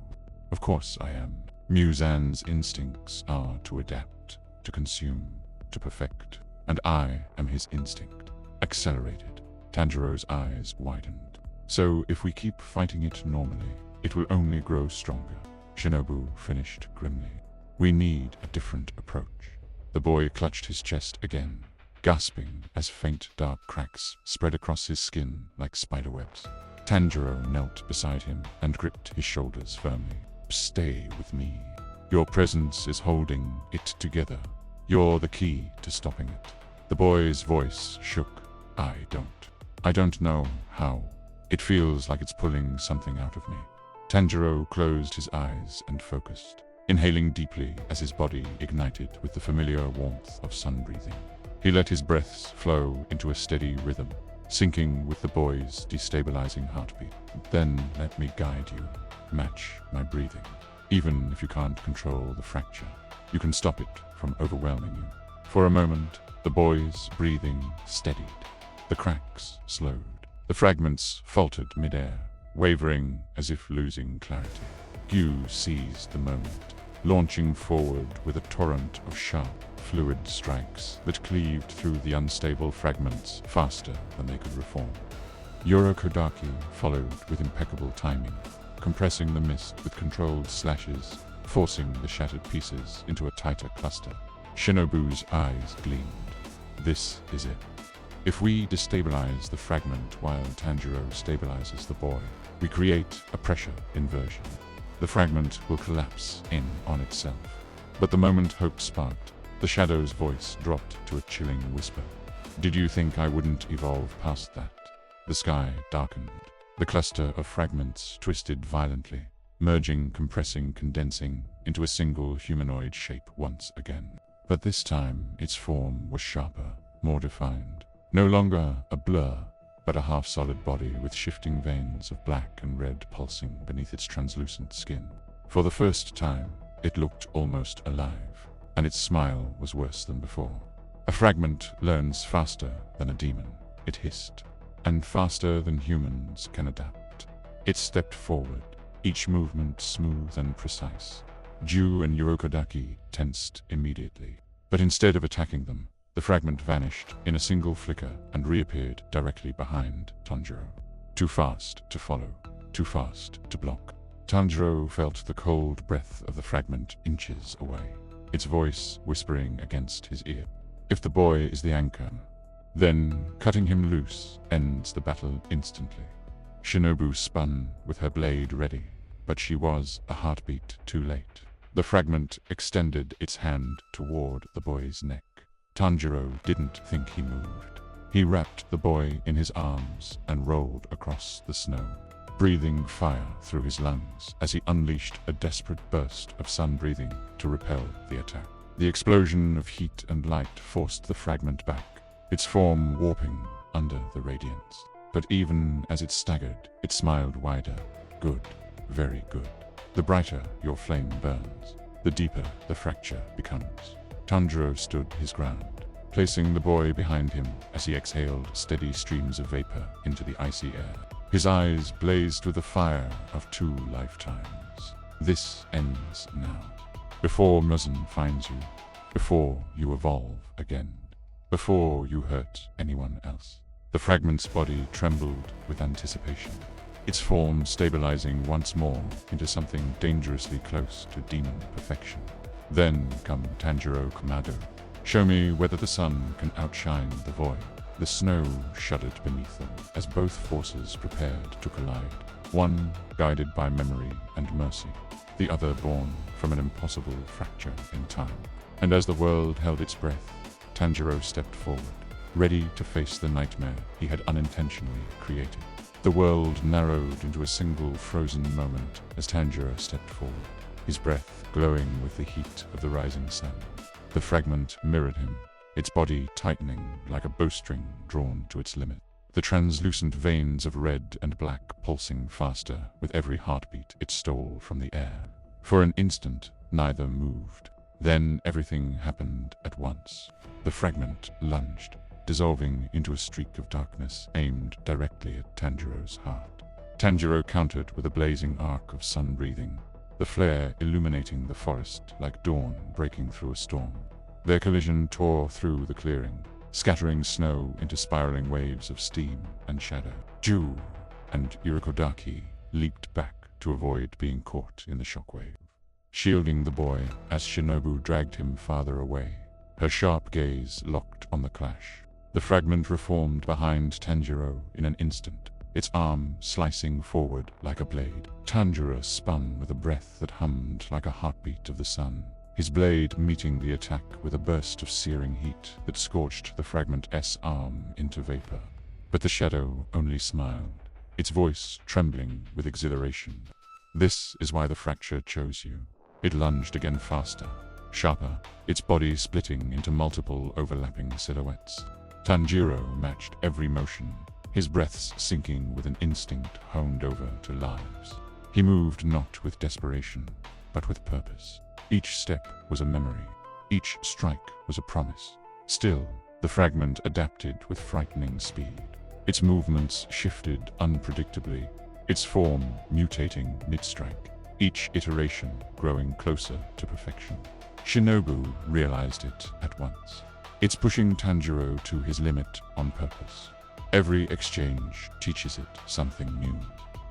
"Of course I am. Muzan's instincts are to adapt, to consume, to perfect, and I am his instinct." Accelerated. Tanjiro's eyes widened. "So if we keep fighting it normally, it will only grow stronger," Shinobu finished grimly. "We need a different approach." The boy clutched his chest again, gasping as faint dark cracks spread across his skin like spiderwebs. Tanjiro knelt beside him and gripped his shoulders firmly. "Stay with me. Your presence is holding it together. You're the key to stopping it." The boy's voice shook. I don't know how. It feels like it's pulling something out of me." Tanjiro closed his eyes and focused, inhaling deeply as his body ignited with the familiar warmth of sun breathing. He let his breaths flow into a steady rhythm, syncing with the boy's destabilizing heartbeat. "Then let me guide you. Match my breathing. Even if you can't control the fracture, you can stop it from overwhelming you." For a moment, the boy's breathing steadied. The cracks slowed. The fragments faltered midair, wavering as if losing clarity. Gyu seized the moment, launching forward with a torrent of sharp, fluid strikes that cleaved through the unstable fragments faster than they could reform. Urokodaki followed with impeccable timing, compressing the mist with controlled slashes, forcing the shattered pieces into a tighter cluster. Shinobu's eyes gleamed. "This is it. If we destabilize the fragment while Tanjiro stabilizes the boy, we create a pressure inversion. The fragment will collapse in on itself." But the moment hope sparked, the shadow's voice dropped to a chilling whisper. "Did you think I wouldn't evolve past that?" The sky darkened. The cluster of fragments twisted violently, merging, compressing, condensing into a single humanoid shape once again. But this time, its form was sharper, more defined. No longer a blur, but a half-solid body with shifting veins of black and red pulsing beneath its translucent skin. For the first time, it looked almost alive, and its smile was worse than before. "A fragment learns faster than a demon," it hissed, "and faster than humans can adapt." It stepped forward, each movement smooth and precise. Ju and Urokodaki tensed immediately, but instead of attacking them, the fragment vanished in a single flicker and reappeared directly behind Tanjiro. Too fast to follow, too fast to block. Tanjiro felt the cold breath of the fragment inches away, its voice whispering against his ear. "If the boy is the anchor, then cutting him loose ends the battle instantly." Shinobu spun with her blade ready, but she was a heartbeat too late. The fragment extended its hand toward the boy's neck. Tanjiro didn't think he moved. He wrapped the boy in his arms and rolled across the snow, breathing fire through his lungs as he unleashed a desperate burst of sun breathing to repel the attack. The explosion of heat and light forced the fragment back, its form warping under the radiance. But even as it staggered, it smiled wider. "Good, very good. The brighter your flame burns, the deeper the fracture becomes." Tanjiro stood his ground, placing the boy behind him as he exhaled steady streams of vapor into the icy air. His eyes blazed with the fire of 2 lifetimes. "This ends now. Before Muzan finds you, before you evolve again, before you hurt anyone else." The fragment's body trembled with anticipation, its form stabilizing once more into something dangerously close to demon perfection. "Then come Tanjiro Kamado. Show me whether the sun can outshine the void." The snow shuddered beneath them as both forces prepared to collide. one guided by memory and mercy, the other born from an impossible fracture in time. And as the world held its breath, Tanjiro stepped forward, ready to face the nightmare he had unintentionally created. The world narrowed into a single frozen moment as Tanjiro stepped forward, his breath glowing with the heat of the rising sun. The fragment mirrored him, its body tightening like a bowstring drawn to its limit, the translucent veins of red and black pulsing faster with every heartbeat it stole from the air. For an instant, neither moved. Then everything happened at once. The fragment lunged, dissolving into a streak of darkness aimed directly at Tanjiro's heart. Tanjiro countered with a blazing arc of sun-breathing, the flare illuminating the forest like dawn breaking through a storm. Their collision tore through the clearing, scattering snow into spiraling waves of steam and shadow. Ju and Irikodaki leaped back to avoid being caught in the shockwave, shielding the boy as Shinobu dragged him farther away, her sharp gaze locked on the clash. The fragment reformed behind Tanjiro in an instant, its arm slicing forward like a blade. Tanjiro spun with a breath that hummed like a heartbeat of the sun, his blade meeting the attack with a burst of searing heat that scorched the fragment's arm into vapor. But the shadow only smiled, its voice trembling with exhilaration. "This is why the fracture chose you." It lunged again faster, sharper, its body splitting into multiple overlapping silhouettes. Tanjiro matched every motion, his breaths sinking with an instinct honed over to lives. He moved not with desperation, but with purpose. Each step was a memory, each strike was a promise. Still, the fragment adapted with frightening speed. Its movements shifted unpredictably, its form mutating mid-strike, each iteration growing closer to perfection. Shinobu realized it at once. It's pushing Tanjiro to his limit on purpose. Every exchange teaches it something new.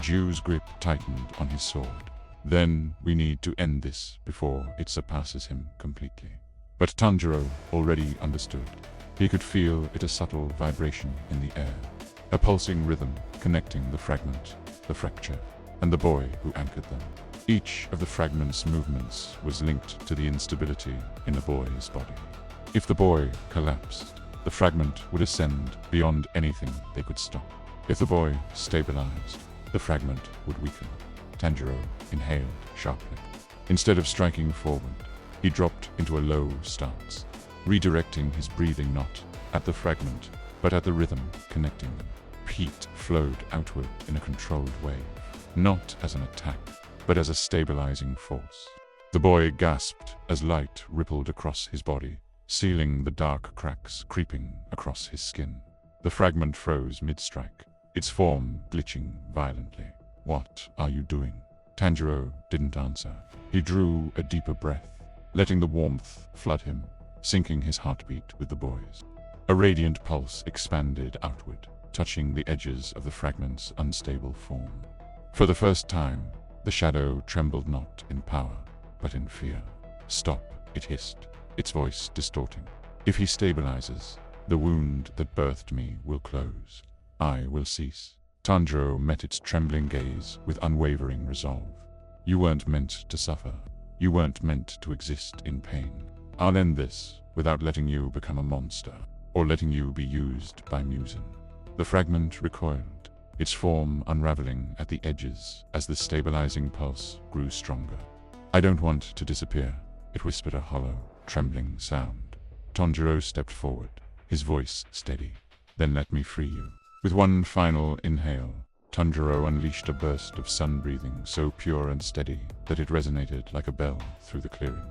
Ju's grip tightened on his sword. "Then we need to end this before it surpasses him completely." But Tanjiro already understood. He could feel it, a subtle vibration in the air, a pulsing rhythm connecting the fragment, the fracture, and the boy who anchored them. Each of the fragment's movements was linked to the instability in the boy's body. If the boy collapsed, the fragment would ascend beyond anything they could stop. If the boy stabilized, the fragment would weaken. Tanjiro inhaled sharply. Instead of striking forward, he dropped into a low stance, redirecting his breathing not at the fragment, but at the rhythm connecting them. Heat flowed outward in a controlled way, not as an attack, but as a stabilizing force. The boy gasped as light rippled across his body, sealing the dark cracks creeping across his skin. The fragment froze mid-strike, its form glitching violently. "What are you doing?" Tanjiro didn't answer. He drew a deeper breath, letting the warmth flood him, syncing his heartbeat with the boy's. A radiant pulse expanded outward, touching the edges of the fragment's unstable form. For the first time, the shadow trembled not in power, but in fear. "Stop," it hissed, its voice distorting. "If he stabilizes, the wound that birthed me will close. I will cease." Tanjiro met its trembling gaze with unwavering resolve. "You weren't meant to suffer. You weren't meant to exist in pain. I'll end this without letting you become a monster, or letting you be used by Muzan." The fragment recoiled, its form unraveling at the edges as the stabilizing pulse grew stronger. "I don't want to disappear," it whispered, a hollow, trembling sound. Tanjiro stepped forward, his voice steady. "Then let me free you." With one final inhale, Tanjiro unleashed a burst of sun-breathing so pure and steady that it resonated like a bell through the clearing.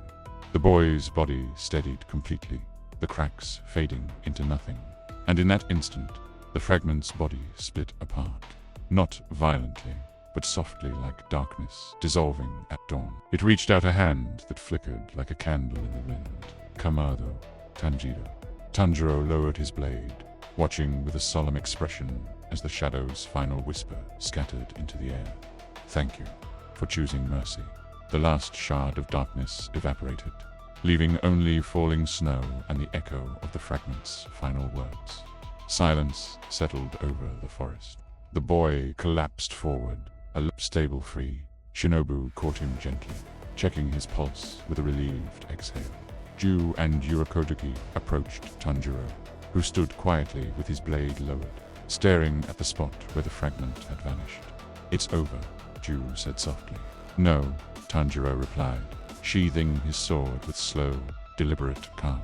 The boy's body steadied completely, the cracks fading into nothing. And in that instant, the fragment's body split apart. Not violently, but softly like darkness dissolving at dawn. It reached out a hand that flickered like a candle in the wind. "Kamado, Tanjiro." Tanjiro lowered his blade, watching with a solemn expression as the shadow's final whisper scattered into the air. "Thank you for choosing mercy." The last shard of darkness evaporated, leaving only falling snow and the echo of the fragment's final words. Silence settled over the forest. The boy collapsed forward, Stable free. Shinobu caught him gently, checking his pulse with a relieved exhale. Ju and Yurakoduki approached Tanjiro, who stood quietly with his blade lowered, staring at the spot where the fragment had vanished. "It's over," Ju said softly. "No," Tanjiro replied, sheathing his sword with slow, deliberate calm.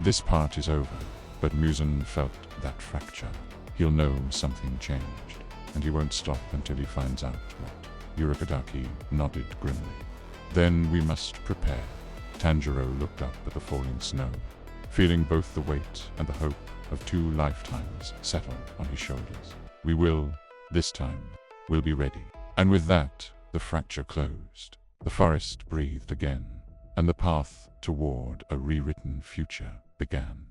"This part is over." But Muzan felt that fracture. He'll know something changed, and he won't stop until he finds out what. Yurakodaki nodded grimly. "Then we must prepare." Tanjiro looked up at the falling snow, feeling both the weight and the hope of 2 lifetimes settle on his shoulders. "We will, this time, we'll be ready." And with that, the fracture closed. The forest breathed again, and the path toward a rewritten future began.